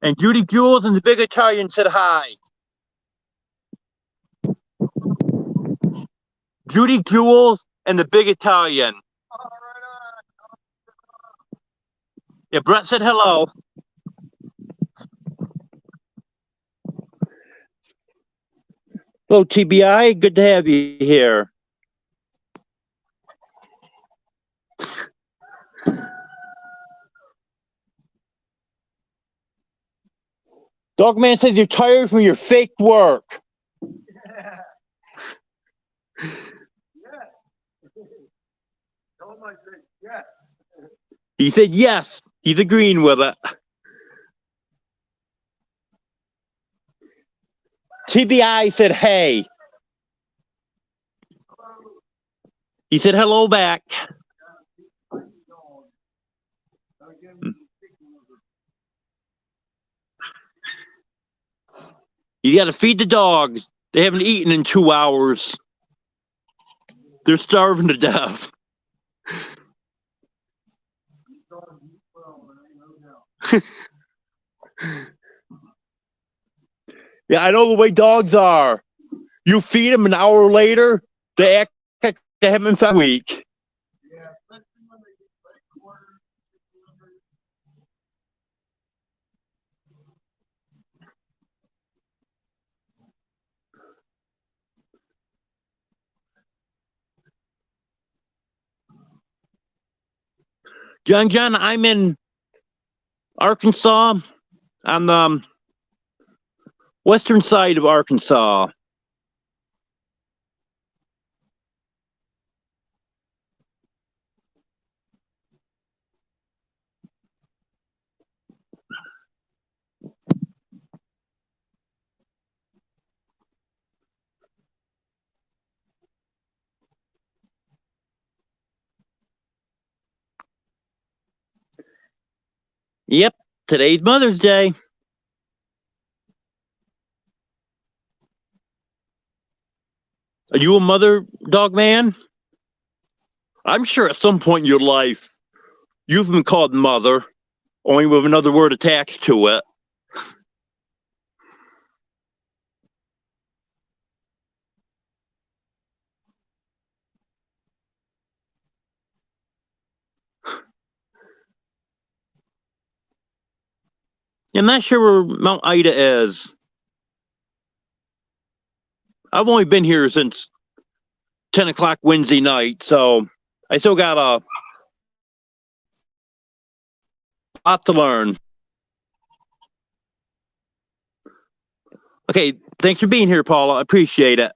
And Judy Jules and the big Italian said hi. Judy Jules and the big Italian. All right, Yeah, Brett said hello. Hello, TBI. Good to have you here. Dogman says you're tired from your fake work. yeah. Yeah. Tell him I said yes. He said yes. He's agreeing with it. TBI said hey. He said hello back. You got to feed the dogs. They haven't eaten in 2 hours. They're starving to death. Yeah, I know the way dogs are. You feed them an hour later, they act like they haven't been fed a week. Yeah, especially when they get like quarters. John, I'm in Arkansas on the western side of Arkansas. Yep, today's Mother's Day. Are you a mother, dog man? I'm sure at some point in your life you've been called mother, only with another word attached to it. I'm not sure where Mount Ida is. I've only been here since 10 o'clock Wednesday night, so I still got a lot to learn. Okay, thanks for being here, Paula. I appreciate it.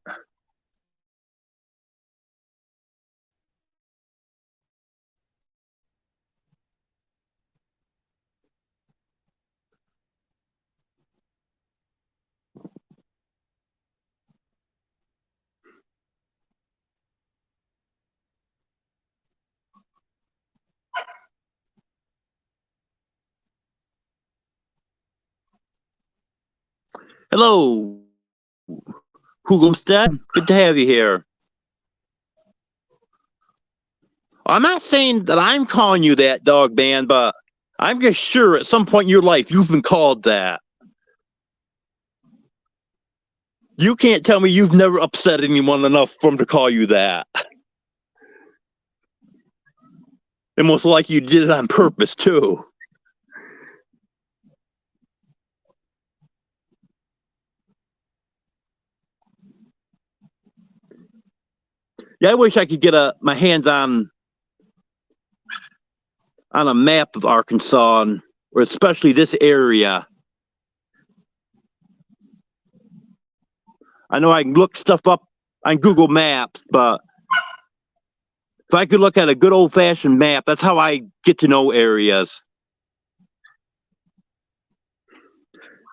Hello, Hugelmstead. Good to have you here. I'm not saying that I'm calling you that, dog man, but I'm just sure at some point in your life you've been called that. You can't tell me you've never upset anyone enough for them to call you that. And most likely you did it on purpose, too. Yeah, I wish I could get my hands on a map of Arkansas, or especially this area. I know I can look stuff up on Google Maps, but if I could look at a good old-fashioned map, that's how I get to know areas.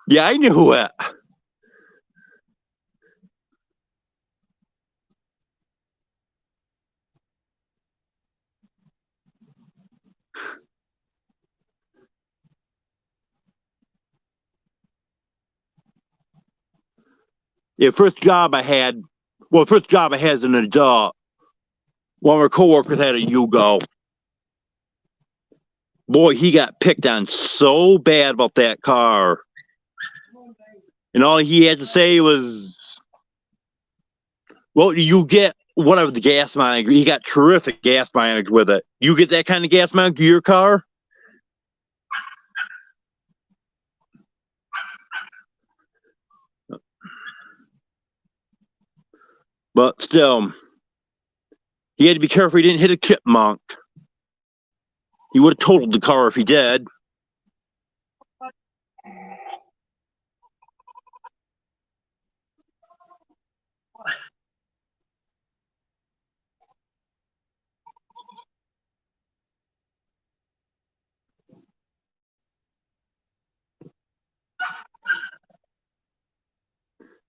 Yeah, I knew it. The first job I had as an adult, one of our coworkers had a Yugo. Boy, he got picked on so bad about that car. And all he had to say was, well, you get whatever the gas mileage. He got terrific gas mileage with it. You get that kind of gas mileage to your car? But still, he had to be careful he didn't hit a chipmunk. He would have totaled the car if he did.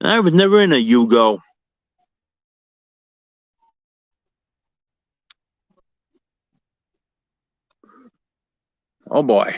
I was never in a Yugo. Oh boy.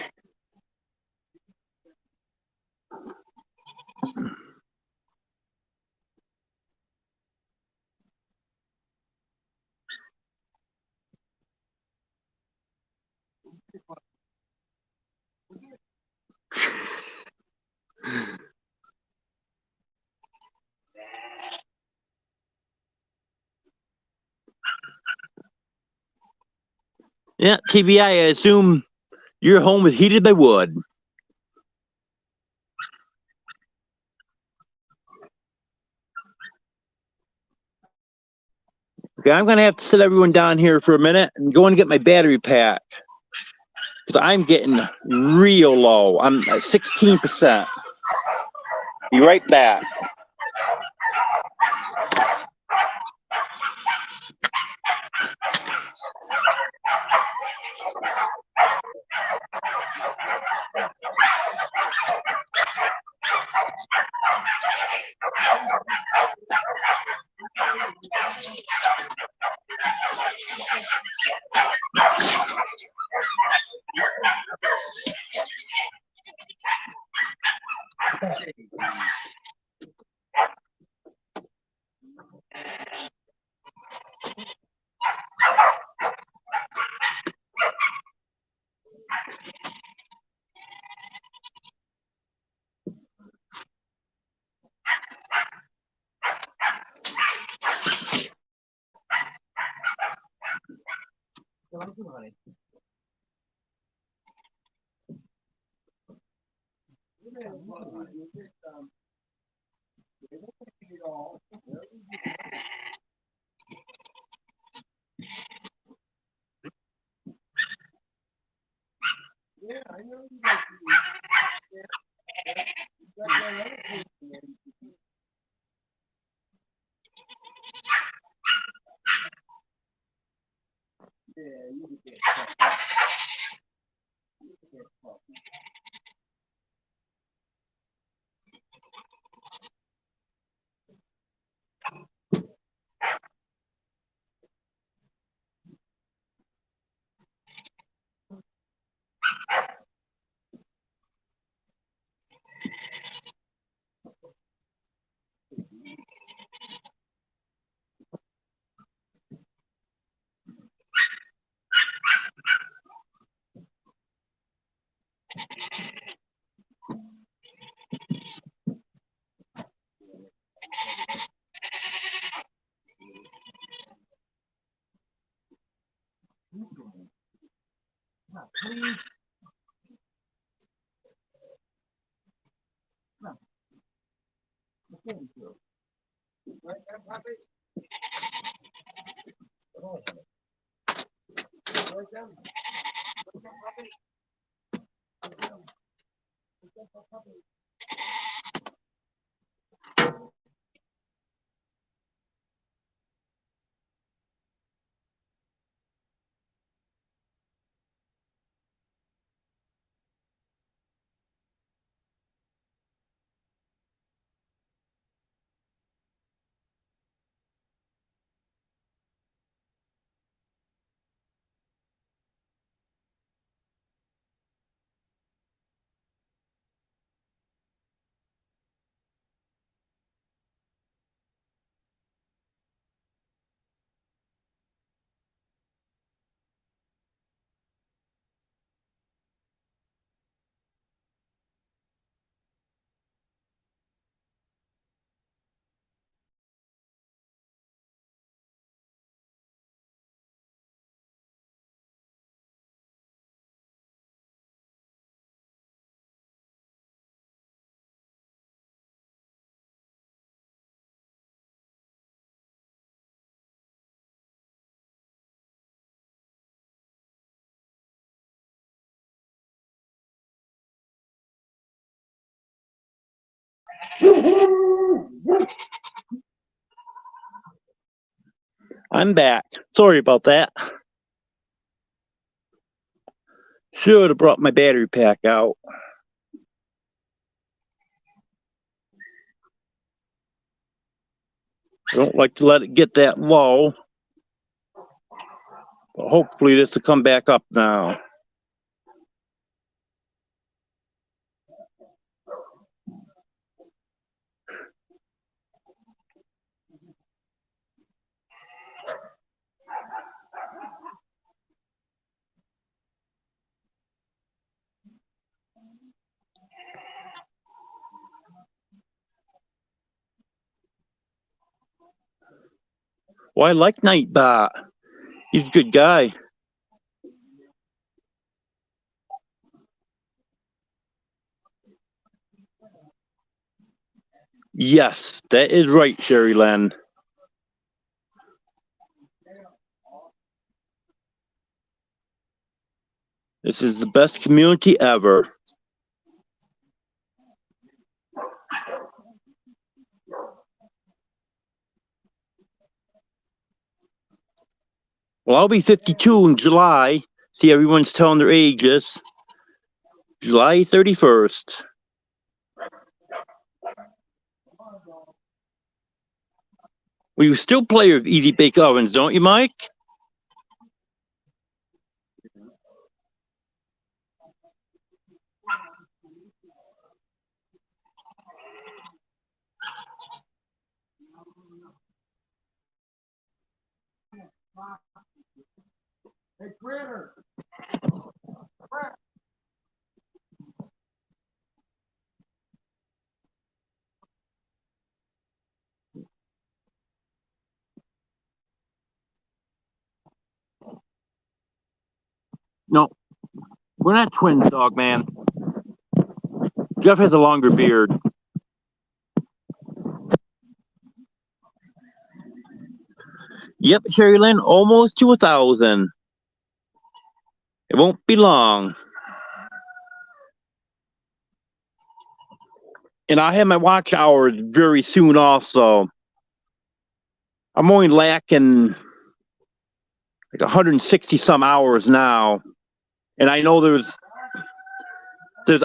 Yeah, TBI, I assume your home is heated by wood. Okay, I'm gonna have to sit everyone down here for a minute and go and get my battery pack. Because I'm getting real low. I'm at 16%. Be right back. I'm back. Sorry about that. Should have brought my battery pack out. I don't like to let it get that low. But hopefully this will come back up now. Well, I like Nightbot. He's a good guy. Yes, that is right, Sherry Len. This is the best community ever. Well, I'll be 52 in July. See, everyone's telling their ages. July 31st. Well, you still play with Easy Bake Ovens, don't you, Mike? Hey, Critter. No, we're not twins, dog man. Jeff has a longer beard. Yep, Cherry Lynn, almost to 1,000. It won't be long. And I have my watch hours very soon also. I'm only lacking like 160 some hours now. And I know there's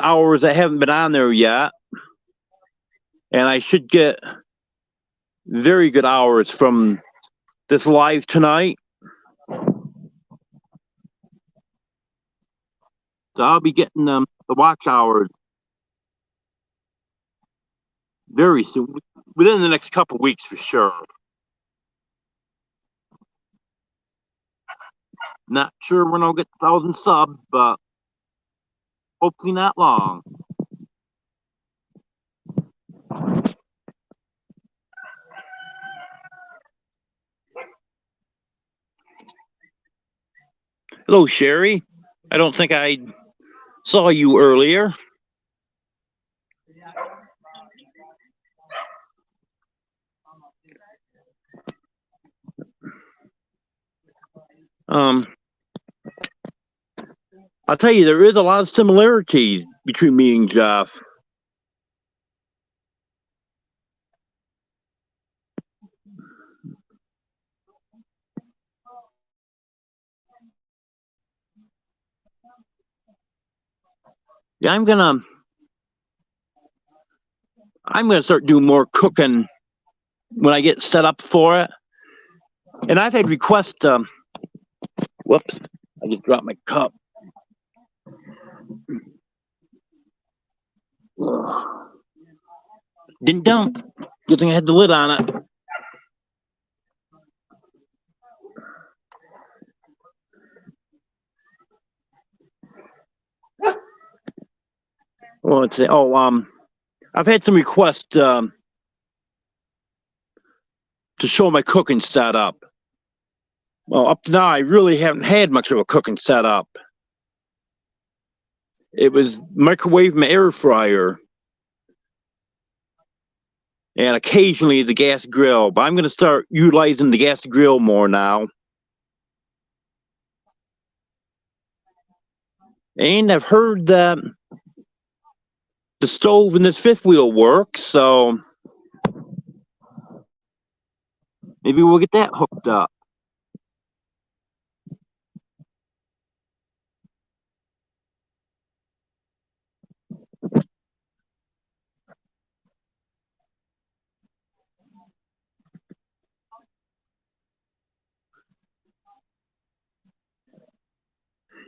hours that haven't been on there yet. And I should get very good hours from this live tonight. So I'll be getting the watch hours very soon, within the next couple weeks for sure. Not sure when I'll get 1,000 subs, but hopefully not long. Hello, Sherry. I don't think I saw you earlier. I'll tell you, there is a lot of similarities between me and Jeff. Yeah, I'm gonna start doing more cooking when I get set up for it. And I've had requests. Whoops! I just dropped my cup. Didn't dump. Good thing I had the lid on it. Well, let's see. I've had some requests to show my cooking setup. Well, up to now, I really haven't had much of a cooking setup. It was microwave my air fryer, and occasionally the gas grill. But I'm going to start utilizing the gas grill more now. And I've heard that the stove and this fifth wheel work, so maybe we'll get that hooked up.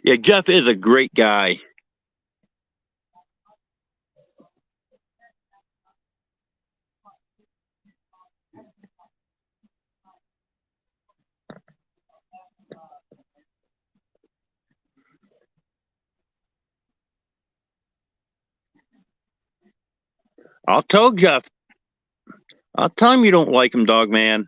Yeah, Jeff is a great guy. I'll tell Jeff. I'll tell him you don't like him, dog man.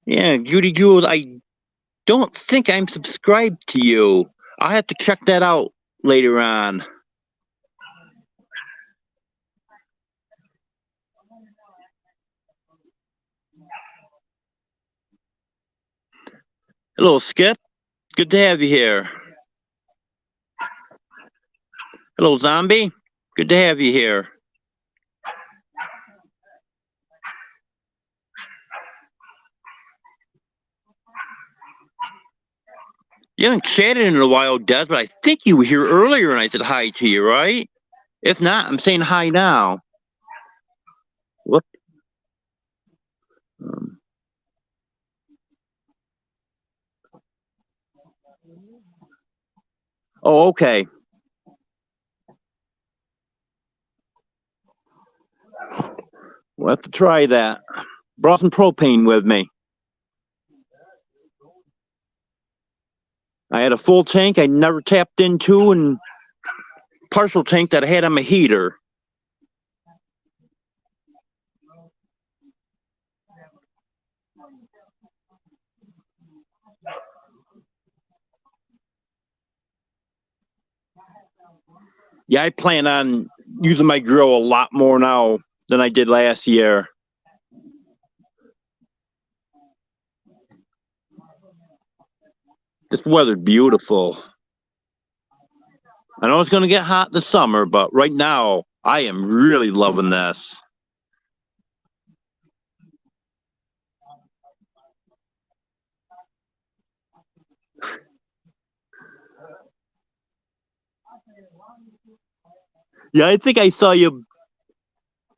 Yeah, Judy Jewel, I don't think I'm subscribed to you. I'll have to check that out later on. Hello, Skip. Good to have you here. Hello, Zombie. Good to have you here. You haven't chatted in a while, Des, but I think you were here earlier and I said hi to you, right? If not, I'm saying hi now. Whoop. Oh, okay. We'll have to try that. Brought some propane with me. I had a full tank I never tapped into, and partial tank that I had on my heater. Yeah, I plan on using my grill a lot more now than I did last year. This weather's beautiful. I know it's going to get hot this summer, but right now I am really loving this. Yeah, I think I saw you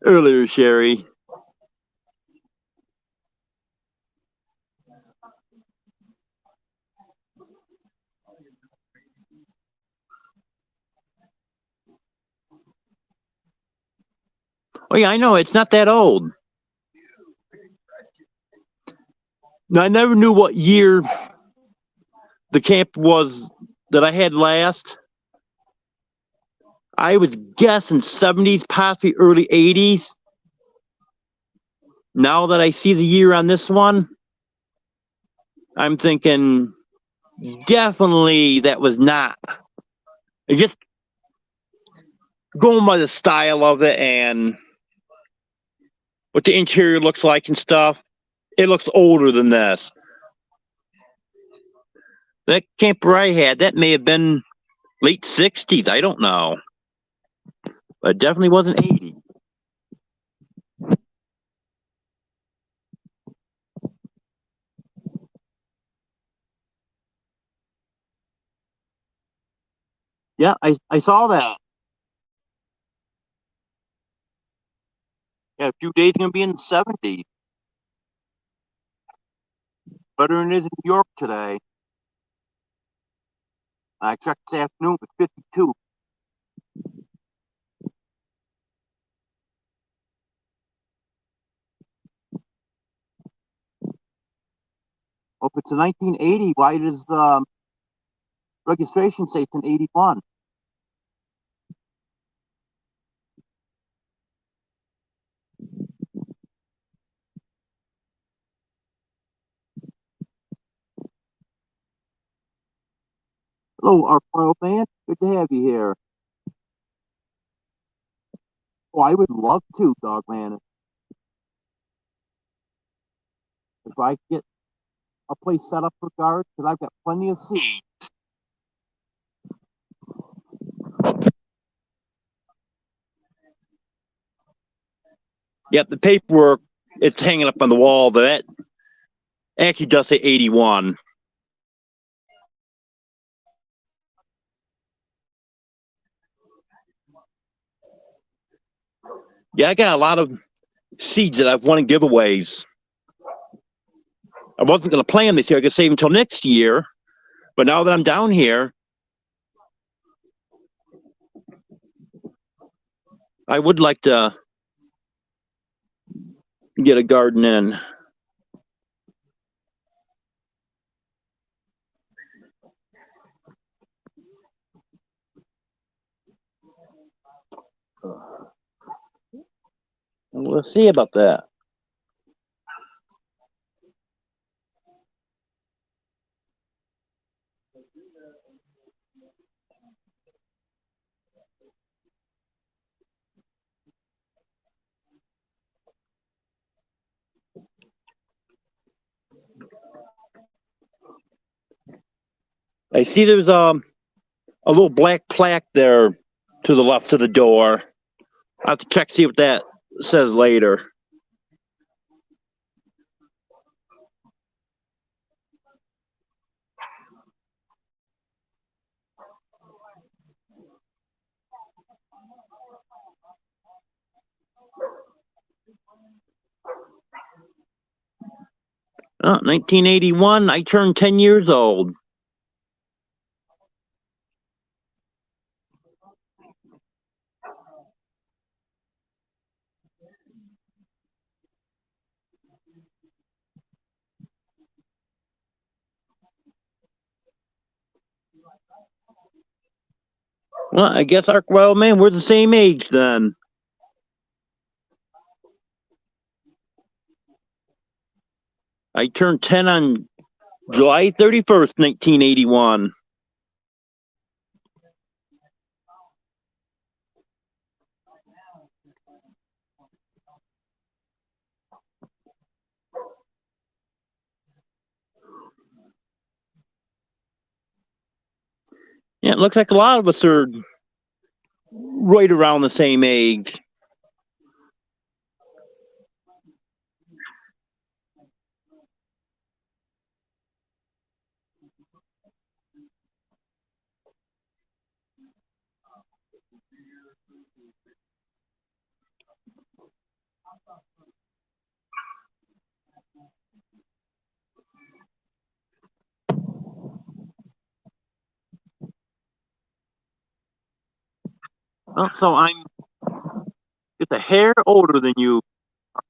earlier, Sherry. Oh yeah, I know, it's not that old. Now, I never knew what year the camp was that I had last. I was guessing 70s, possibly early 80s. Now that I see the year on this one, I'm thinking definitely that was not. Just going by the style of it and what the interior looks like and stuff, it looks older than this. That camper I had, that may have been late 60s. I don't know. But it definitely wasn't 80. Yeah, I saw that. Yeah, a few days going to be in the 70s. Better than it is in New York today. I checked this afternoon, it's 52. Well, if it's a 1980, why does the registration say it's an 81? Hello, our oil man. Good to have you here. Oh, I would love to, dog man. If I could get a place set up for guards, because I've got plenty of seeds. Yep, the paperwork, it's hanging up on the wall. That actually does say 81. Yeah, I got a lot of seeds that I've won in giveaways. I wasn't going to plan this year. I could save until next year. But now that I'm down here, I would like to get a garden in. We'll see about that. I see there's a little black plaque there to the left of the door. I'll have to check, see what that says later. Oh, 1981, I turned 10 years old. Well, I guess well, man, we're the same age then. I turned 10 on July 31st, 1981. Yeah, it looks like a lot of us are right around the same age. So I'm just a hair older than you,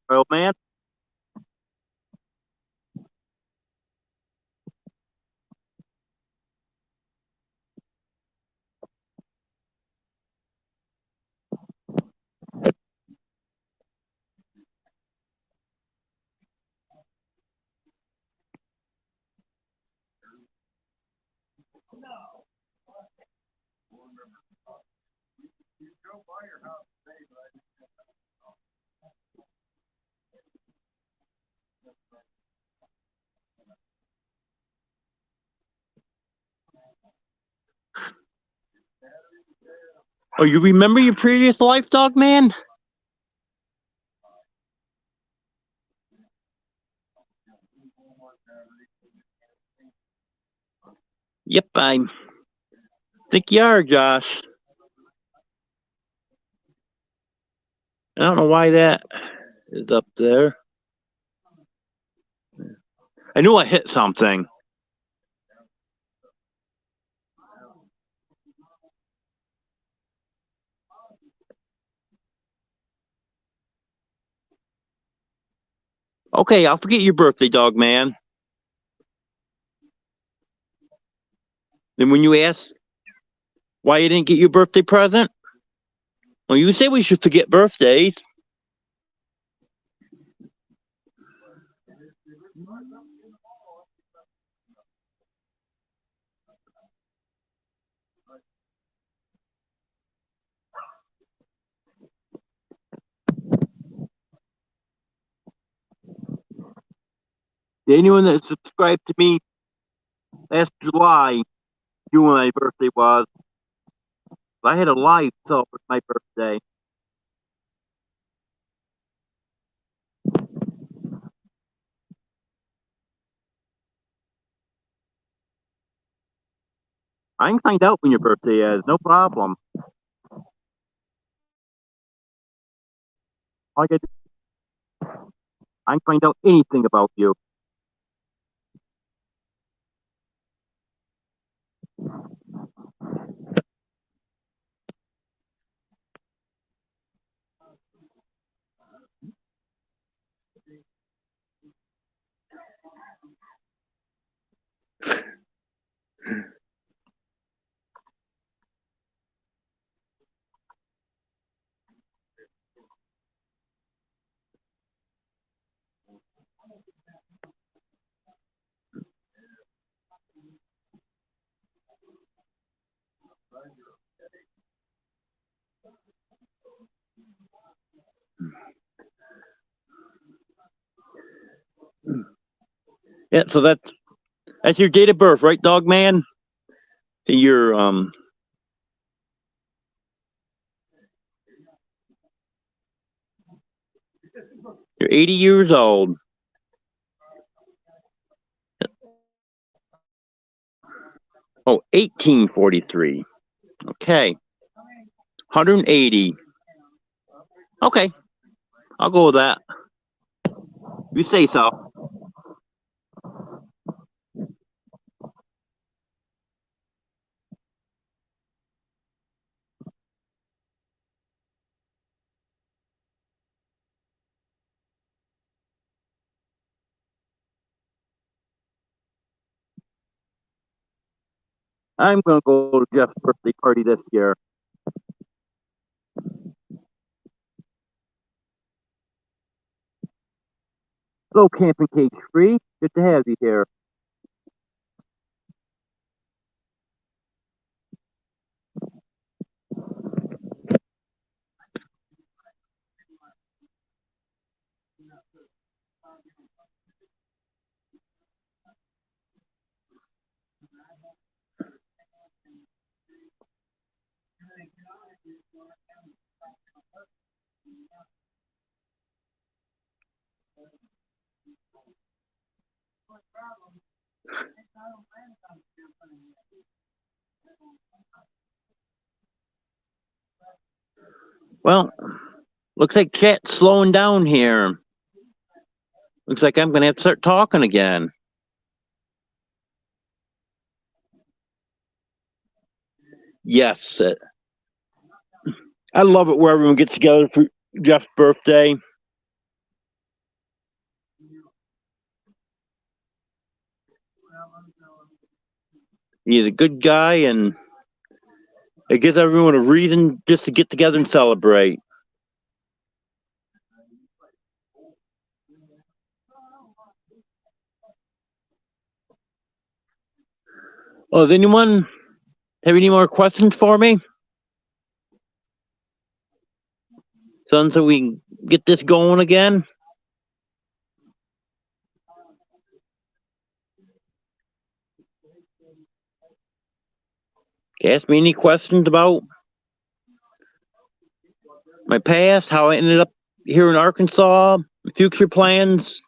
old man. Oh, you remember your previous life, dog man? Yep, I think you are, Josh. I don't know why that is up there. I knew I hit something. Okay, I'll forget your birthday, dog man. Then when you ask why you didn't get your birthday present, well, you say we should forget birthdays. Anyone that subscribed to me last July knew when my birthday was. I had a live celebrate my birthday. I can find out when your birthday is, no problem. All I gotta do, I can find out anything about you. Yeah, so that's your date of birth, right, dog man? So you're 80 years old. Oh, 1843. Okay. 180. Okay, I'll go with that. You say so. I'm gonna go to Jeff's birthday party this year. Hello, Camping Cage Free. Good to have you here. Well, looks like chat's slowing down here. Looks like I'm going to have to start talking again. Yes. I love it where everyone gets together for Jeff's birthday. He's a good guy, and it gives everyone a reason just to get together and celebrate. Oh, does anyone have any more questions for me? So we can get this going again? Ask me any questions about my past, how I ended up here in Arkansas, future plans,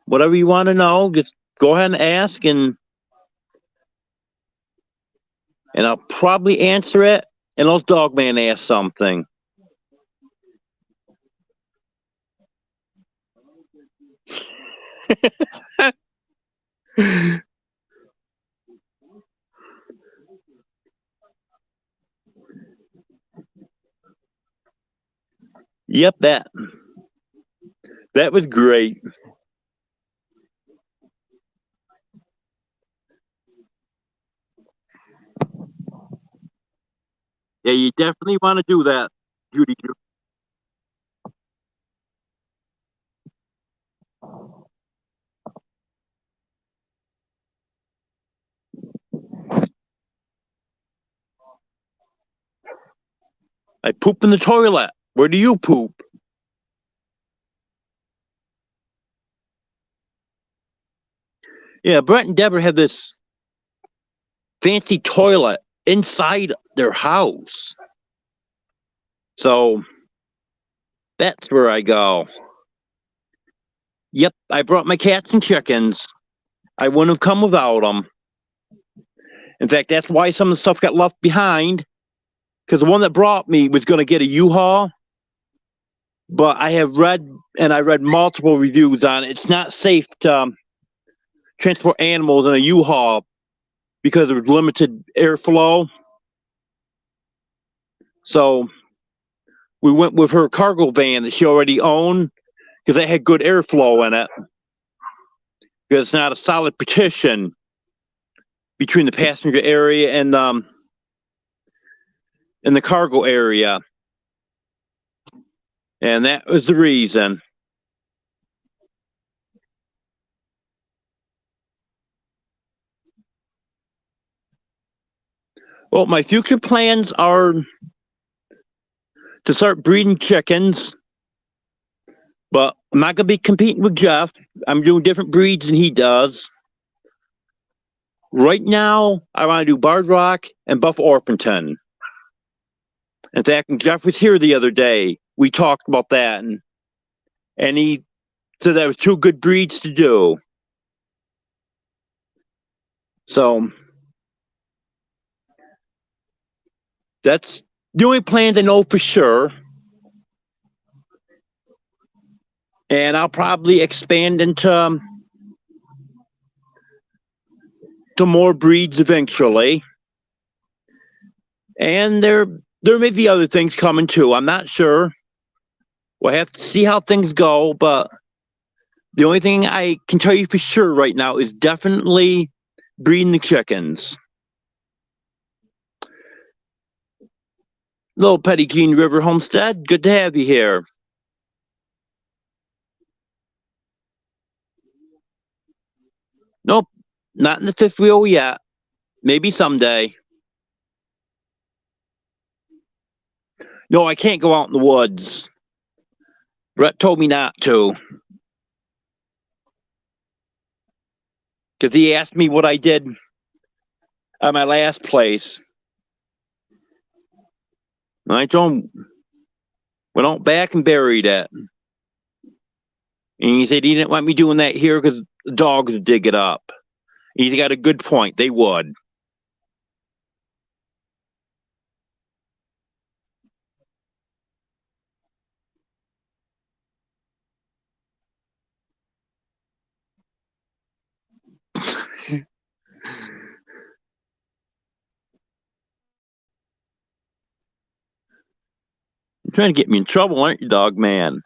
whatever you want to know, just go ahead and ask, and I'll probably answer it unless Dogman asks something. Yep, that was great. Yeah, you definitely want to do that, Judy. I poop in the toilet. Where do you poop? Yeah, Brett and Deborah have this fancy toilet inside their house. So that's where I go. Yep, I brought my cats and chickens. I wouldn't have come without them. In fact, that's why some of the stuff got left behind. Because the one that brought me was going to get a U-Haul. But I read multiple reviews on it. It's not safe to transport animals in a U-Haul because of limited airflow. So we went with her cargo van that she already owned because it had good airflow in it. Because it's not a solid partition between the passenger area and the cargo area. And that was the reason. Well, my future plans are to start breeding chickens, but I'm not going to be competing with Jeff. I'm doing different breeds than he does. Right now, I want to do Barred Rock and Buff Orpington. In fact, when Jeff was here the other day, we talked about that, and he said that was two good breeds to do. So that's the only plans I know for sure. And I'll probably expand into to more breeds eventually. And there may be other things coming too. I'm not sure. We'll have to see how things go, but the only thing I can tell you for sure right now is definitely breeding the chickens. Little Petty Jean River Homestead, good to have you here. Nope, not in the fifth wheel yet. Maybe someday. No, I can't go out in the woods. Brett told me not to. Because he asked me what I did at my last place. And I told him, went out back and buried it. And he said he didn't want me doing that here because the dogs would dig it up. He's got a good point. They would. You're trying to get me in trouble, aren't you, dog man?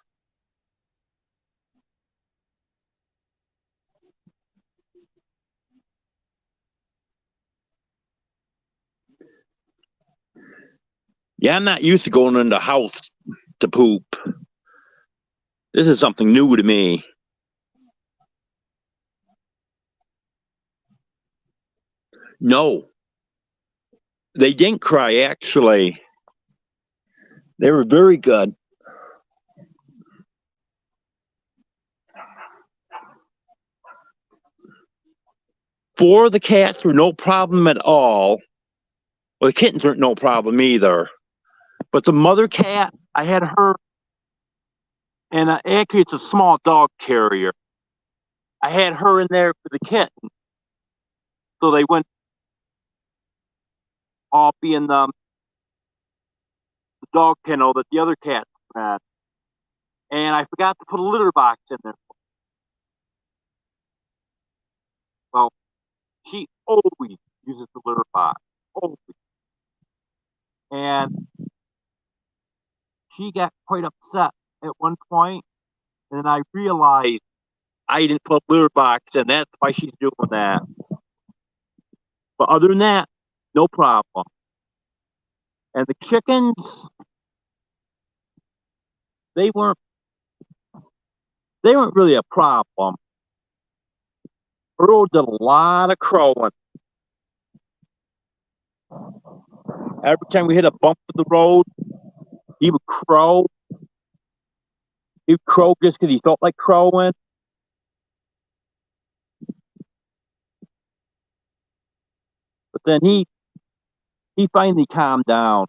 Yeah, I'm not used to going in the house to poop. This is something new to me. No, they didn't cry, actually. They were very good. Four of the cats were no problem at all. Well, the kittens weren't no problem either. But the mother cat, I had her, and actually it's a small dog carrier. I had her in there for the kitten. So they went all be in the dog kennel that the other cats had. And I forgot to put a litter box in there. So she always uses the litter box. Always. And she got quite upset at one point, and I realized I didn't put a litter box in. That's why she's doing that. But other than that, no problem. And the chickens, they weren't really a problem. Earl did a lot of crowing. Every time we hit a bump in the road, he would crow. He would crow just because he felt like crowing. But then he finally calmed down.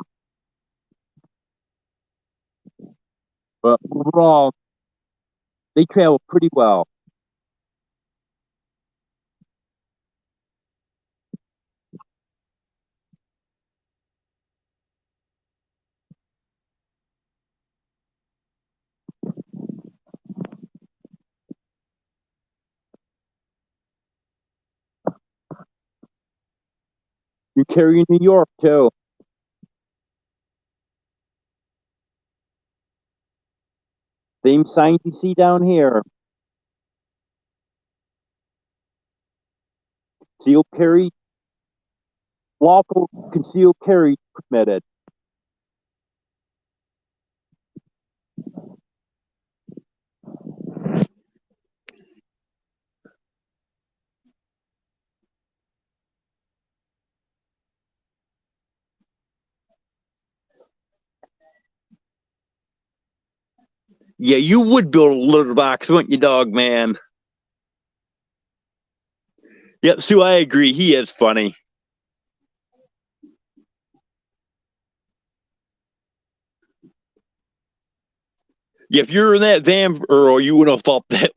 But overall, they travel pretty well. You carry in New York too. Same signs you see down here. Concealed carry, lawful concealed carry permitted. Yeah, you would build a litter box, wouldn't you, dog man? Yep, Sue, I agree. He is funny. Yeah, if you're in that van, Earl, you would have thought that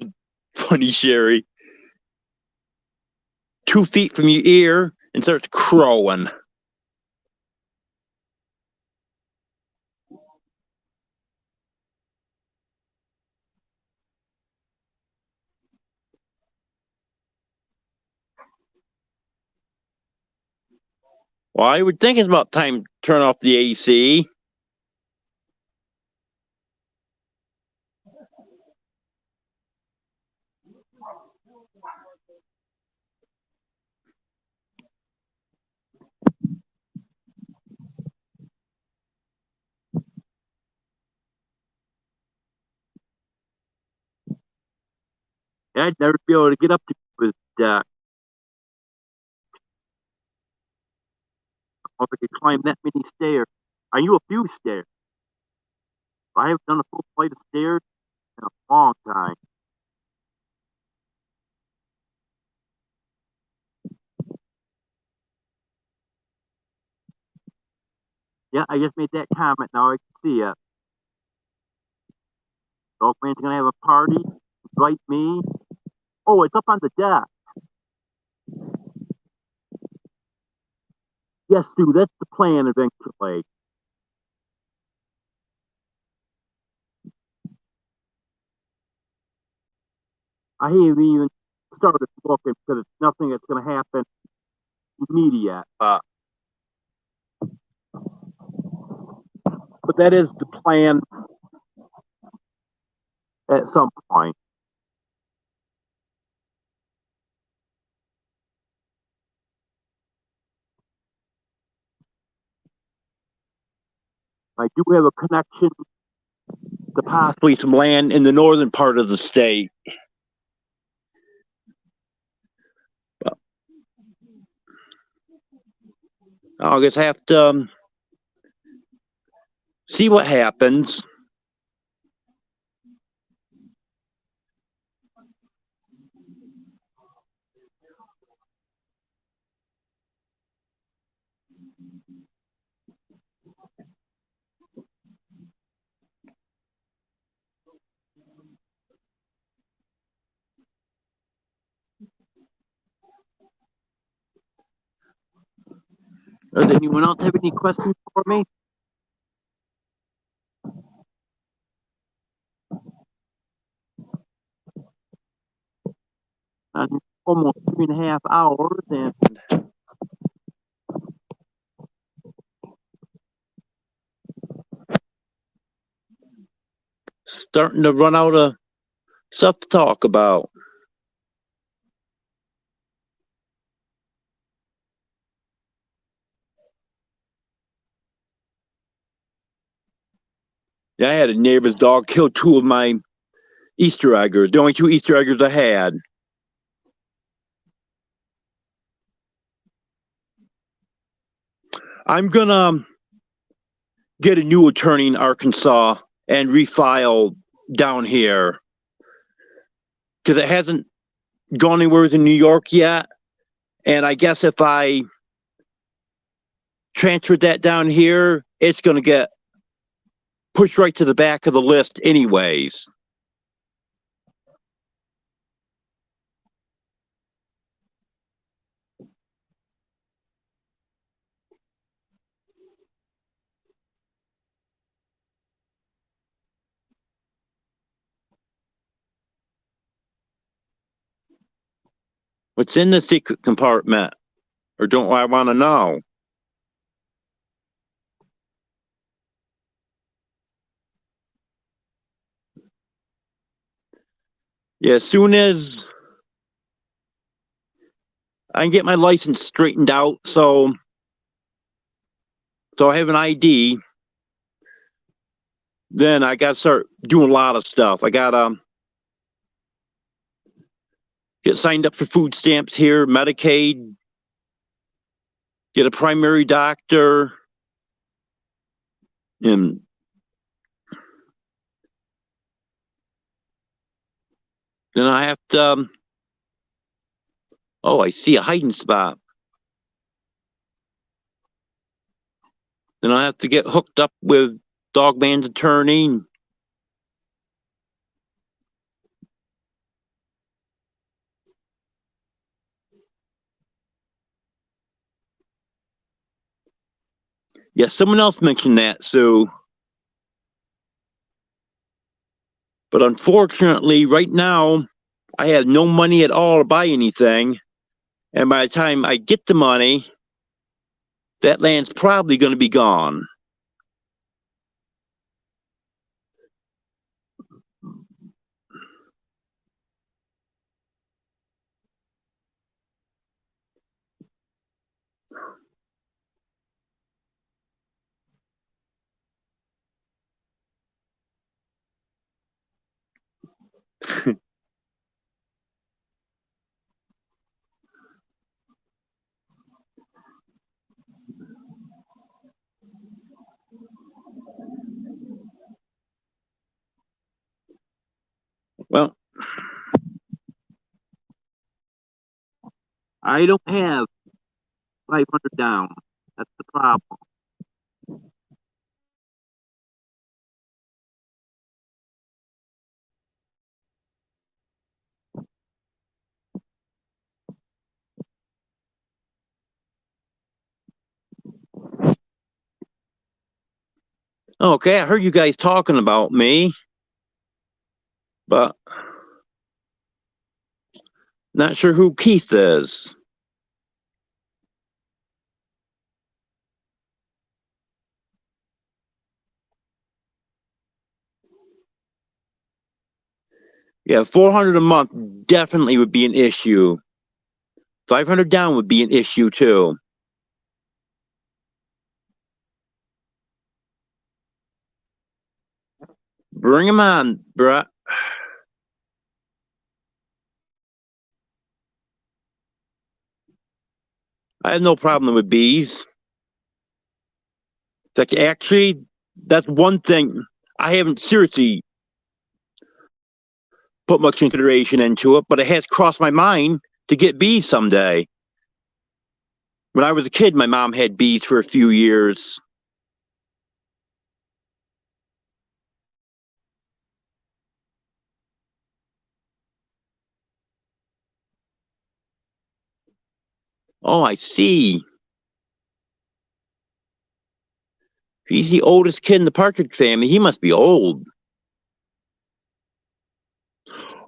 funny, Sherry. 2 feet from your ear and starts crowing. Well, I would think it's about time to turn off the AC. I'd never be able to get up to his deck. if I could climb that many stairs. I knew a few stairs. I haven't done a full flight of stairs in a long time. Yeah, I just made that comment. Now I can see it. Dogman's gonna have a party. Invite me. Oh, it's up on the deck. Yes, Sue, that's the plan eventually. I haven't even started looking because it's nothing that's going to happen immediate. But that is the plan at some point. I do have a connection to possibly some land in the northern part of the state. But I'll just have to see what happens. Does anyone else have any questions for me? Almost 3.5 hours, and starting to run out of stuff to talk about. Yeah, I had a neighbor's dog kill 2 of my Easter eggers, the only 2 Easter eggers I had. I'm gonna get a new attorney in Arkansas and refile down here because it hasn't gone anywhere in New York yet. And I guess if I transferred that down here, it's going to get pushed right to the back of the list anyways. What's in the secret compartment? Or don't I want to know? Yeah, as soon as I can get my license straightened out, so I have an ID, then I got to start doing a lot of stuff. I got to get signed up for food stamps here, Medicaid, get a primary doctor, and then I have to, oh, I see a hiding spot. Then I have to get hooked up with Dogman's attorney. Yeah, someone else mentioned that, Sue. But unfortunately, right now, I have no money at all to buy anything. And by the time I get the money, that land's probably going to be gone. Well, I don't have 500 down. That's the problem. Okay, I heard you guys talking about me, but not sure who Keith is. Yeah, 400 a month definitely would be an issue. 500 down would be an issue too. Bring him on, bruh. I have no problem with bees. It's like, actually, that's one thing I haven't seriously put much consideration into it, but it has crossed my mind to get bees someday. When I was a kid, my mom had bees for a few years. Oh, I see. If he's the oldest kid in the Partridge family, he must be old.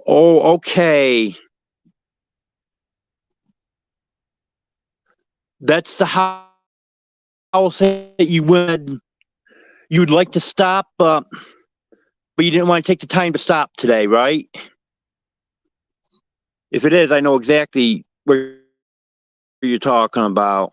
Oh, okay. That's the house that you'd like to stop, but you didn't want to take the time to stop today, right? If it is, I know exactly where you're talking about.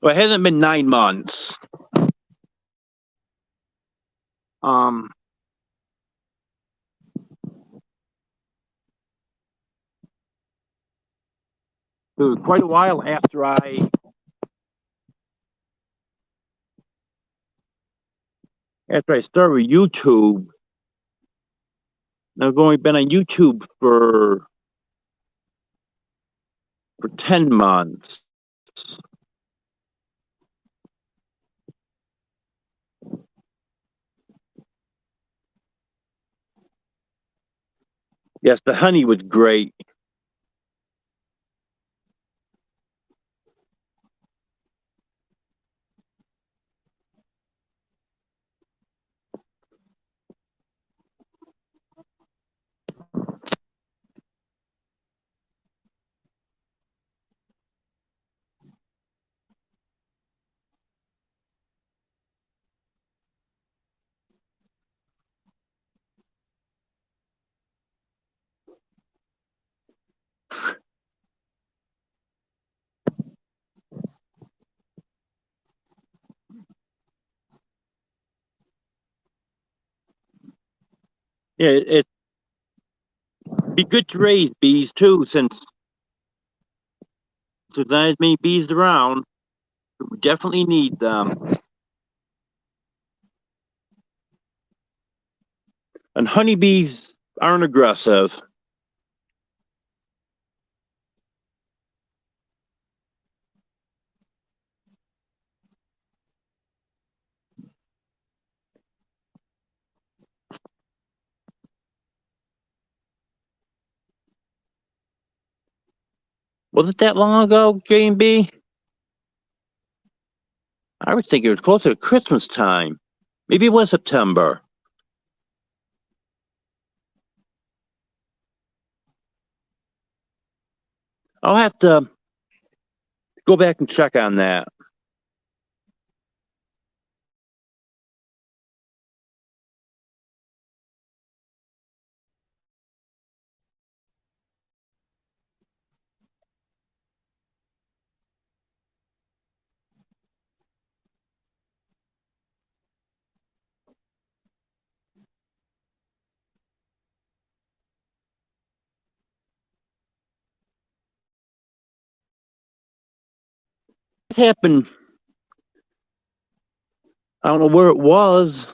Well, it hasn't been 9 months. Um, it was quite a while after I started with YouTube. I've only been on YouTube for 10 months. Yes, the honey was great. Yeah, it'd be good to raise bees too, since there's not as many bees around. We definitely need them. And honeybees aren't aggressive. Was it that long ago, J and B? I was thinking it was closer to Christmas time. Maybe it was September. I'll have to go back and check on that. This happened. I don't know where it was,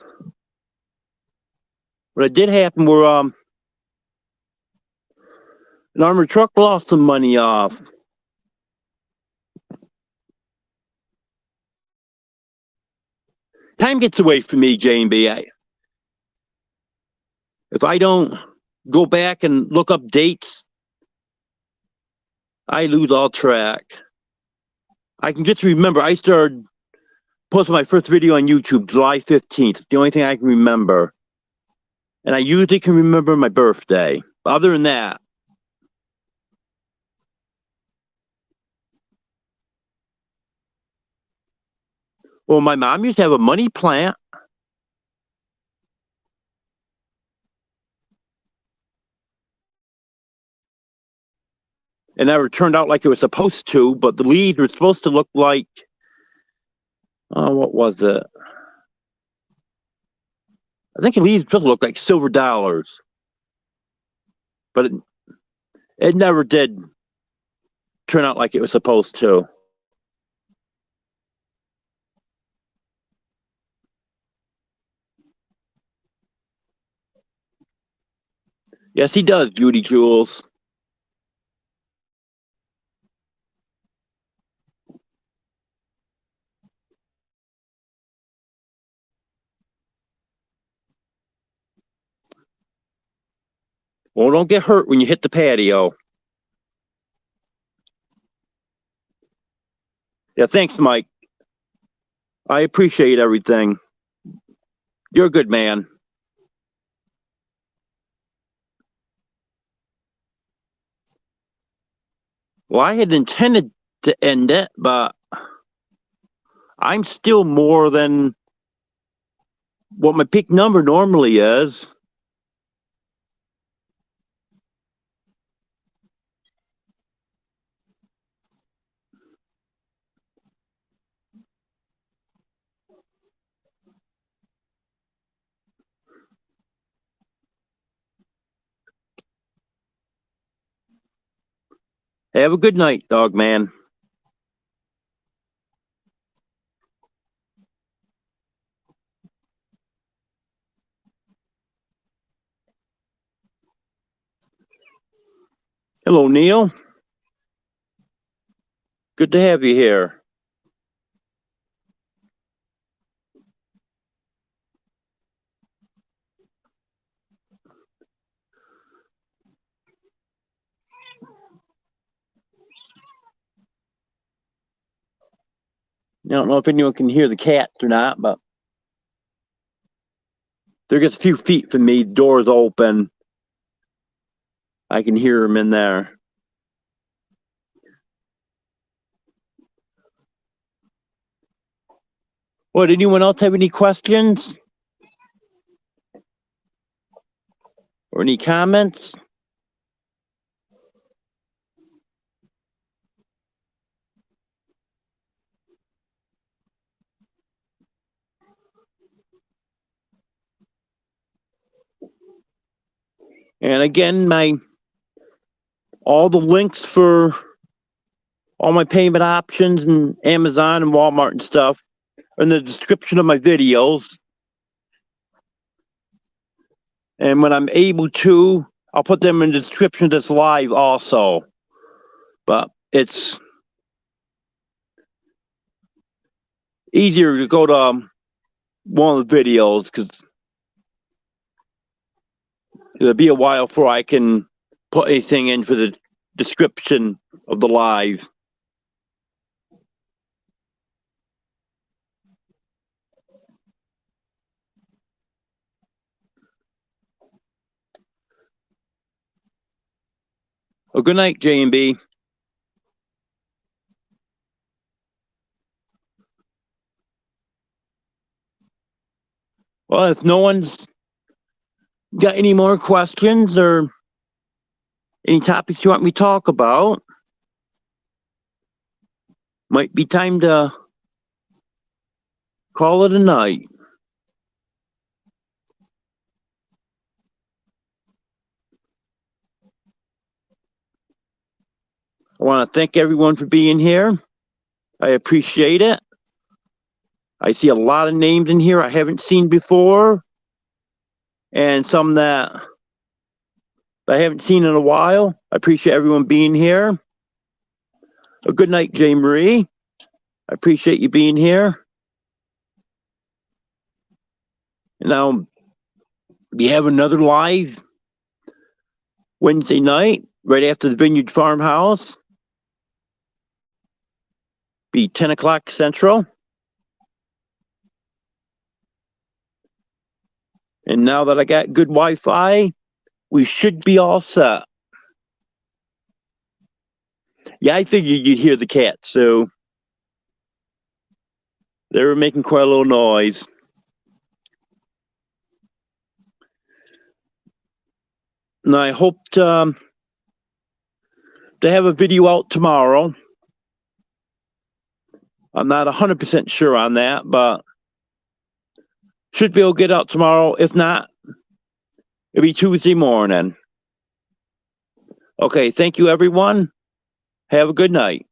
but it did happen where an armored truck lost some money off. Time gets away from me, J&B. If I don't go back and look up dates, I lose all track. I can just remember I started posting my first video on YouTube July 15th. The only thing I can remember. And I usually can remember my birthday. Other than that, well, my mom used to have a money plant. It never turned out like it was supposed to, but the leaves were supposed to look like, what was it? I think the leaves were supposed to look like silver dollars. But it never did turn out like it was supposed to. Yes, he does, Judy Jules. Well, don't get hurt when you hit the patio. Yeah, thanks, Mike. I appreciate everything. You're a good man. Well, I had intended to end it, but I'm still more than what my peak number normally is. Have a good night, dog man. Hello, Neil. Good to have you here. I don't know if anyone can hear the cats or not, but they're just a few feet from me. Doors open. I can hear them in there. What, anyone else have any questions? Or any comments? And again, all the links for all my payment options and Amazon and Walmart and stuff are in the description of my videos. And when I'm able to, I'll put them in the description of this live also. But it's easier to go to one of the videos because it'll be a while before I can put anything in for the description of the live. Well, good night, J&B. Well, if no one's got any more questions or any topics you want me to talk about, might be time to call it a night. I want to thank everyone for being here. I appreciate it. I see a lot of names in here I haven't seen before, and some that I haven't seen in a while. I appreciate everyone being here. A good night, J. Marie. I appreciate you being here. Now, we have another live Wednesday night, right after the Vineyard Farmhouse. Be 10 o'clock Central. And now that I got good Wi-Fi, we should be all set. Yeah, I figured you'd hear the cats, so they were making quite a little noise. And I hope to have a video out tomorrow. I'm not 100% sure on that, but should be able to get out tomorrow. If not, it'll be Tuesday morning. Okay, thank you, everyone. Have a good night.